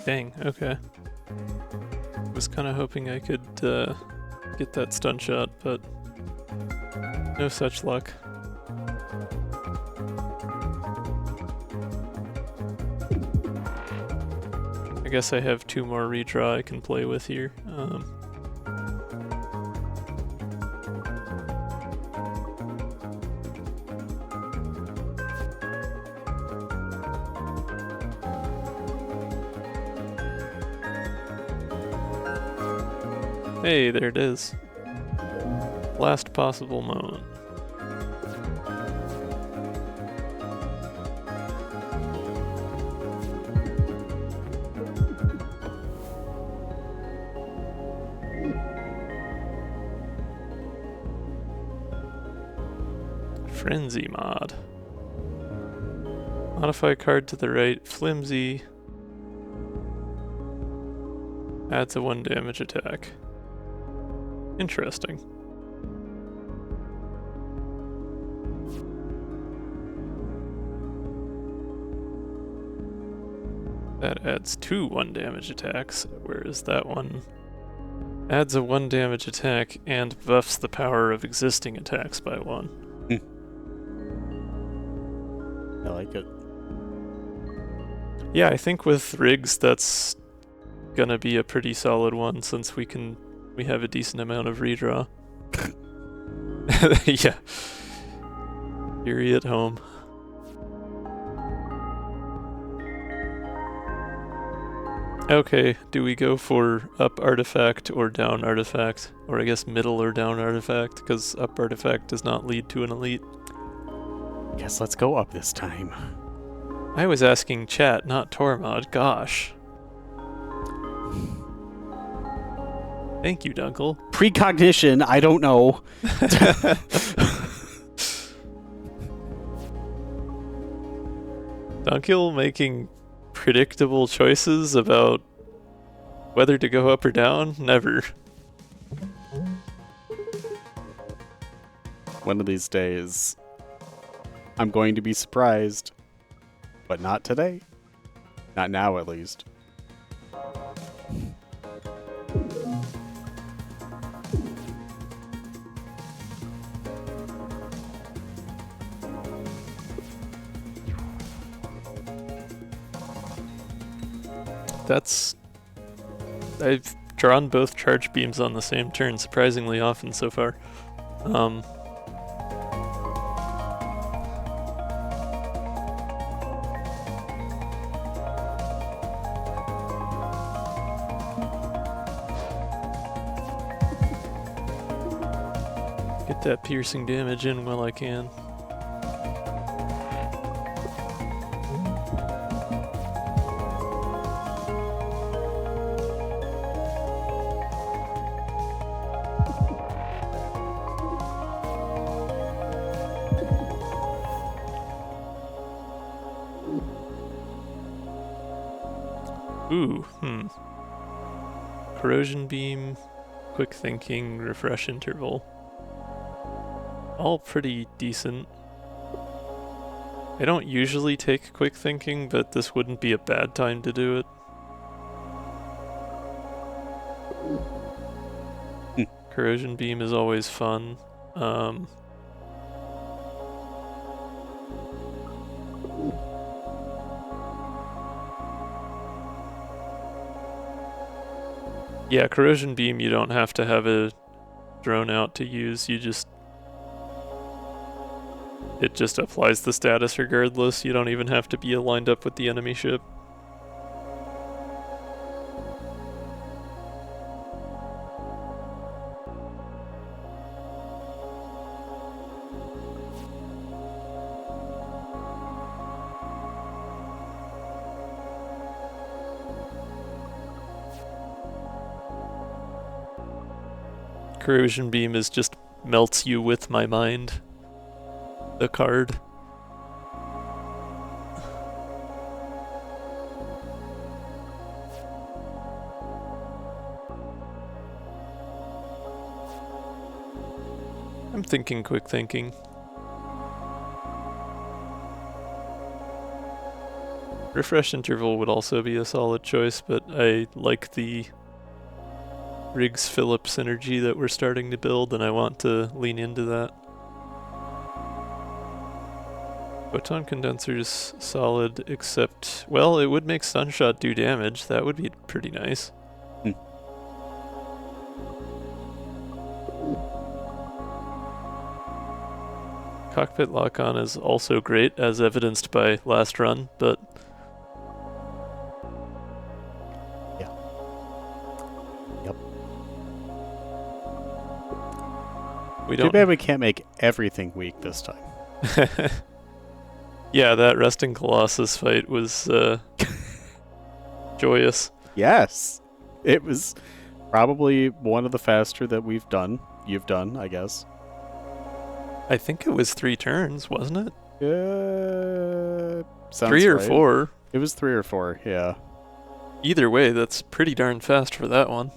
Dang, okay. Was kind of hoping I could get that stun shot, but no such luck. I guess I have 2 more redraw I can play with here. Hey, there it is. Last possible moment. Frenzy mod. Modify card to the right, flimsy. Adds a 1 damage attack. Interesting. That adds 2 1 damage attacks, whereas that one adds a 1 damage attack and buffs the power of existing attacks by 1. I like it. Yeah, I think with rigs that's gonna be a pretty solid one since we have a decent amount of redraw. Yeah. Fury at home. Okay, do we go for up artifact or down artifact? Or I guess middle or down artifact, because up artifact does not lead to an elite. Guess let's go up this time. I was asking chat, not Tormod, gosh. Thank you, Dunkel. Precognition, I don't know. Dunkel making predictable choices about whether to go up or down? Never. One of these days, I'm going to be surprised. But not today. Not now, at least. I've drawn both charge beams on the same turn surprisingly often so far. Get that piercing damage in while I can. Ooh, Corrosion beam, quick thinking, refresh interval. All pretty decent. I don't usually take quick thinking, but this wouldn't be a bad time to do it. Corrosion beam is always fun. Yeah, corrosion beam, you don't have to have a drone out to use, it just applies the status regardless. You don't even have to be lined up with the enemy ship. Corrosion beam is just melts you with my mind. The card. I'm thinking quick thinking. Refresh interval would also be a solid choice, but I like the Riggs Phillips synergy that we're starting to build, and I want to lean into that. Photon condenser's solid, except, well, it would make Sunshot do damage. That would be pretty nice. Cockpit lock-on is also great, as evidenced by last run, but too bad we can't make everything weak this time. Yeah, that Resting Colossus fight was joyous. Yes. It was probably one of the faster that you've done, I guess. I think it was 3 turns, wasn't it? Sounds 3 or right. 4. It was 3 or 4, yeah. Either way, that's pretty darn fast for that one.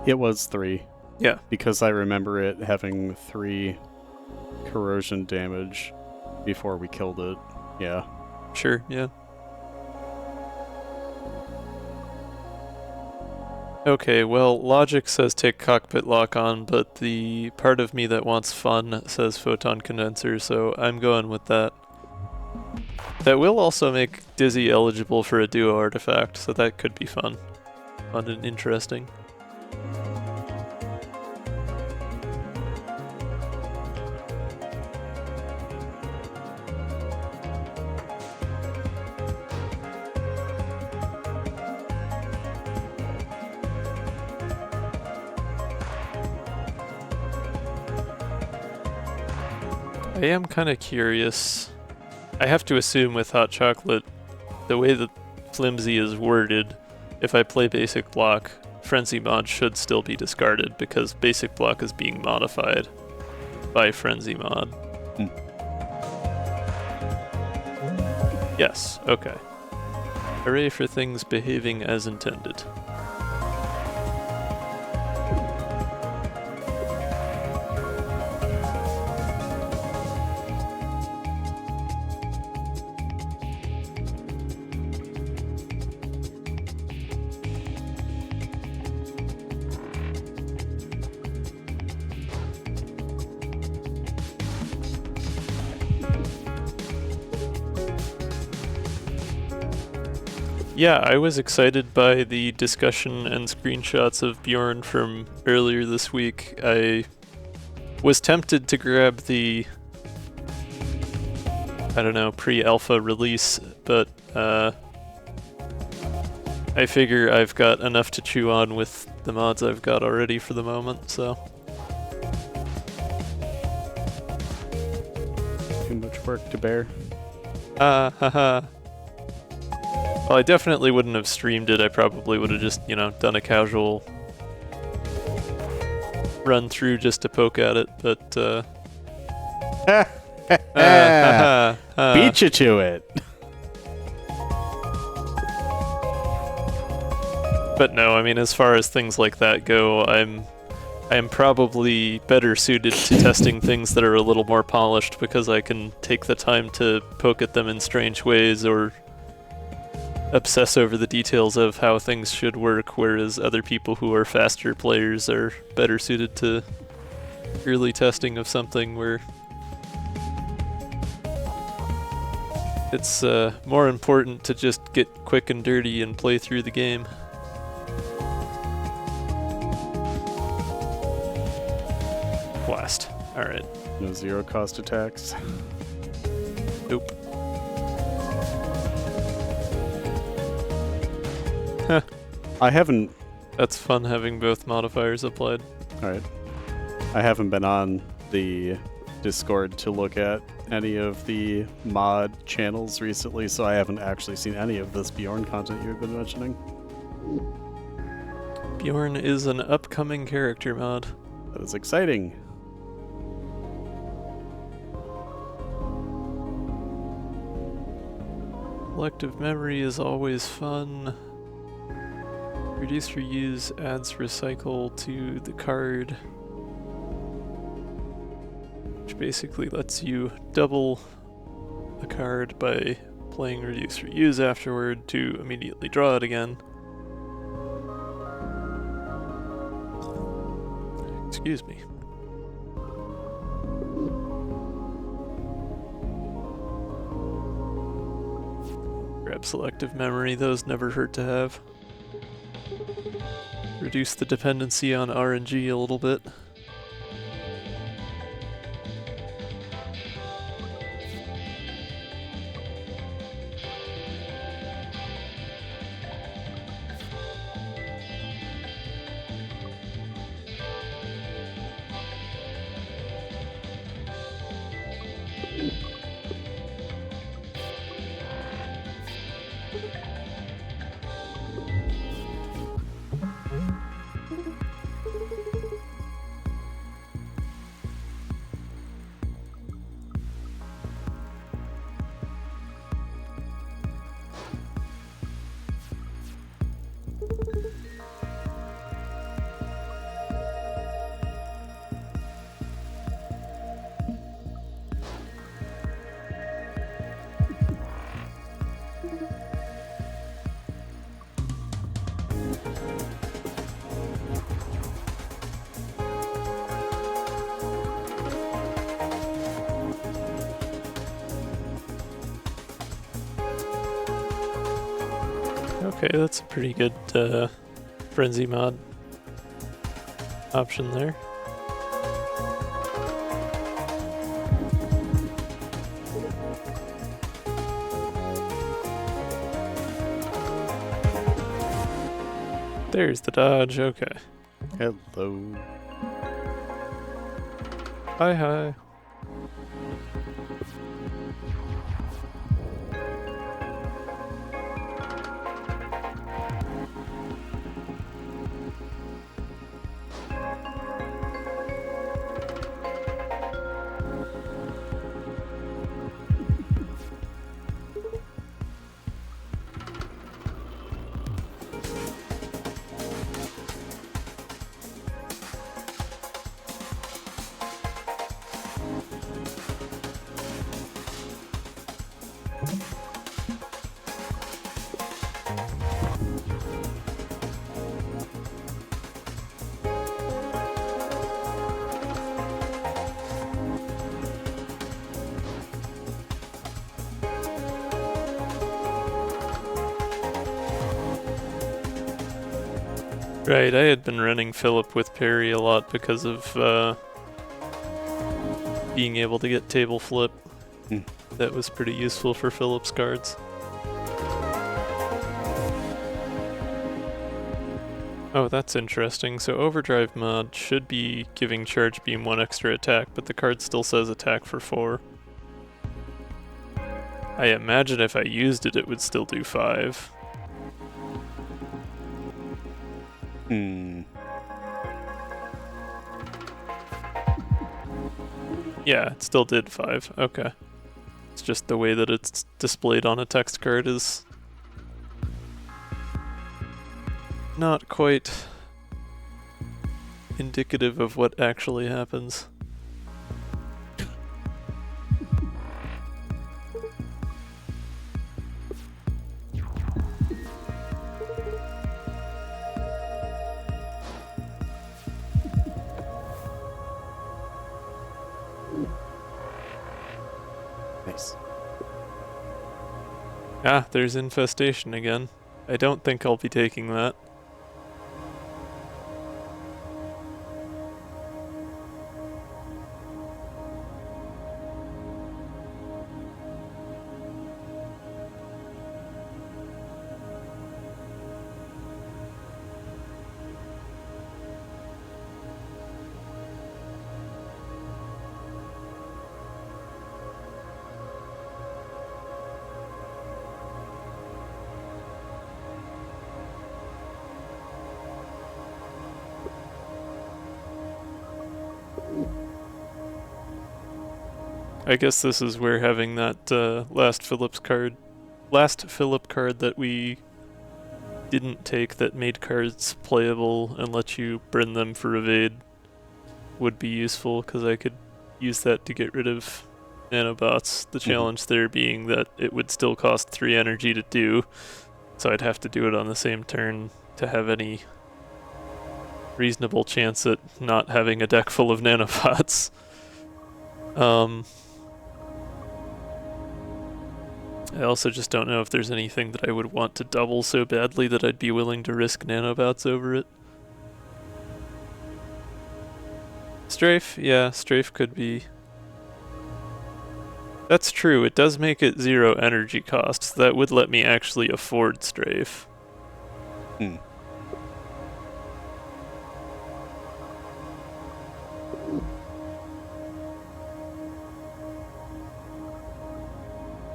It was 3. Yeah. Because I remember it having 3 corrosion damage before we killed it. Yeah. Sure, yeah. Okay, well, logic says take cockpit lock on, but the part of me that wants fun says photon condenser, so I'm going with that. That will also make Dizzy eligible for a duo artifact, so that could be fun. Fun and interesting. I am kind of curious. I have to assume with hot chocolate, the way that Flimsy is worded, if I play basic block, Frenzy mod should still be discarded because basic block is being modified by Frenzy mod. Yes, okay. Hooray for things behaving as intended. Yeah, I was excited by the discussion and screenshots of Bjorn from earlier this week. I was tempted to grab the, I don't know, pre-alpha release, but I figure I've got enough to chew on with the mods I've got already for the moment, so. Too much work to bear. Haha. Well, I definitely wouldn't have streamed it. I probably would have just, done a casual run through just to poke at it, but, Beat you to it! But no, I mean, as far as things like that go, I am probably better suited to testing things that are a little more polished because I can take the time to poke at them in strange ways or obsess over the details of how things should work, whereas other people who are faster players are better suited to early testing of something where it's more important to just get quick and dirty and play through the game. Blast. Alright. No zero cost attacks. Nope. Huh. I haven't... That's fun having both modifiers applied. Alright. I haven't been on the Discord to look at any of the mod channels recently, so I haven't actually seen any of this Bjorn content you've been mentioning. Bjorn is an upcoming character mod. That is exciting. Collective memory is always fun. Reduce reuse adds recycle to the card, which basically lets you double a card by playing reduce reuse afterward to immediately draw it again. Excuse me. Grab selective memory, those never hurt to have. Reduce the dependency on RNG a little bit. Okay, that's a pretty good frenzy mod option there. There's the dodge, okay. Hello. Hi, hi. Right, I had been running Philip with Peri a lot because of being able to get table flip. That was pretty useful for Philip's cards. Oh, that's interesting. So Overdrive mod should be giving Charge Beam 1 extra attack, but the card still says attack for 4. I imagine if I used it, it would still do 5. Yeah, it still did 5. Okay. It's just the way that it's displayed on a text card is not quite indicative of what actually happens. Nice. Ah, there's Infestation again. I don't think I'll be taking that. I guess this is where having that last Philip card that we didn't take that made cards playable and let you burn them for evade would be useful, because I could use that to get rid of nanobots. The challenge there being that it would still cost 3 energy to do, so I'd have to do it on the same turn to have any reasonable chance at not having a deck full of nanobots. I also just don't know if there's anything that I would want to double so badly that I'd be willing to risk nanobots over it. Strafe? Yeah, Strafe could be. That's true, it does make it 0 energy costs. That would let me actually afford Strafe.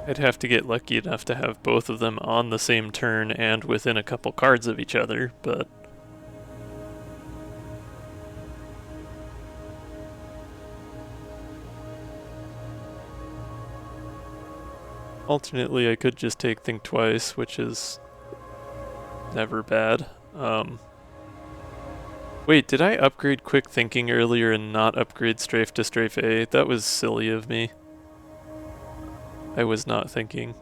I'd have to get lucky enough to have both of them on the same turn and within a couple cards of each other, but alternately I could just take Think Twice, which is never bad. Wait, did I upgrade Quick Thinking earlier and not upgrade Strafe to Strafe A? That was silly of me. I was not thinking.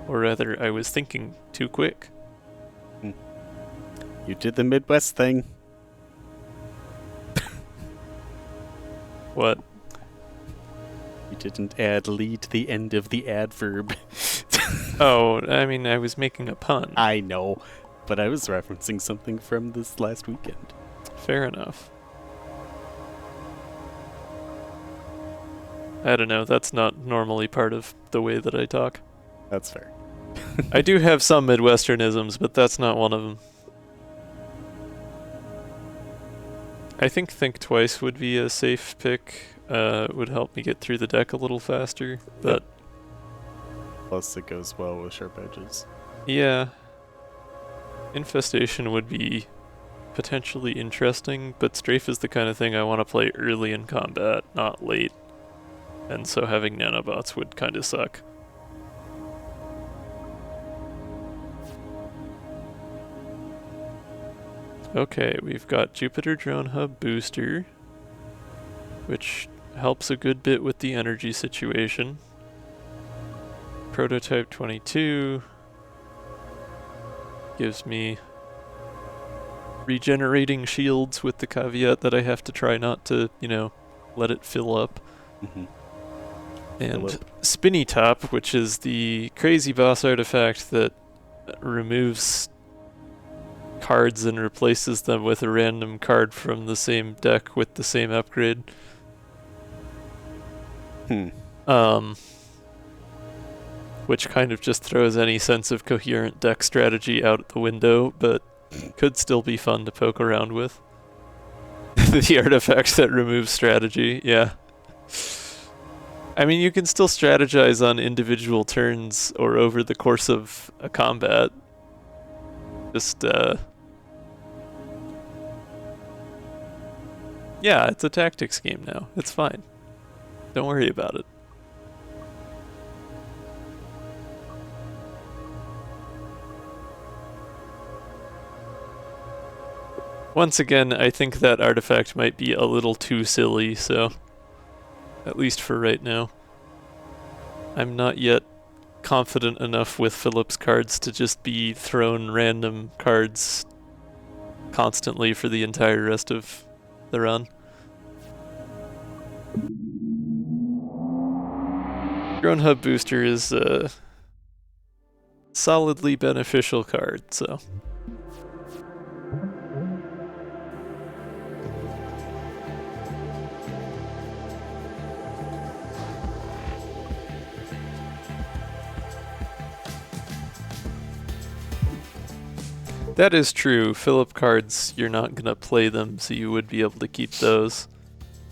Or rather, I was thinking too quick. You did the Midwest thing. What? You didn't add "ly" to the end of the adverb. Oh, I mean, I was making a pun. I know, but I was referencing something from this last weekend. Fair enough. I don't know, that's not normally part of the way that I talk. That's fair. I do have some Midwesternisms, but that's not one of them. I think Twice would be a safe pick. Would help me get through the deck a little faster, but... Plus it goes well with Sharp Edges. Yeah. Infestation would be potentially interesting, but Strafe is the kind of thing I want to play early in combat, not late. And so having nanobots would kind of suck. Okay, we've got Jupiter Drone Hub Booster, which helps a good bit with the energy situation. Prototype 22 gives me regenerating shields with the caveat that I have to try not to, let it fill up. And Spinny Top, which is the crazy boss artifact that removes cards and replaces them with a random card from the same deck with the same upgrade. Which kind of just throws any sense of coherent deck strategy out the window, but Could still be fun to poke around with. The artifact that removes strategy, yeah. I mean, you can still strategize on individual turns or over the course of a combat. Just, yeah, it's a tactics game now. It's fine. Don't worry about it. Once again, I think that artifact might be a little too silly, so at least for right now. I'm not yet confident enough with Philip's cards to just be thrown random cards constantly for the entire rest of the run. Drone Hub Booster is a solidly beneficial card, so... That is true. Philip cards, you're not gonna play them, so you would be able to keep those.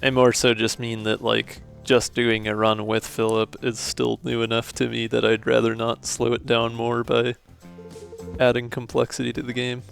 I more so just mean that, like, just doing a run with Philip is still new enough to me that I'd rather not slow it down more by adding complexity to the game.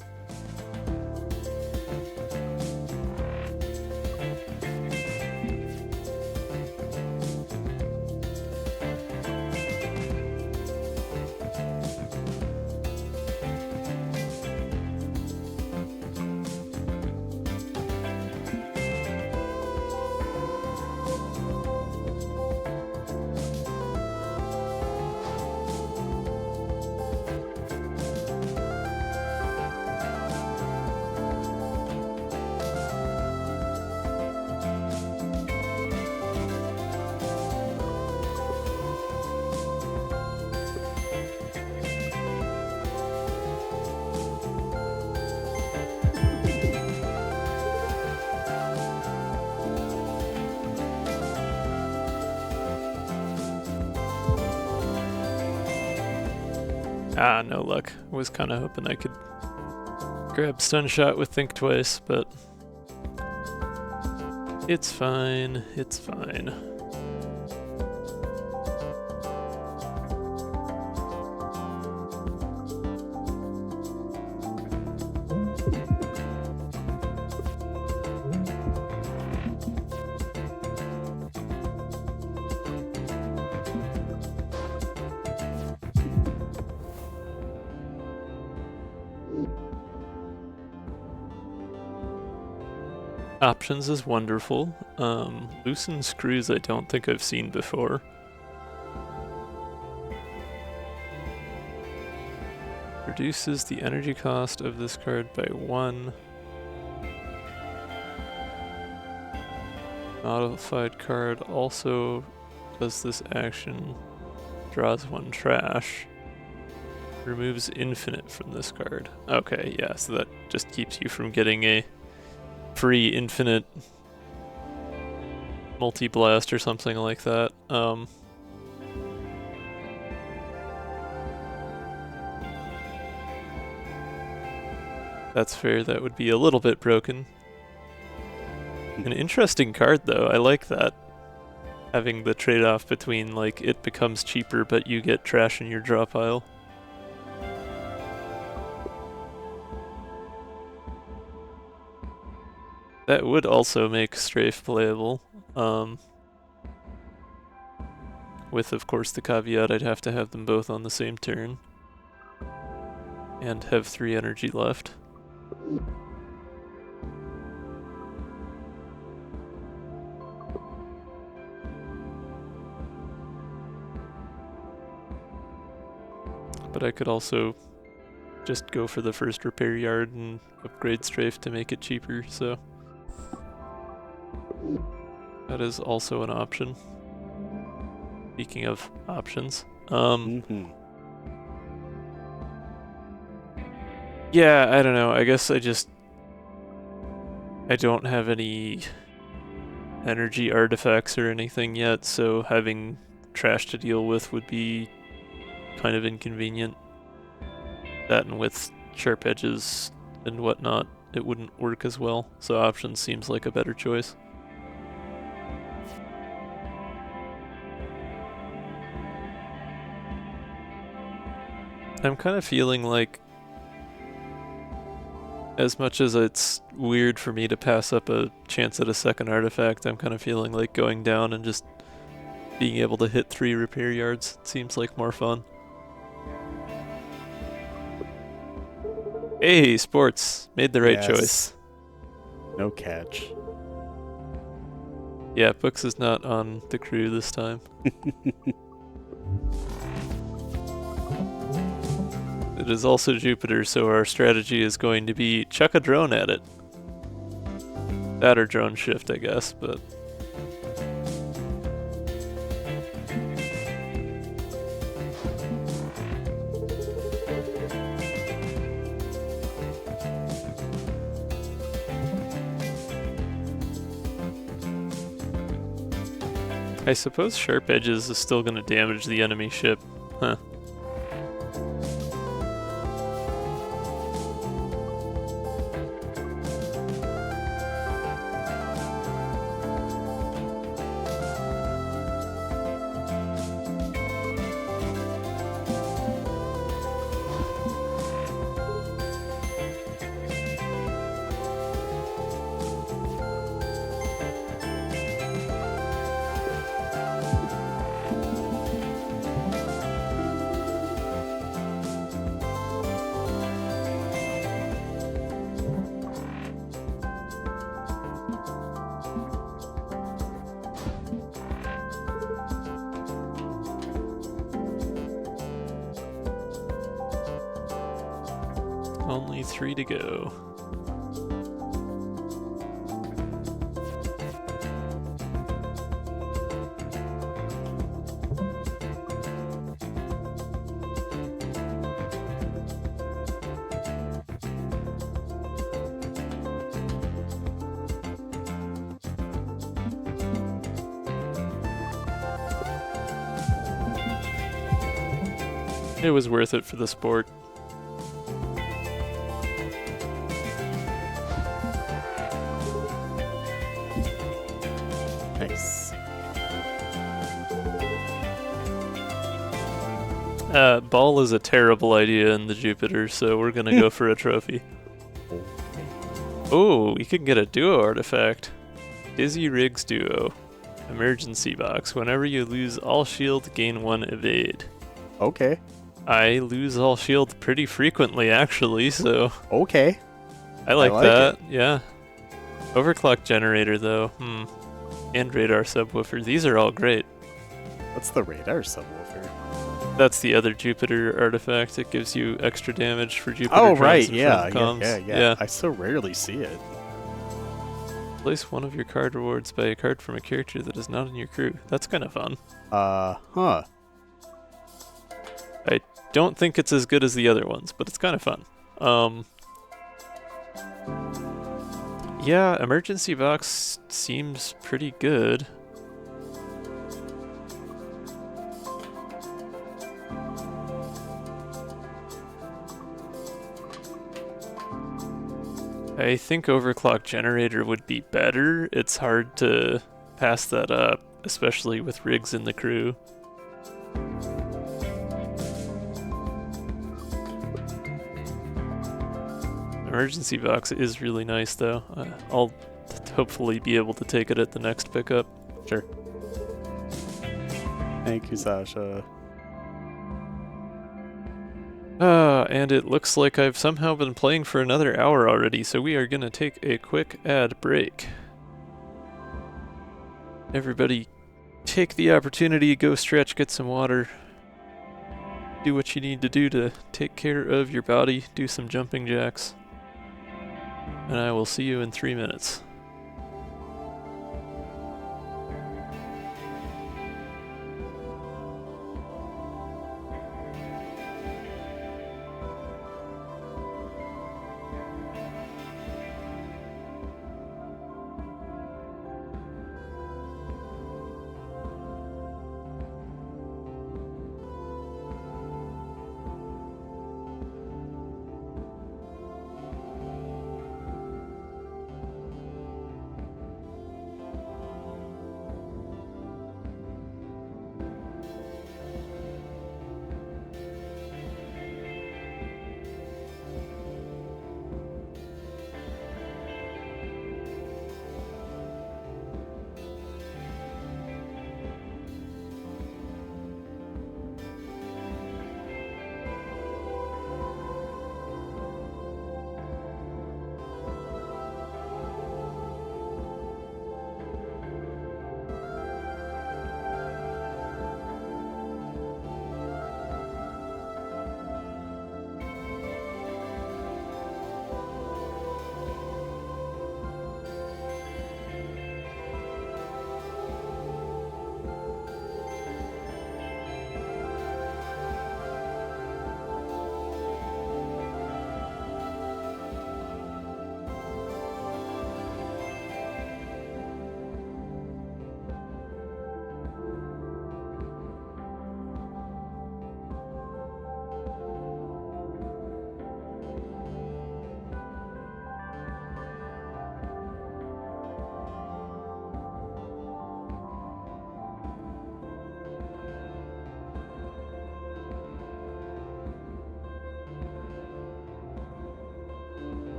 Ah, no luck. Was kind of hoping I could grab Stun Shot with Think Twice, but it's fine. It's fine. Options is wonderful. Loosen Screws I don't think I've seen before. Reduces the energy cost of this card by 1. Modified card also does this action. Draws 1 trash. Removes infinite from this card. Okay, yeah, so that just keeps you from getting a free infinite multi-blast or something like that. That's fair, that would be a little bit broken. An interesting card though, I like that. Having the trade-off between, like, it becomes cheaper but you get trash in your draw pile. That would also make Strafe playable, with, of course, the caveat I'd have to have them both on the same turn, and have 3 energy left. But I could also just go for the first repair yard and upgrade Strafe to make it cheaper, so... that is also an option. Speaking of options. Yeah, I don't know. I guess I don't have any energy artifacts or anything yet, so having trash to deal with would be kind of inconvenient. That and with Sharp Edges and whatnot, it wouldn't work as well. So options seems like a better choice. I'm kind of feeling like, as much as it's weird for me to pass up a chance at a second artifact, I'm kind of feeling like going down and just being able to hit 3 repair yards seems like more fun. Hey, sports! Made the right choice. No catch. Yeah, Books is not on the crew this time. It is also Jupiter, so our strategy is going to be chuck a drone at it. That or drone shift, I guess, but... I suppose Sharp Edges is still going to damage the enemy ship. Huh. Only 3 to go. It was worth it for the sport. Nice. Ball is a terrible idea in the Jupiter, so we're gonna go for a trophy. Oh, we can get a duo artifact. Dizzy Riggs Duo. Emergency box. Whenever you lose all shield, gain 1 evade. Okay. I lose all shield pretty frequently, actually, so... Okay. I like that, yeah. Overclock generator, though. And radar subwoofer. These are all great. What's the radar subwoofer? That's the other Jupiter artifact. It gives you extra damage for Jupiter. Oh, drones right, and yeah. comms. I so rarely see it. Place one of your card rewards by a card from a character that is not in your crew. That's kind of fun. Huh. I don't think it's as good as the other ones, but it's kind of fun. Yeah, emergency box seems pretty good. I think overclock generator would be better. It's hard to pass that up, especially with Riggs in the crew. Emergency box is really nice, though. I'll hopefully be able to take it at the next pickup. Sure. Thank you, Sasha. And it looks like I've somehow been playing for another hour already, so we are gonna take a quick ad break. Everybody, take the opportunity, go stretch, get some water. Do what you need to do to take care of your body, do some jumping jacks. And I will see you in 3 minutes.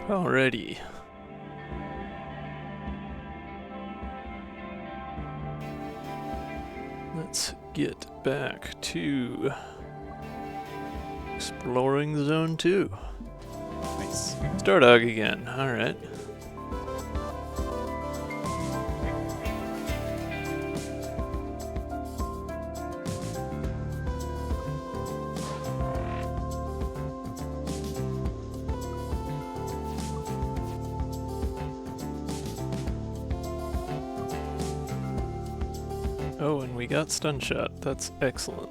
Alrighty. Let's get back to exploring zone 2. Nice. Stardog again, alright. Oh, and we got stun shot. That's excellent.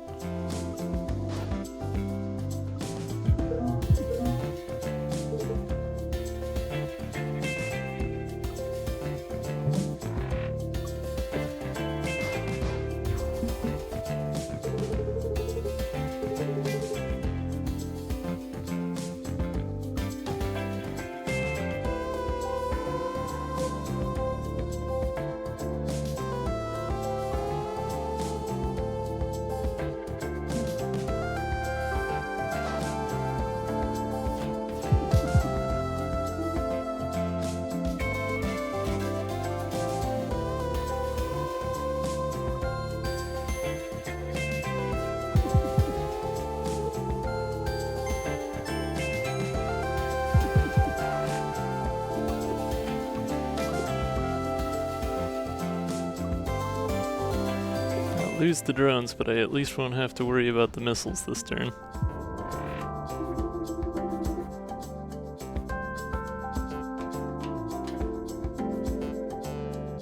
Lose the drones, but I at least won't have to worry about the missiles this turn.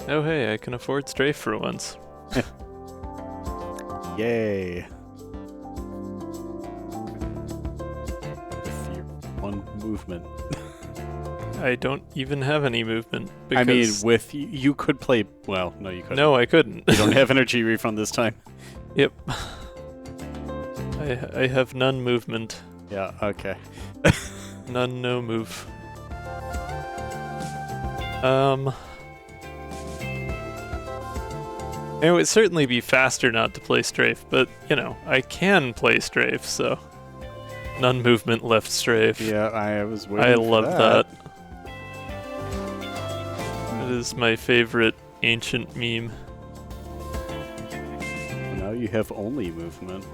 Oh hey, I can afford strafe for once. Yay. With your one movement. I don't even have any movement. I mean, Because with you could play. Well, no, you couldn't. no, I couldn't. You don't have energy refund this time. Yep. I have none movement. Yeah. Okay. None no move. It would certainly be faster not to play strafe, but you know, I can play strafe, so none movement left strafe. Yeah, I was waiting I for love that. It is my favorite ancient meme. Now you have only movement.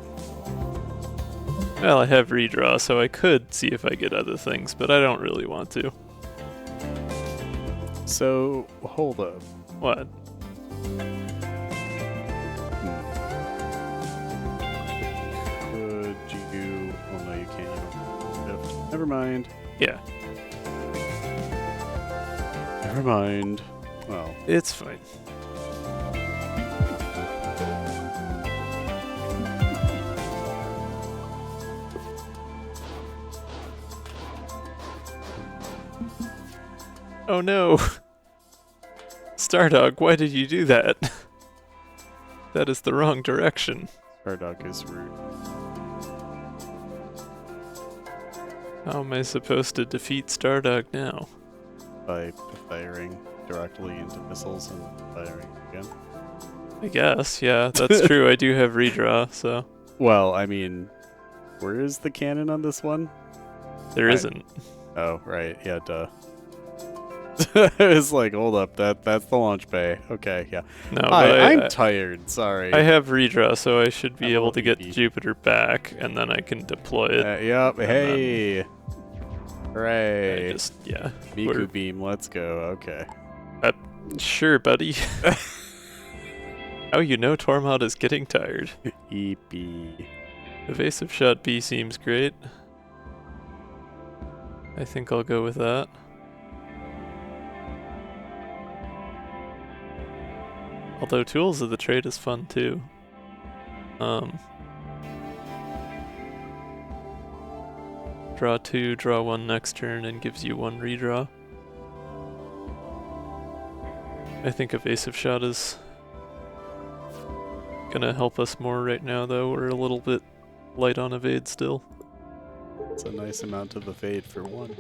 Well, I have redraw, so I could see if I get other things, but I don't really want to. So, hold up. What? Could you... Oh no, you can't. You don't have... Never mind. Yeah, Never mind. Well, it's fine. Oh no! Stardog, why did you do that? That is the wrong direction. Stardog is rude. How am I supposed to defeat Stardog now? By firing directly into missiles and firing again. I guess, yeah, that's true. I do have redraw, so Well, I mean, where is the cannon on this one? there isn't. Oh, right. Yeah, duh. It's like, hold up, that's the launch bay. Okay, yeah. No, Hi, but I'm tired. Sorry. I have redraw, so I should be I'm able to get ODB. Jupiter back, and then I can deploy it. Yep. then- Hey. I Hooray. just, yeah. Miku beam. Let's go. Okay. Sure, buddy. Oh, you know Tormod is getting tired. EP. Evasive shot B seems great. I think I'll go with that. Although Tools of the Trade is fun too. Draw 2, draw 1 next turn, and gives you 1 redraw. I think Evasive Shot is gonna help us more right now, though. We're a little bit light on evade still. It's a nice amount of evade for one.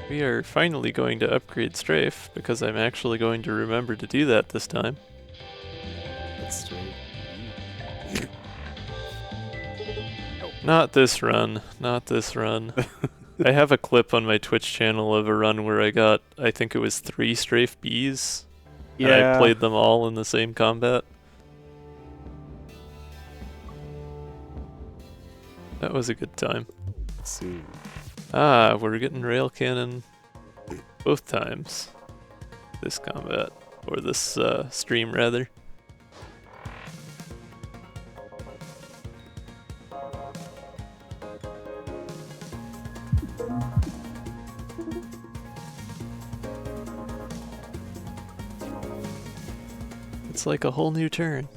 We are finally going to upgrade Strafe, because I'm actually going to remember to do that this time. That's straight. Not this run. Not this run. I have a clip on my Twitch channel of a run where I got, I think it was 3 strafe bees. And I played them all in the same combat. That was a good time. Let's see. Ah, we're getting rail cannon both times. This combat. Or this stream, rather. It's like a whole new turn.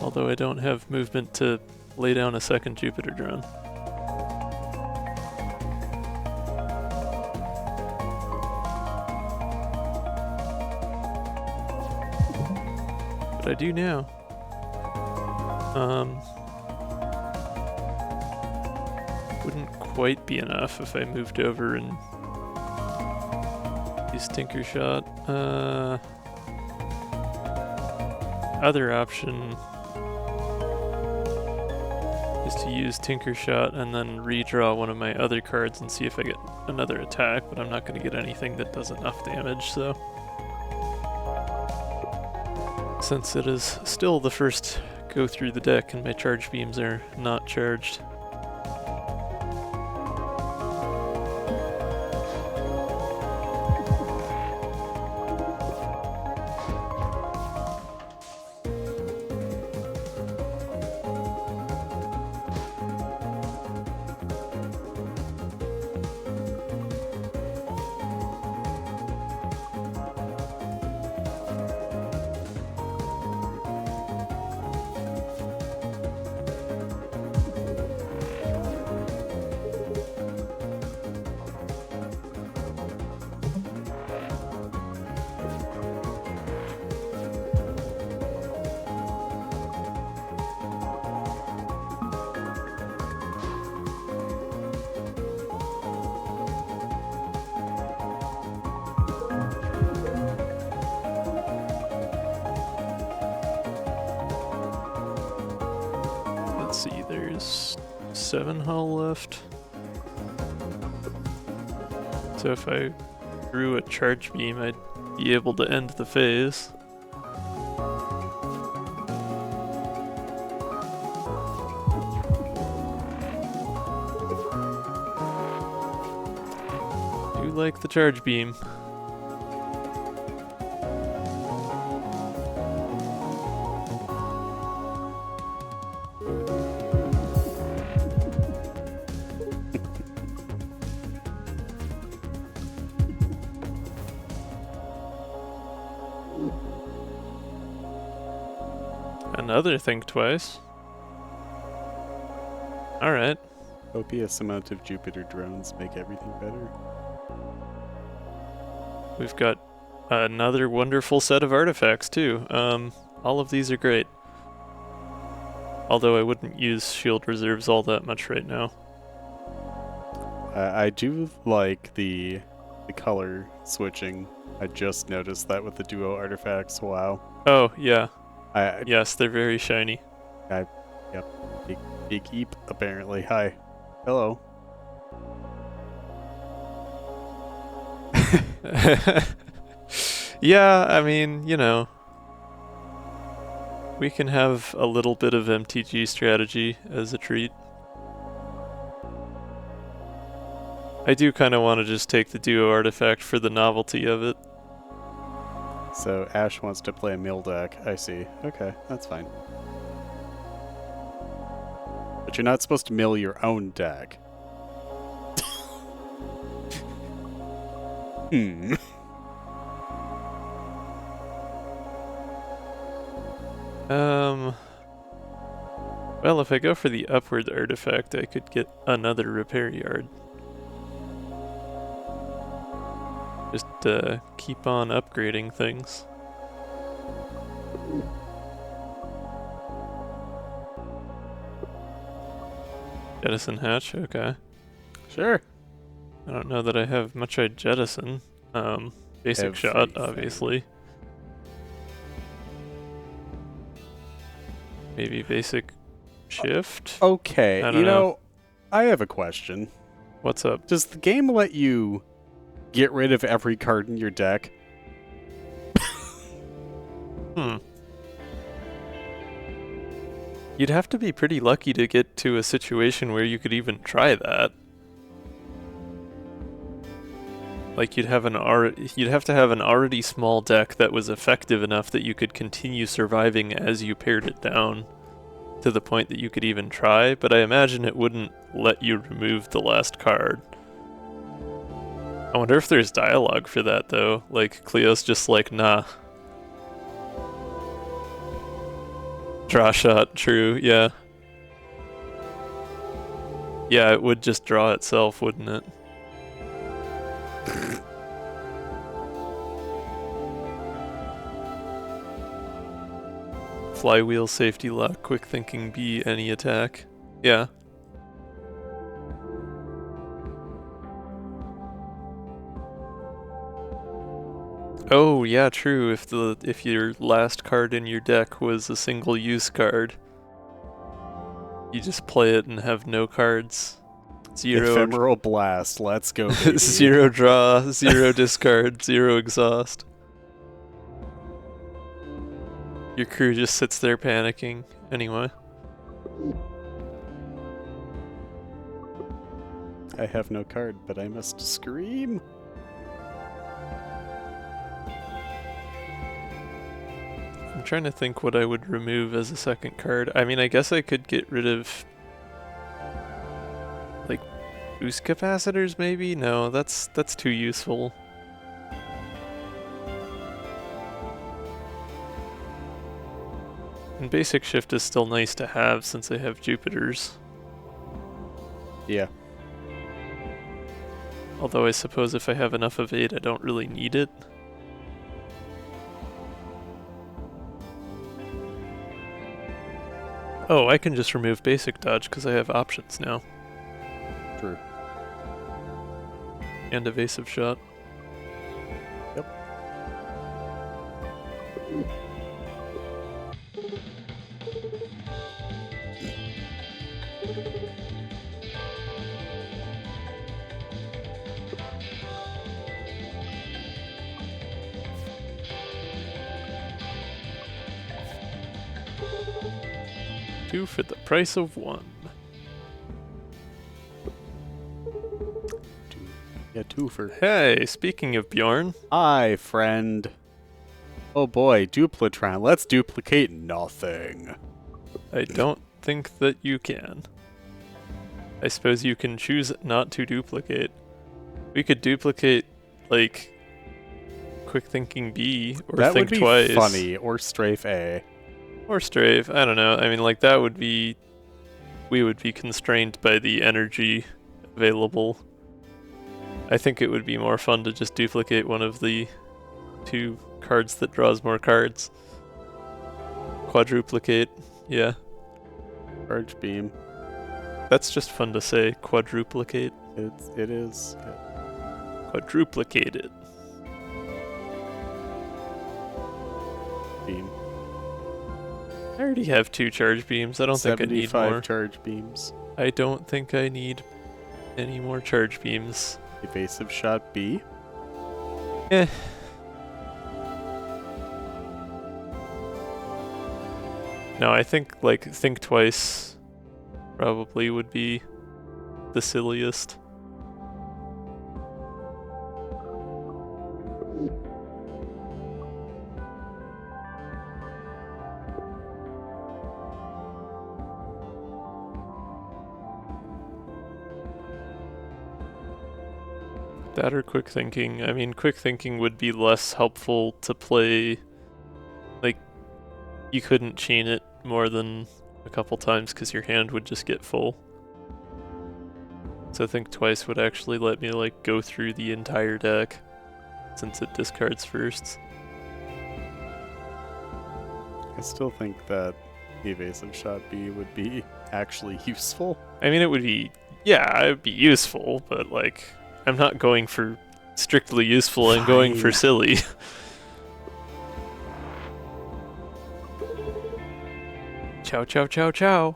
Although I don't have movement to lay down a second Jupiter drone. But I do now. Wouldn't quite be enough if I moved over and used Tinker Shot. Other option is to use Tinker Shot and then redraw one of my other cards and see if I get another attack, but I'm not going to get anything that does enough damage, so... Since it is still the first go through the deck and my charge beams are not charged. Let's see, there's 7 hull left. So if I drew a charge beam, I'd be able to end the phase. Do like the charge beam. Another think twice. Alright. Copious amount of Jupiter drones make everything better. We've got another wonderful set of artifacts too. All of these are great. Although I wouldn't use shield reserves all that much right now. I do like the color switching. I just noticed that with the duo artifacts. Wow. Oh, yeah. I Yes, they're very shiny. Yep. Big Eep, apparently. Hi. Hello. Yeah, I mean, you know. We can have a little bit of MTG strategy as a treat. I do kind of want to just take the duo artifact for the novelty of it. So Ash wants to play a mill deck. I see. Okay, that's fine. But you're not supposed to mill your own deck. Well, if I go for the upward artifact, I could get another repair yard. Just keep on upgrading things. Jettison hatch, okay. Sure. I don't know that I have much I'd jettison. Basic shot, Everything. obviously. Maybe basic Shift? Okay, I you don't know, I have a question. What's up? Does the game let you get rid of every card in your deck? Hmm. You'd have to be pretty lucky to get to a situation where you could even try that. Like you'd have to have an already small deck that was effective enough that you could continue surviving as you pared it down to the point that you could even try, but I imagine it wouldn't let you remove the last card. I wonder if there's dialogue for that though. Like Cleo's just like, nah. Draw shot, true, yeah. Yeah, it would just draw itself, wouldn't it? Flywheel, safety lock, quick thinking B, any attack. Yeah. Oh yeah, true. If your last card in your deck was a single use card, you just play it and have no cards. Zero Ephemeral blast, let's go, baby. zero draw, zero discard, zero exhaust. Your crew just sits there panicking. Anyway. I have no card, but I must scream. I'm trying to think what I would remove as a second card. I mean, I guess I could get rid of like boost capacitors maybe? No, that's too useful. And basic shift is still nice to have since I have Jupiters. Yeah. Although I suppose if I have enough of 8, I don't really need it. Oh, I can just remove basic dodge because I have options now. True. And evasive shot. Yep. Two for the price of one. Yeah, two for. Hey, speaking of Bjorn. Hi, friend. Oh boy, Duplatron. Let's duplicate nothing. I don't think that you can. I suppose you can choose not to duplicate. We could duplicate, like, quick thinking B, or that think would be twice. funny, or strafe A. Or strafe, I don't know. I mean, like, that would be... We would be constrained by the energy available. I think it would be more fun to just duplicate one of the two cards that draws more cards. Quadruplicate, yeah. Charge beam. That's just fun to say, quadruplicate. It is. Quadruplicate it. Beam. I already have 2 charge beams, I don't think I need 75 more. charge beams. I don't think I need any more charge beams. Evasive shot B. Eh. No, I think, like, think twice probably would be the silliest. That or quick thinking. I mean, quick thinking would be less helpful to play. Like, you couldn't chain it more than a couple times because your hand would just get full. So think twice would actually let me, like, go through the entire deck since it discards first. I still think that evasive shot B would be actually useful. I mean, it would be, yeah, it would be useful, but, like, I'm not going for strictly useful, I'm going for silly. Chow, chow, chow, chow.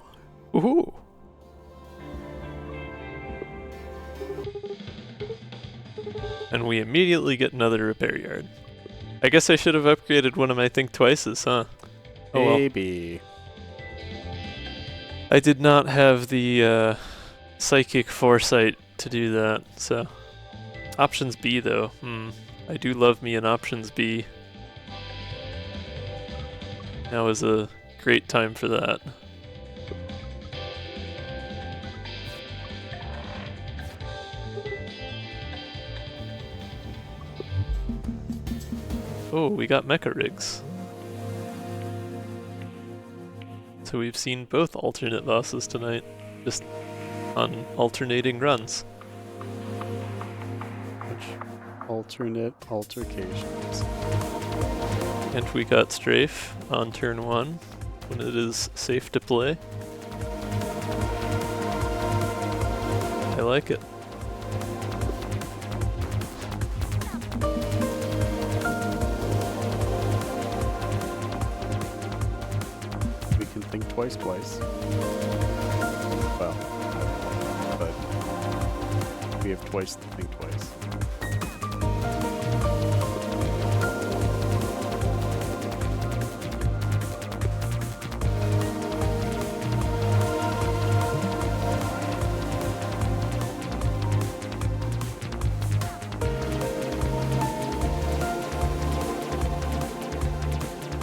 Ooh. And we immediately get another repair yard. I guess I should have upgraded one of my think twices, huh? Oh well. Maybe. I did not have the psychic foresight to do that, so. Options B though. I do love me an options B. Now is a great time for that. Oh, we got mecha rigs. So we've seen both alternate bosses tonight, just on alternating runs. Alternate altercations. And we got strafe on turn 1, when it is safe to play. I like it. We can think twice. Well, but we have twice to think twice.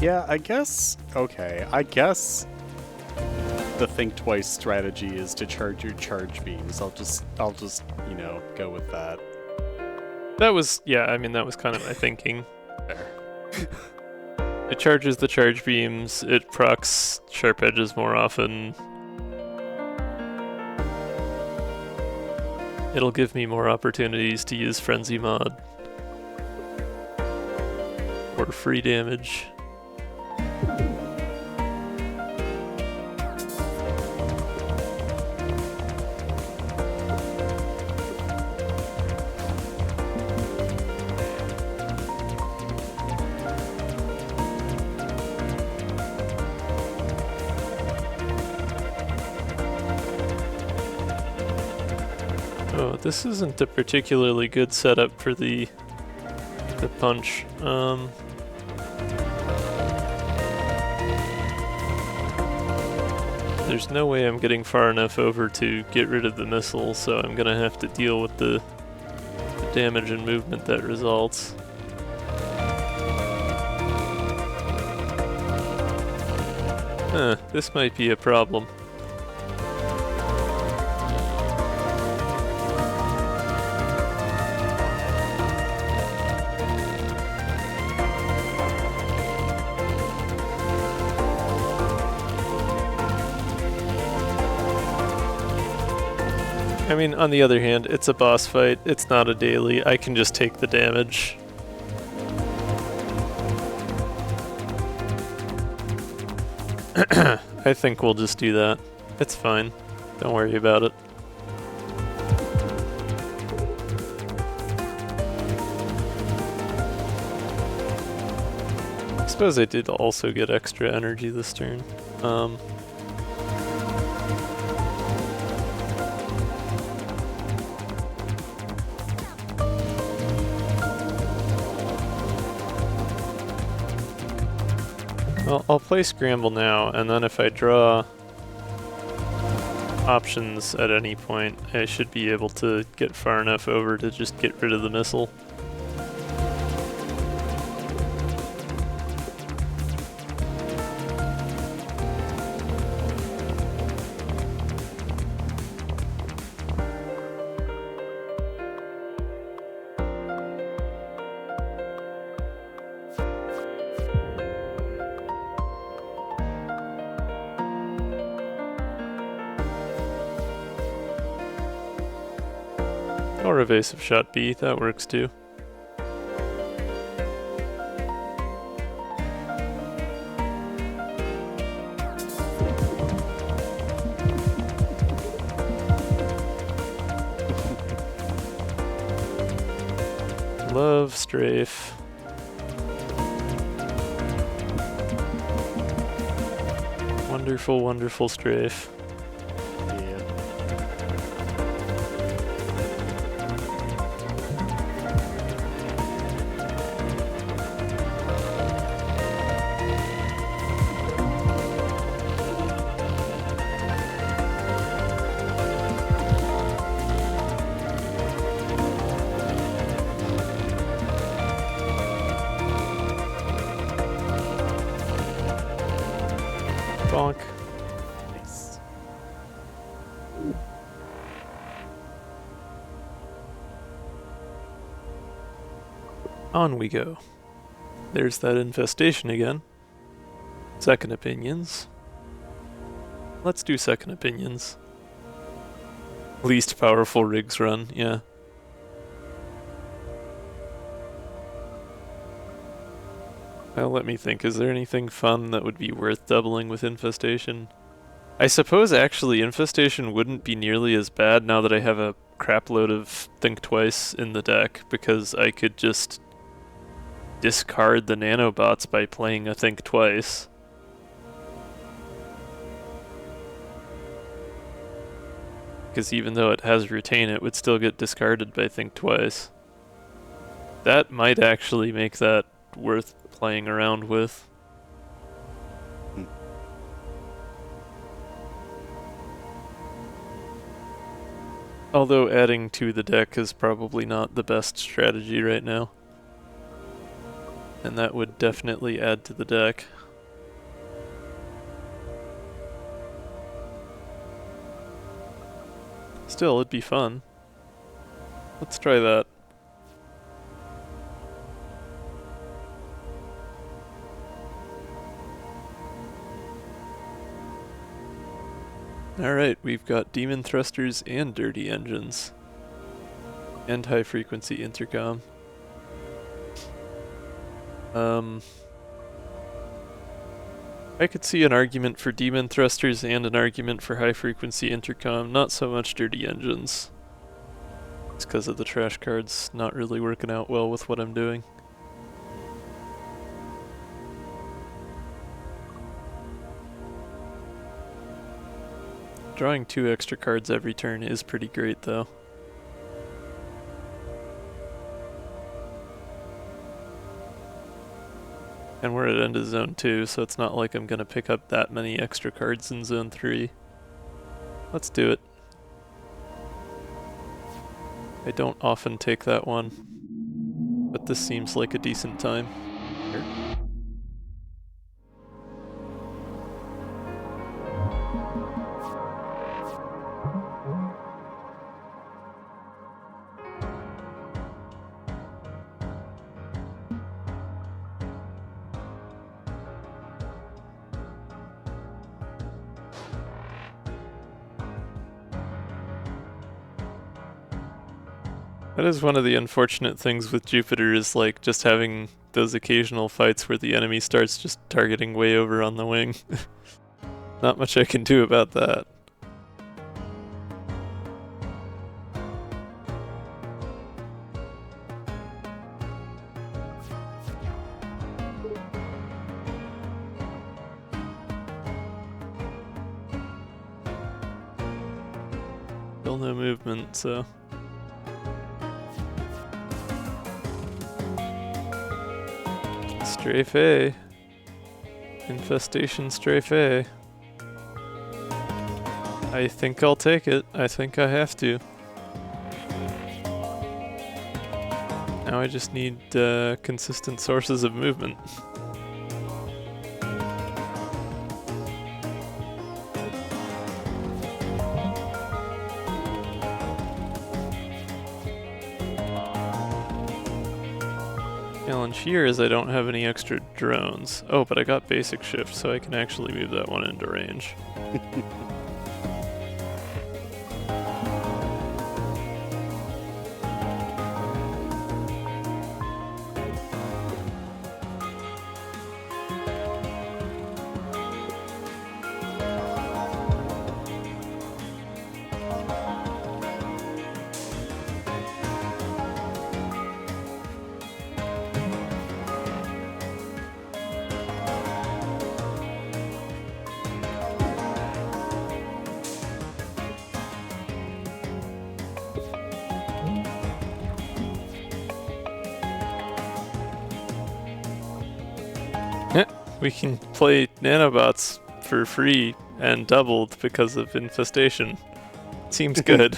Yeah, I guess the think twice strategy is to charge your charge beams. I'll just, you know, go with that. That was, yeah, I mean, that was kind of my thinking. There. It charges the charge beams, it procs sharp edges more often. It'll give me more opportunities to use Frenzy Mod. Or free damage. Oh, this isn't a particularly good setup for the punch. There's no way I'm getting far enough over to get rid of the missile, so I'm gonna have to deal with the damage and movement that results. This might be a problem. I mean, on the other hand, it's a boss fight, it's not a daily, I can just take the damage. I think we'll just do that. It's fine. Don't worry about it. I suppose I did also get extra energy this turn. Well, I'll play Scramble now, and then if I draw options at any point, I should be able to get far enough over to just get rid of the missile. Or evasive shot B, that works too. Love strafe. Wonderful, wonderful strafe. Bonk. Nice. On we go. There's that infestation again. Second opinions. Let's do second opinions. Least powerful rigs run, yeah. Well, let me think. Is there anything fun that would be worth doubling with infestation? I suppose actually infestation wouldn't be nearly as bad now that I have a crap load of think twice in the deck, because I could just discard the nanobots by playing a think twice. Because even though it has retain, it would still get discarded by think twice. That might actually make that worth playing around with. Although adding to the deck is probably not the best strategy right now. And that would definitely add to the deck. Still, it'd be fun. Let's try that. Alright, we've got demon thrusters and dirty engines. And high frequency intercom. I could see an argument for demon thrusters and an argument for high frequency intercom, not so much dirty engines. It's because of the trash cards not really working out well with what I'm doing. Drawing 2 extra cards every turn is pretty great though. And we're at end of zone 2, so it's not like I'm gonna pick up that many extra cards in zone 3. Let's do it. I don't often take that one, but this seems like a decent time. Sure. That is one of the unfortunate things with Jupiter, is like just having those occasional fights where the enemy starts just targeting way over on the wing. Not much I can do about that. Still no movement, so... Strafe. Infestation strafe. I think I'll take it. I think I have to. Now I just need consistent sources of movement. Challenge here is I don't have any extra drones. Oh, but I got basic shift, so I can actually move that one into range. We can play nanobots for free and doubled because of infestation. Seems good.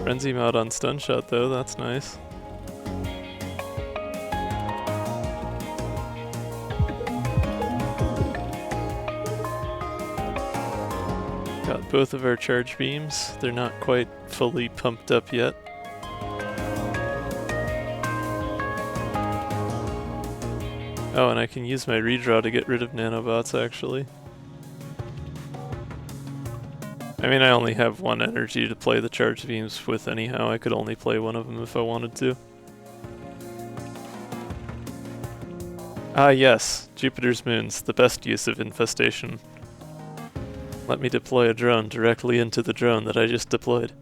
Frenzy mod on stun shot though, that's nice. both of our charge beams. They're not quite fully pumped up yet. Oh, and I can use my redraw to get rid of nanobots, actually. I mean, I only have one energy to play the charge beams with anyhow. I could only play one of them if I wanted to. Ah yes, Jupiter's moons, the best use of infestation. Let me deploy a drone directly into the drone that I just deployed.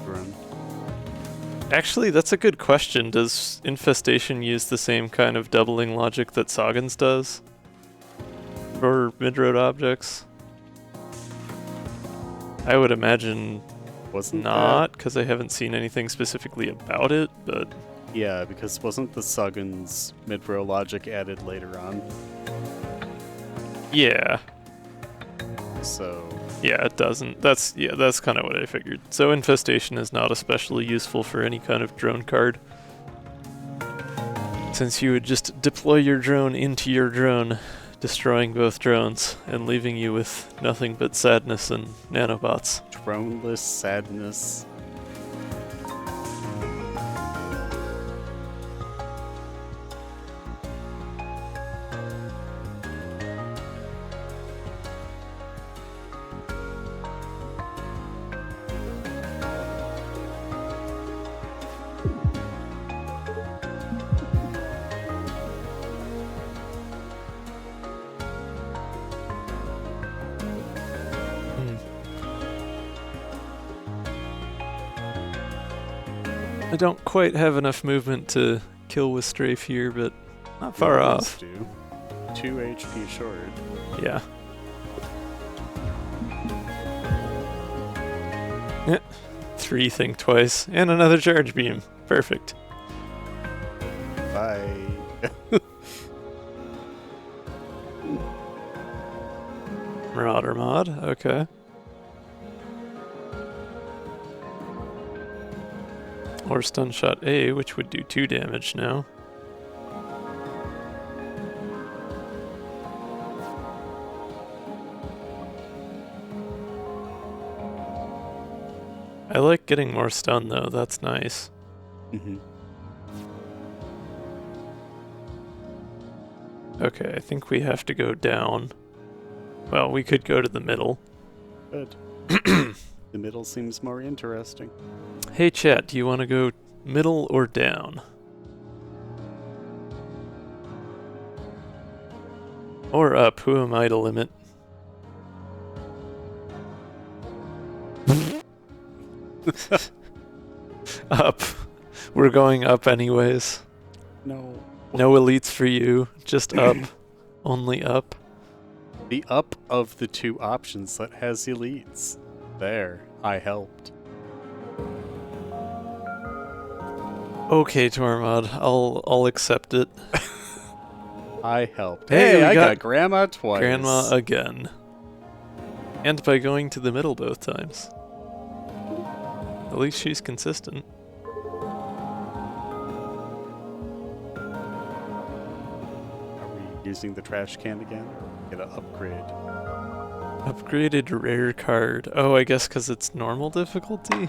Drone. Actually, that's a good question. Does infestation use the same kind of doubling logic that Sagan's does? For mid-road objects? I would imagine Wasn't not, because I haven't seen anything specifically about it, but... Yeah, because wasn't the Sagan's mid-row logic added later on? Yeah. So... Yeah, it doesn't. That's kind of what I figured. So infestation is not especially useful for any kind of drone card. Since you would just deploy your drone into your drone, destroying both drones, and leaving you with nothing but sadness and nanobots. Droneless sadness. I don't quite have enough movement to kill with strafe here, but not far You off. do. 2 HP short. Yeah. Yeah. 3 think twice, and another charge beam. Perfect. Bye. Marauder mod, okay. Or stun shot A, which would do 2 damage now. I like getting more stun though, that's nice. Mm-hmm. Okay, I think we have to go down. Well, we could go to the middle. Good. The middle seems more interesting. Hey chat, do you want to go middle or down? Or up, who am I to limit? Up. We're going up anyways. No. No elites for you, just up. Only up. The up of the 2 options that has elites. There, I helped. Okay, Tormod, I'll accept it. I helped. Hey, Hey, we I got got Grandma twice. Grandma again. And by going to the middle both times. At least she's consistent. Are we using the trash can again? Get an upgrade. Upgraded rare card. Oh, I guess because it's normal difficulty?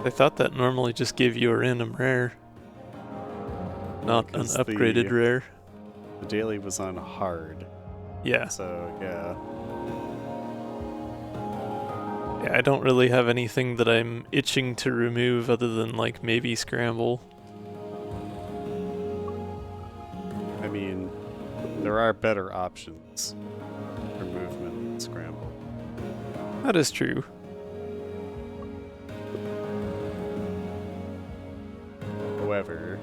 I thought that normally just gave you a random rare. Not an Because upgraded rare. The daily was on hard. Yeah. So, yeah. Yeah, I don't really have anything that I'm itching to remove other than like maybe scramble. I mean, there are better options for movement than scramble. That is true. However,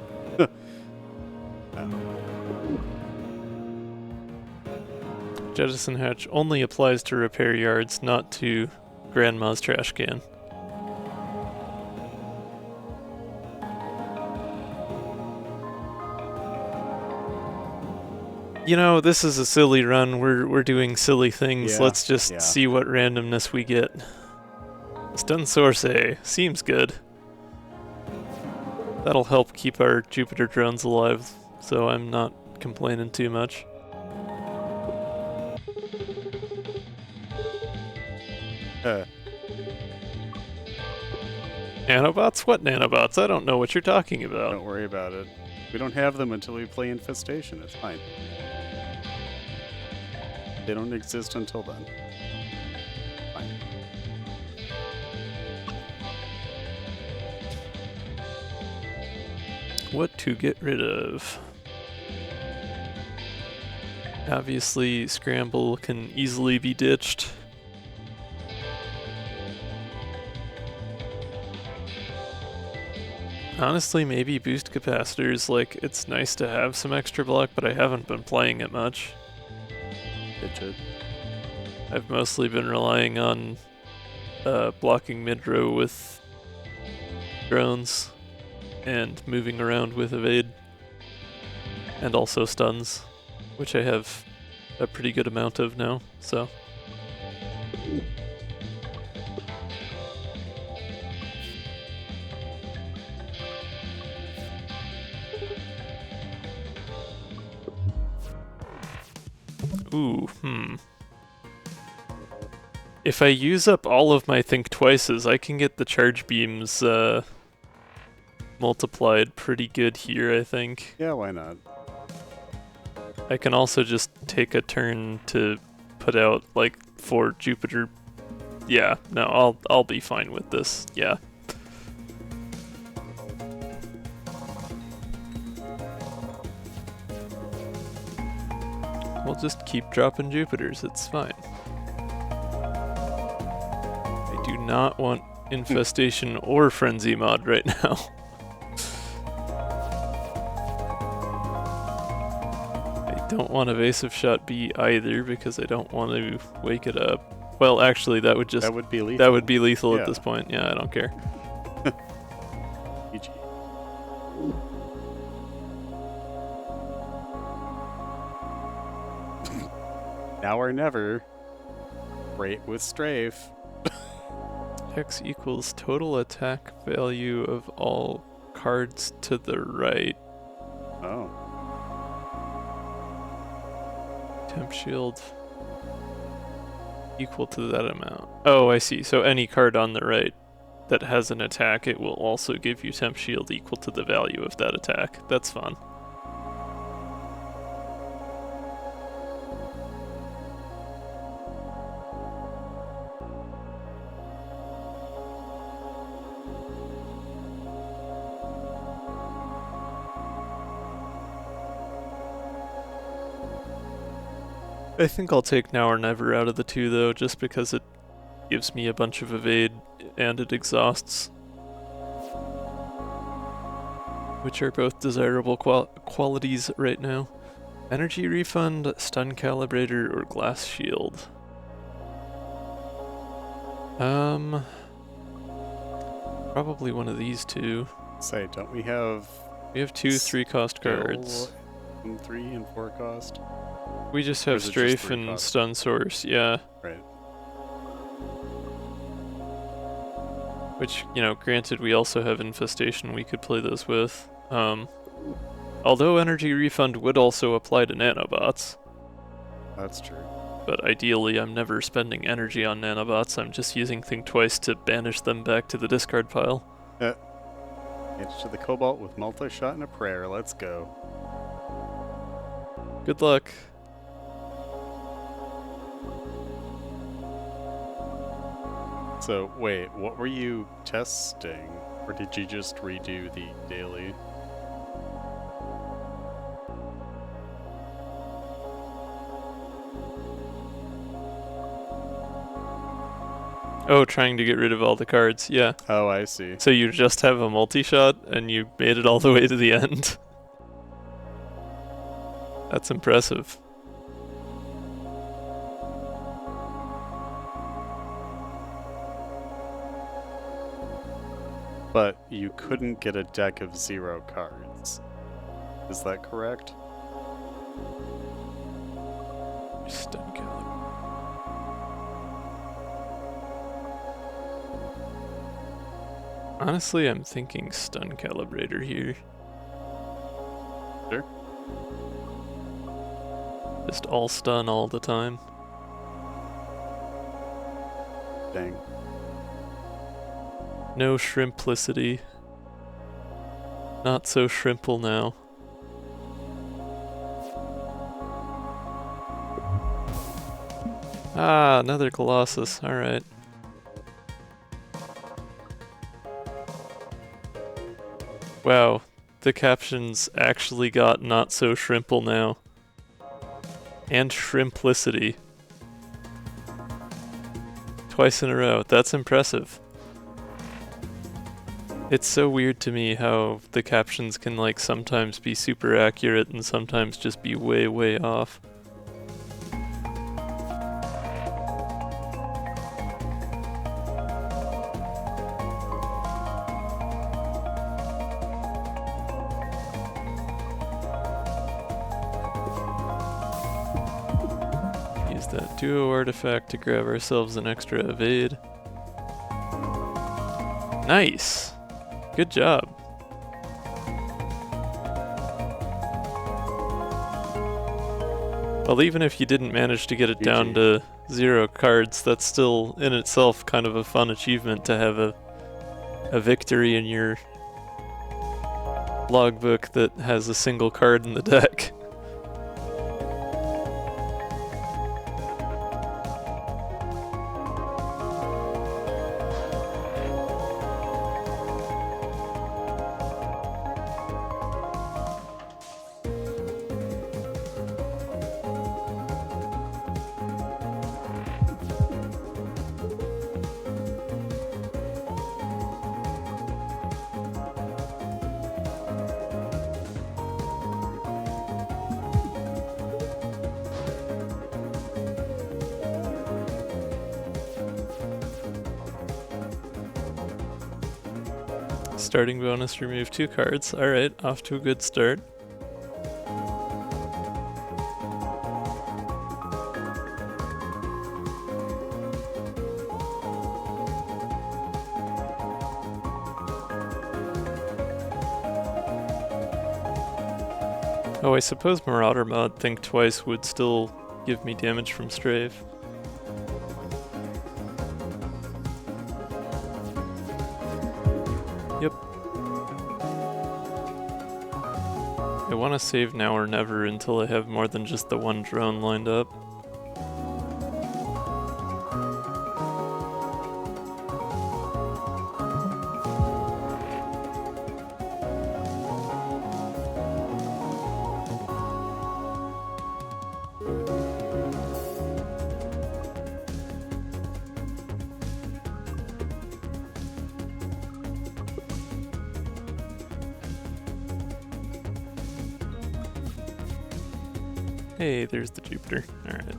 Jettison hatch only applies to repair yards, not to Grandma's trash can. You know, this is a silly run. We're doing silly things. Yeah, Let's just see what randomness we get. Stun source A. Seems good. That'll help keep our Jupiter drones alive, so I'm not complaining too much. Nanobots? What nanobots? I don't know what you're talking about. Don't worry about it. We don't have them until we play Infestation. It's fine. They don't exist until then. Fine. What to get rid of? Obviously, Scramble can easily be ditched. Honestly, maybe boost capacitors. Like, it's nice to have some extra block, but I haven't been playing it much. Ditch it. I've mostly been relying on blocking mid-row with drones and moving around with evade, and also stuns, which I have a pretty good amount of now, so. Ooh, If I use up all of my Think Twices, I can get the charge beams multiplied pretty good here, I think. Yeah, why not? I can also just take a turn to put out, like, 4 Jupiter. Yeah, no, I'll be fine with this, yeah. We'll just keep dropping Jupiters, it's fine. I do not want Infestation or Frenzy mod right now. I don't want Evasive Shot B either because I don't want to wake it up. Well, actually, that would be lethal. That would be lethal Yeah. at this point. Yeah, I don't care. GG. Now or never. Great with strafe. X equals total attack value of all cards to the right. Oh. Temp shield equal to that amount. Oh, I see. So any card on the right that has an attack, it will also give you temp shield equal to the value of that attack. That's fun. I think I'll take Now or Never out of the two, though, just because it gives me a bunch of evade and it exhausts, which are both desirable qualities right now. Energy Refund, Stun Calibrator, or Glass Shield? Probably one of these two. Say, don't we have... We have 2 3-cost cards. 3 and 4 cost? We just Or have is it just Strafe 3 and cost? Stun Source, yeah. Right. Which, you know, granted we also have Infestation we could play those with. Although Energy Refund would also apply to nanobots. That's true. But ideally I'm never spending energy on nanobots, I'm just using Think Twice to banish them back to the discard pile. It's to the Cobalt with multi-shot and a prayer. Let's go. Good luck. So, wait, what were you testing? Or did you just redo the daily? Oh, trying to get rid of all the cards, yeah. Oh, I see. So you just have a multi-shot and you made it all the way to the end. That's impressive. But you couldn't get a deck of 0 cards. Is that correct? Stun Caliber. Honestly, I'm thinking Stun Calibrator here. Sure. Just all stun all the time. Dang. No shrimplicity. Not so shrimple now. Ah, another Colossus. Alright. Wow, the captions actually got not so shrimple now. And shrimplicity. Twice in a row. That's impressive. It's so weird to me how the captions can like sometimes be super accurate and sometimes just be way, way off. Use that duo artifact to grab ourselves an extra evade. Nice! Good job. Well, even if you didn't manage to get it down to 0 cards, that's still in itself kind of a fun achievement to have a victory in your logbook that has a single card in the deck. Starting bonus, remove 2 cards. Alright, off to a good start. Oh, I suppose Marauder mod Think Twice would still give me damage from Strafe. Yep. I want to save now or never until I have more than just the one drone lined up. Hey, there's the Jupiter. Alright.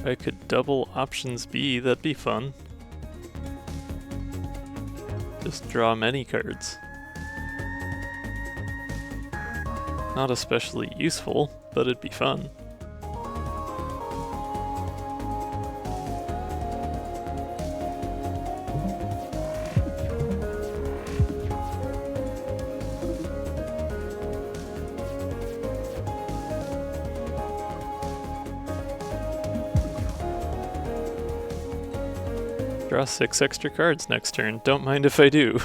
I could double options B, that'd be fun. Just draw many cards. Not especially useful, but it'd be fun. Draw 6 extra cards next turn. Don't mind if I do.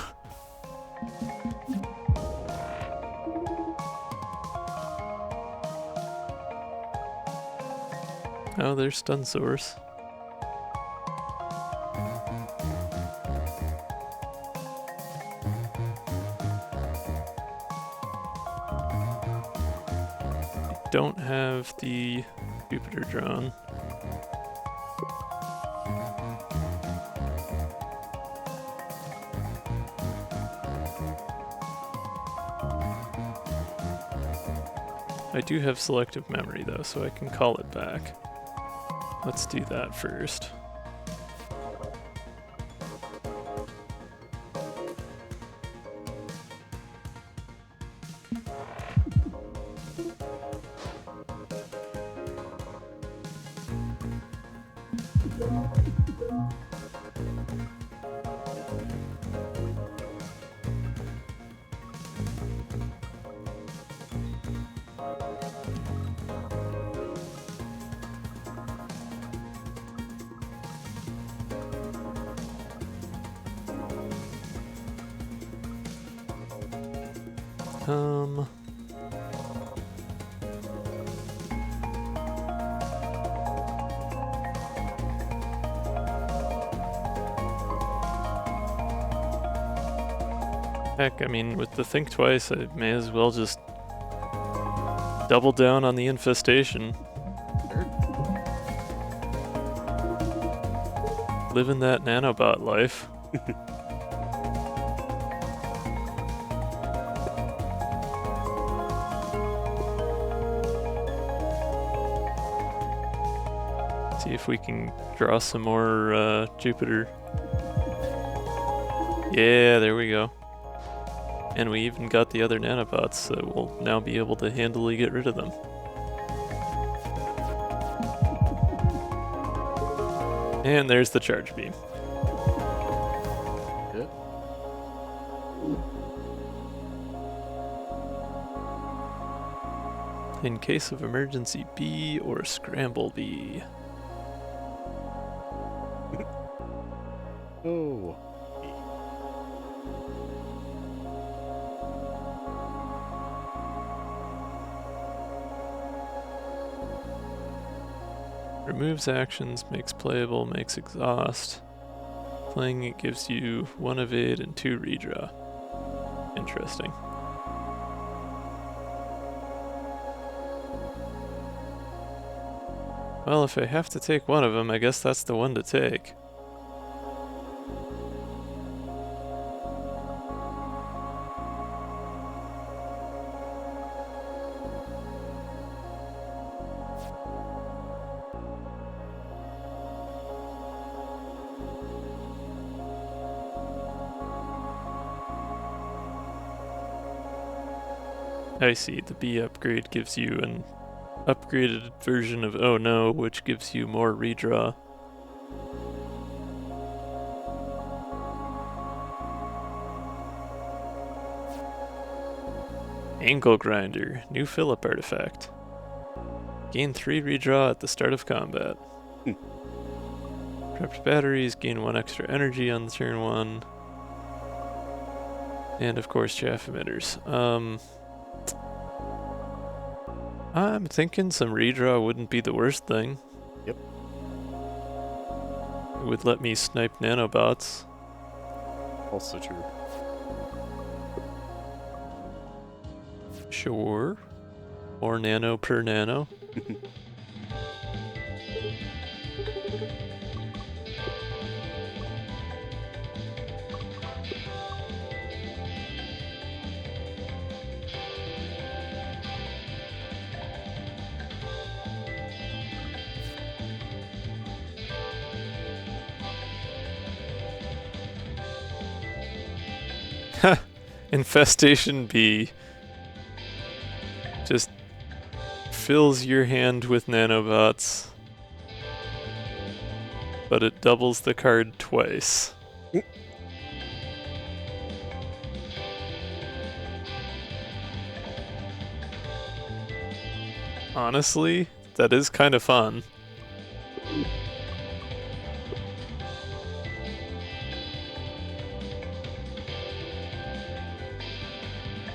Oh, there's Stun Source. I don't have the Jupiter drone. I do have selective memory though, so I can call it back. Let's do that first. Heck, I mean, with the think twice, I may as well just double down on the infestation. Sure. Living that nanobot life. See if we can draw some more Jupiter. Yeah, there we go. And we even got the other nanobots, so we'll now be able to handily get rid of them. And there's the charge beam. Good. In case of emergency, B or scramble B. Oh. Removes actions, makes playable, makes exhaust. Playing it gives you 1 evade and 2 redraw. Interesting. Well, if I have to take one of them, I guess that's the one to take. I see, the B upgrade gives you an upgraded version of Oh No, which gives you more redraw. Angle Grinder, new Phillip artifact. Gain 3 redraw at the start of combat. Prepped batteries, gain 1 extra energy on turn 1. And of course chaff emitters. I'm thinking some redraw wouldn't be the worst thing. Yep. It would let me snipe nanobots. Also true. Sure. More nano per nano. Infestation B just fills your hand with nanobots, but it doubles the card twice. Honestly, that is kind of fun.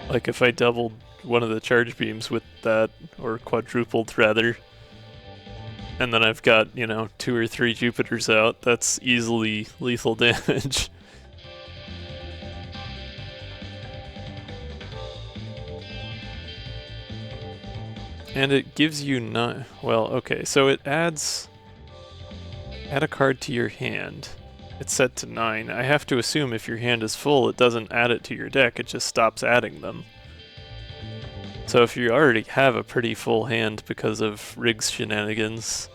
Like if I doubled one of the charge beams with that, or quadrupled rather, and then I've got, 2 or 3 Jupiters out, that's easily lethal damage. And it gives you so it add a card to your hand. It's set to 9. I have to assume if your hand is full, it doesn't add it to your deck, it just stops adding them. So if you already have a pretty full hand because of Rig's shenanigans,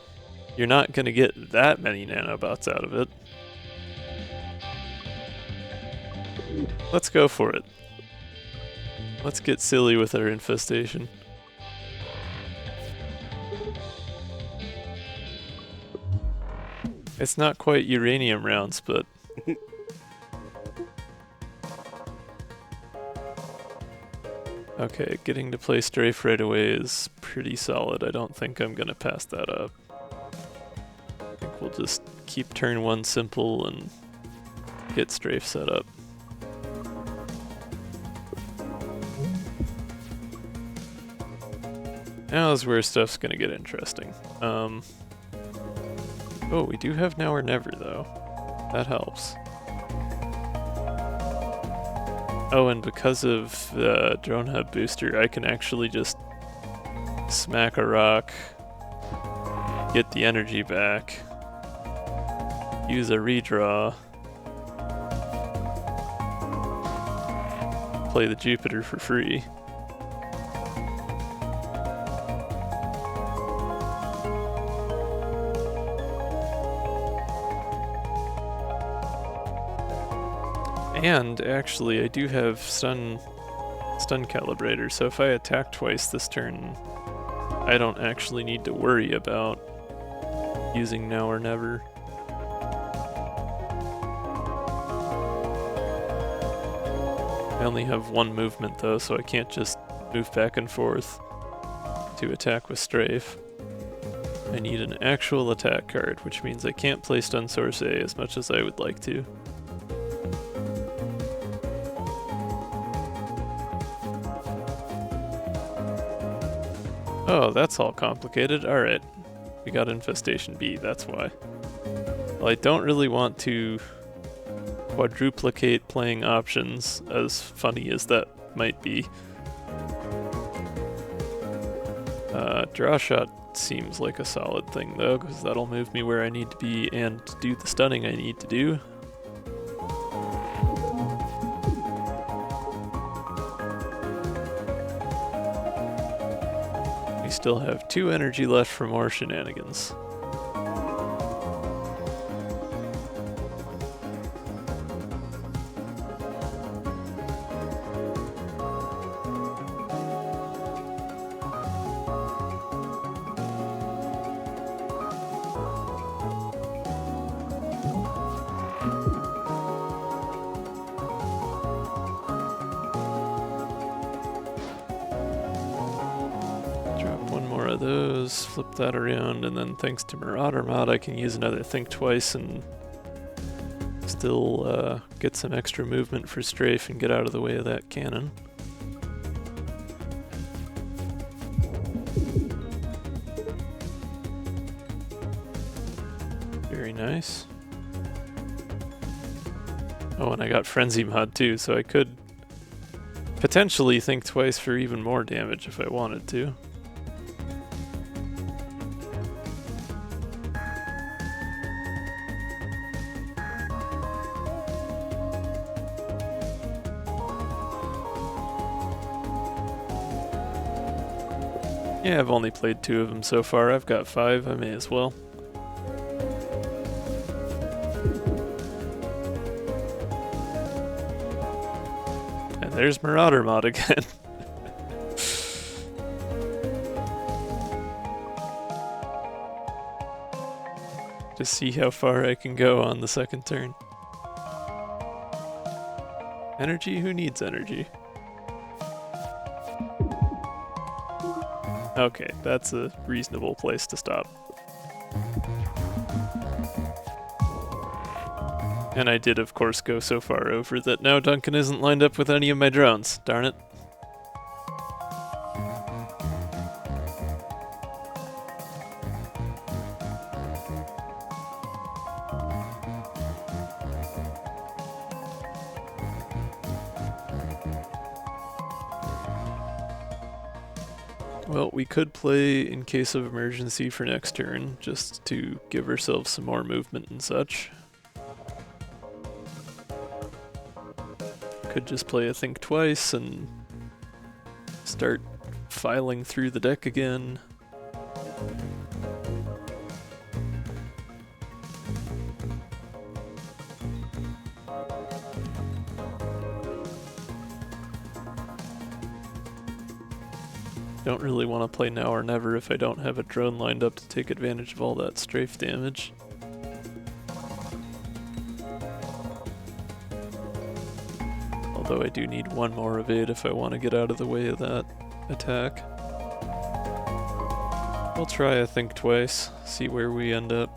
you're not going to get that many nanobots out of it. Let's go for it. Let's get silly with our infestation. It's not quite uranium rounds, but... Okay, getting to play Strafe right away is pretty solid. I don't think I'm gonna pass that up. I think we'll just keep turn 1 simple and get Strafe set up. Now is where stuff's gonna get interesting. Oh, we do have Now or Never though. That helps. Oh, and because of the drone hub booster, I can actually just smack a rock, get the energy back, use a redraw, play the Jupiter for free. And actually, I do have stun calibrator, so if I attack twice this turn, I don't actually need to worry about using Now or Never. I only have one movement though, so I can't just move back and forth to attack with strafe. I need an actual attack card, which means I can't play Stun Source A as much as I would like to. Oh, that's all complicated. Alright. We got Infestation B, that's why. Well, I don't really want to quadruplicate playing options, as funny as that might be. Draw shot seems like a solid thing though, because that'll move me where I need to be and do the stunning I need to do. We still have 2 energy left for more shenanigans. Those, flip that around, and then thanks to Marauder mod I can use another Think Twice and still get some extra movement for strafe and get out of the way of that cannon. Very nice. Oh, and I got Frenzy mod too, so I could potentially Think Twice for even more damage if I wanted to. Yeah, I've only played 2 of them so far. I've got 5, I may as well. And there's Marauder mod again. Just see how far I can go on the second turn. Energy? Who needs energy? Okay, that's a reasonable place to stop. And I did, of course, go so far over that now Duncan isn't lined up with any of my drones. Darn it. Well, we could play in case of emergency for next turn, just to give ourselves some more movement and such. Could just play a Think Twice and start filing through the deck again. Don't really want to play Now or Never if I don't have a drone lined up to take advantage of all that strafe damage. Although I do need 1 more evade if I want to get out of the way of that attack. We'll try a Think Twice, see where we end up.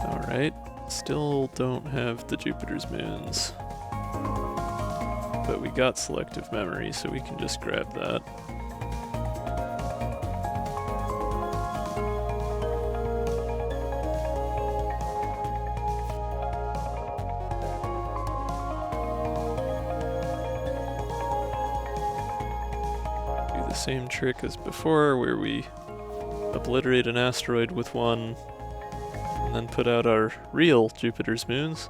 Alright, still don't have the Jupiter's moons. but we got selective memory, so we can just grab that. Do the same trick as before, where we obliterate an asteroid with one, and then put out our real Jupiter's moons.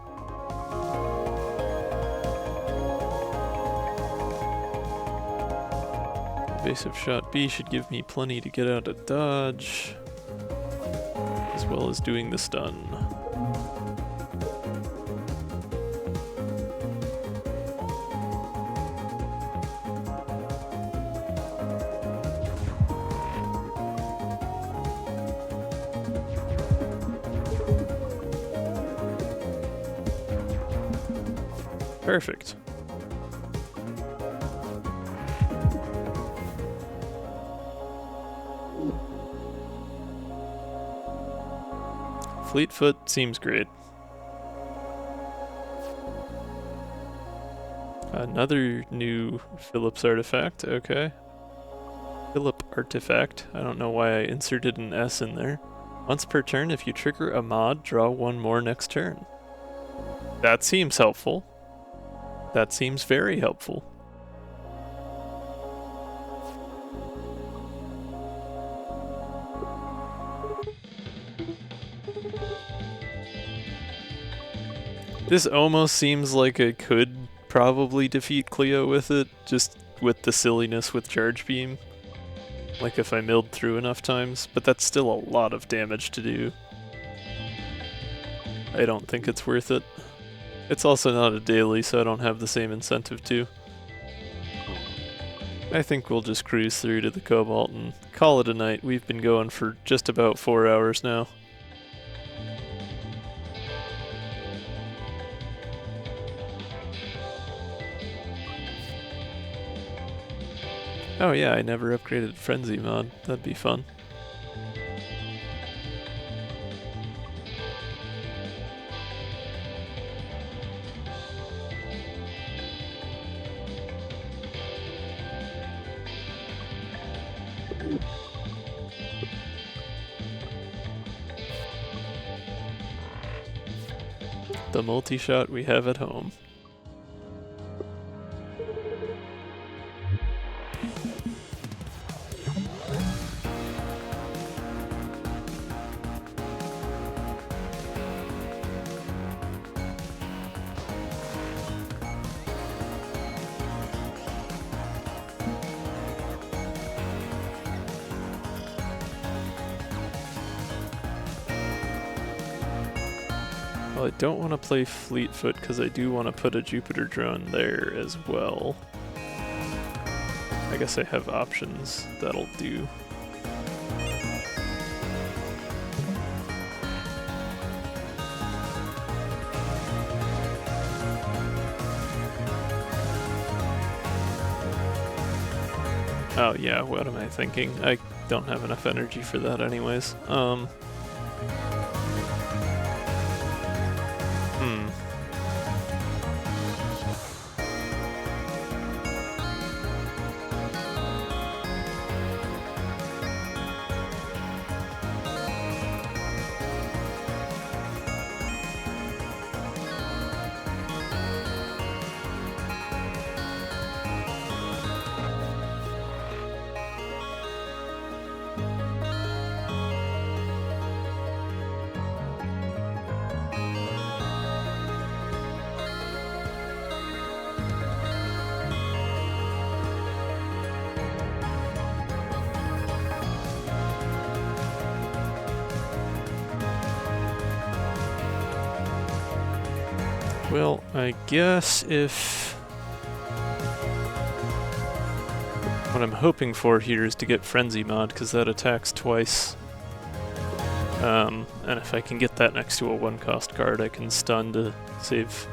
Evasive shot B should give me plenty to get out of dodge, as well as doing the stun. Perfect. Fleetfoot seems great. Another new Phillips artifact, okay. Phillip artifact. I don't know why I inserted an S in there. Once per turn, if you trigger a mod, draw one more next turn. That seems helpful. That seems very helpful. This almost seems like I could probably defeat Cleo with it, just with the silliness with Charge Beam. Like if I milled through enough times, but that's still a lot of damage to do. I don't think it's worth it. It's also not a daily, so I don't have the same incentive to. I think we'll just cruise through to the Cobalt and call it a night. We've been going for just about 4 hours now. Oh yeah, I never upgraded Frenzy mod. That'd be fun. The multi-shot we have at home. Well, I don't want to play Fleetfoot because I do want to put a Jupiter drone there as well. I guess I have options that'll do. Oh yeah, what am I thinking? I don't have enough energy for that anyways. Well, I guess if... What I'm hoping for here is to get Frenzy mod, because that attacks twice. And if I can get that next to a 1-cost card, I can stun to save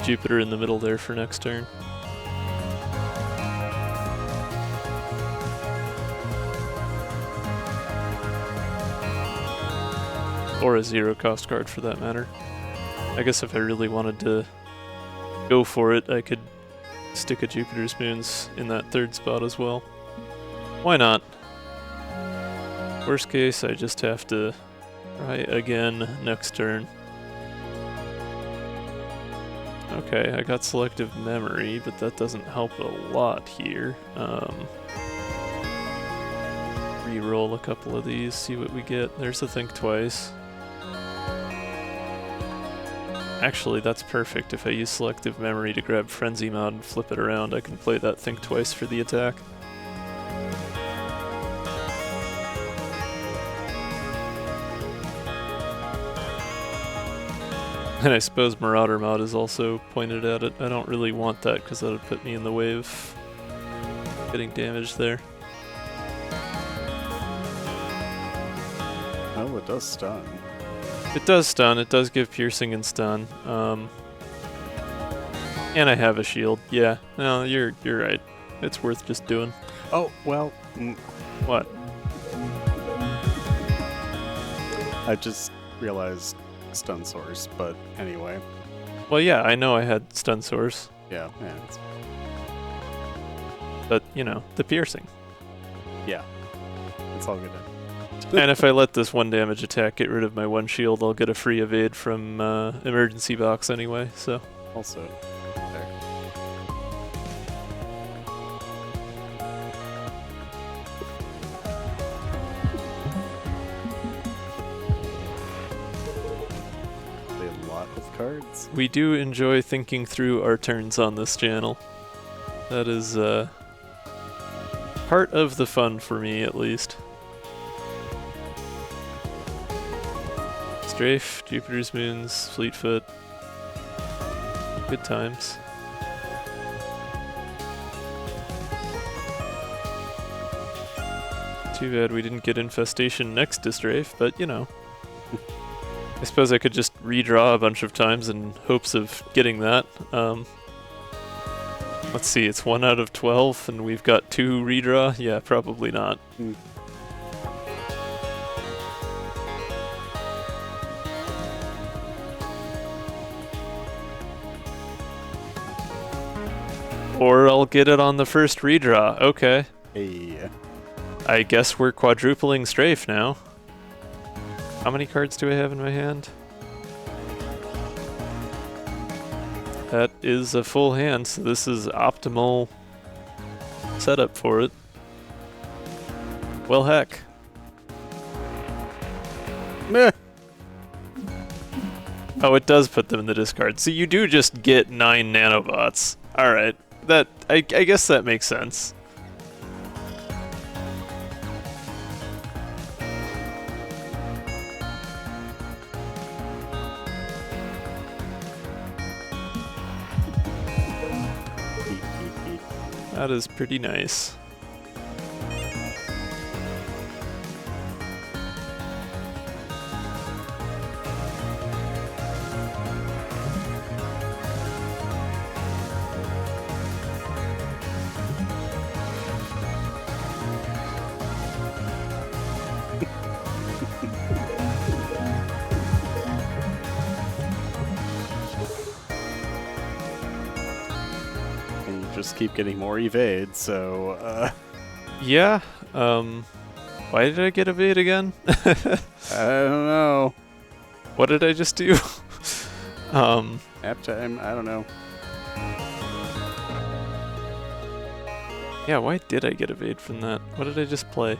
Jupiter in the middle there for next turn. Or a 0-cost card for that matter. I guess if I really wanted to go for it, I could stick a Jupiter's Moons in that third spot as well. Why not? Worst case, I just have to try again next turn. Okay, I got selective memory, but that doesn't help a lot here. Reroll a couple of these, see what we get. There's a think twice. Actually, that's perfect. If I use selective memory to grab Frenzy Mod and flip it around, I can play that think twice for the attack. And I suppose Marauder Mod is also pointed at it. I don't really want that because that would put me in the way of getting damaged there. Oh, it does stun. It does stun. It does give piercing and stun. And I have a shield. Yeah. No, you're right. It's worth just doing. Oh, well. What? I just realized stun source, but anyway. Well, yeah, I know I had stun source. Yeah. But, you know, the piercing. Yeah. It's all good. And if I let this 1 damage attack get rid of my 1 shield, I'll get a free evade from emergency box anyway, so. Also, there. Play a lot of cards. We do enjoy thinking through our turns on this channel. That is part of the fun for me, at least. Strafe, Jupiter's Moons, Fleetfoot. Good times. Too bad we didn't get Infestation next to Strafe, but you know. I suppose I could just redraw a bunch of times in hopes of getting that. Let's see, it's 1 out of 12 and we've got 2 redraw? Yeah, probably not. Or I'll get it on the first redraw. Okay. Hey. I guess we're quadrupling Strafe now. How many cards do I have in my hand? That is a full hand, so this is optimal setup for it. Well, heck. Meh. Oh, it does put them in the discard. So you do just get 9 nanobots. Alright. That I guess that makes sense. That is pretty nice. Just keep getting more evade, so Yeah, why did I get evade again? I don't know. What did I just do? App time, I don't know. Yeah, why did I get evade from that? What did I just play?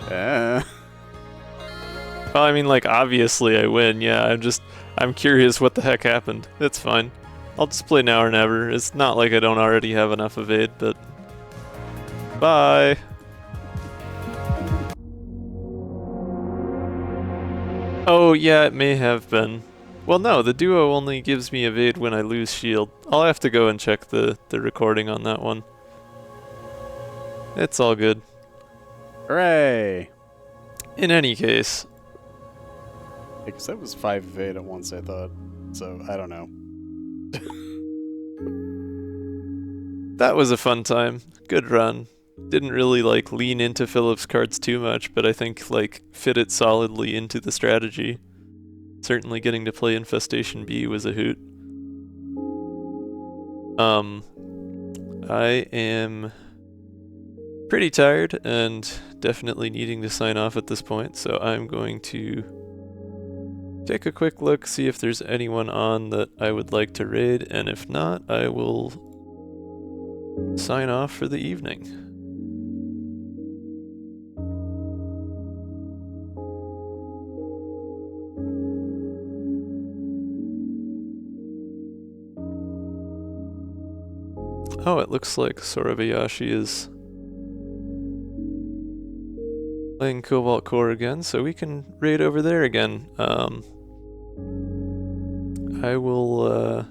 Well, I mean, like, obviously I win, yeah, I'm curious what the heck happened. It's fine. I'll just play now or never. It's not like I don't already have enough evade, but... Bye! Oh, yeah, it may have been. Well, no, the duo only gives me evade when I lose shield. I'll have to go and check the recording on that one. It's all good. Hooray! In any case... Because that was 5 evade at once, I thought. So, I don't know. That was a fun time. Good run. Didn't really, like, lean into Philip's cards too much, but I think, like, fit it solidly into the strategy. certainly getting to play Infestation B was a hoot. I am pretty tired and definitely needing to sign off at this point, so I'm going to take a quick look, see if there's anyone on that I would like to raid, and if not, I will sign off for the evening. Oh, it looks like Sorabayashi is playing Cobalt Core again, so we can raid over there again. I will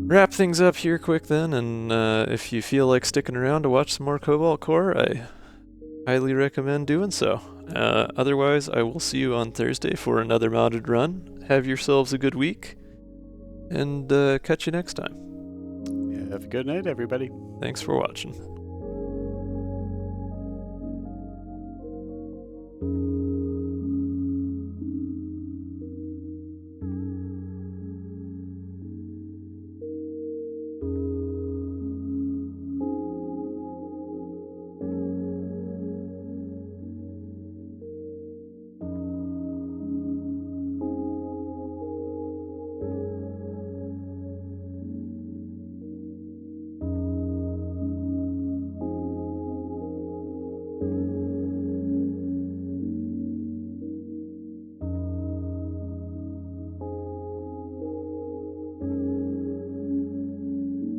wrap things up here quick then, and if you feel like sticking around to watch some more Cobalt Core, I highly recommend doing so. Otherwise, I will see you on Thursday for another modded run. Have yourselves a good week, and catch you next time. Have a good night, everybody. Thanks for watching.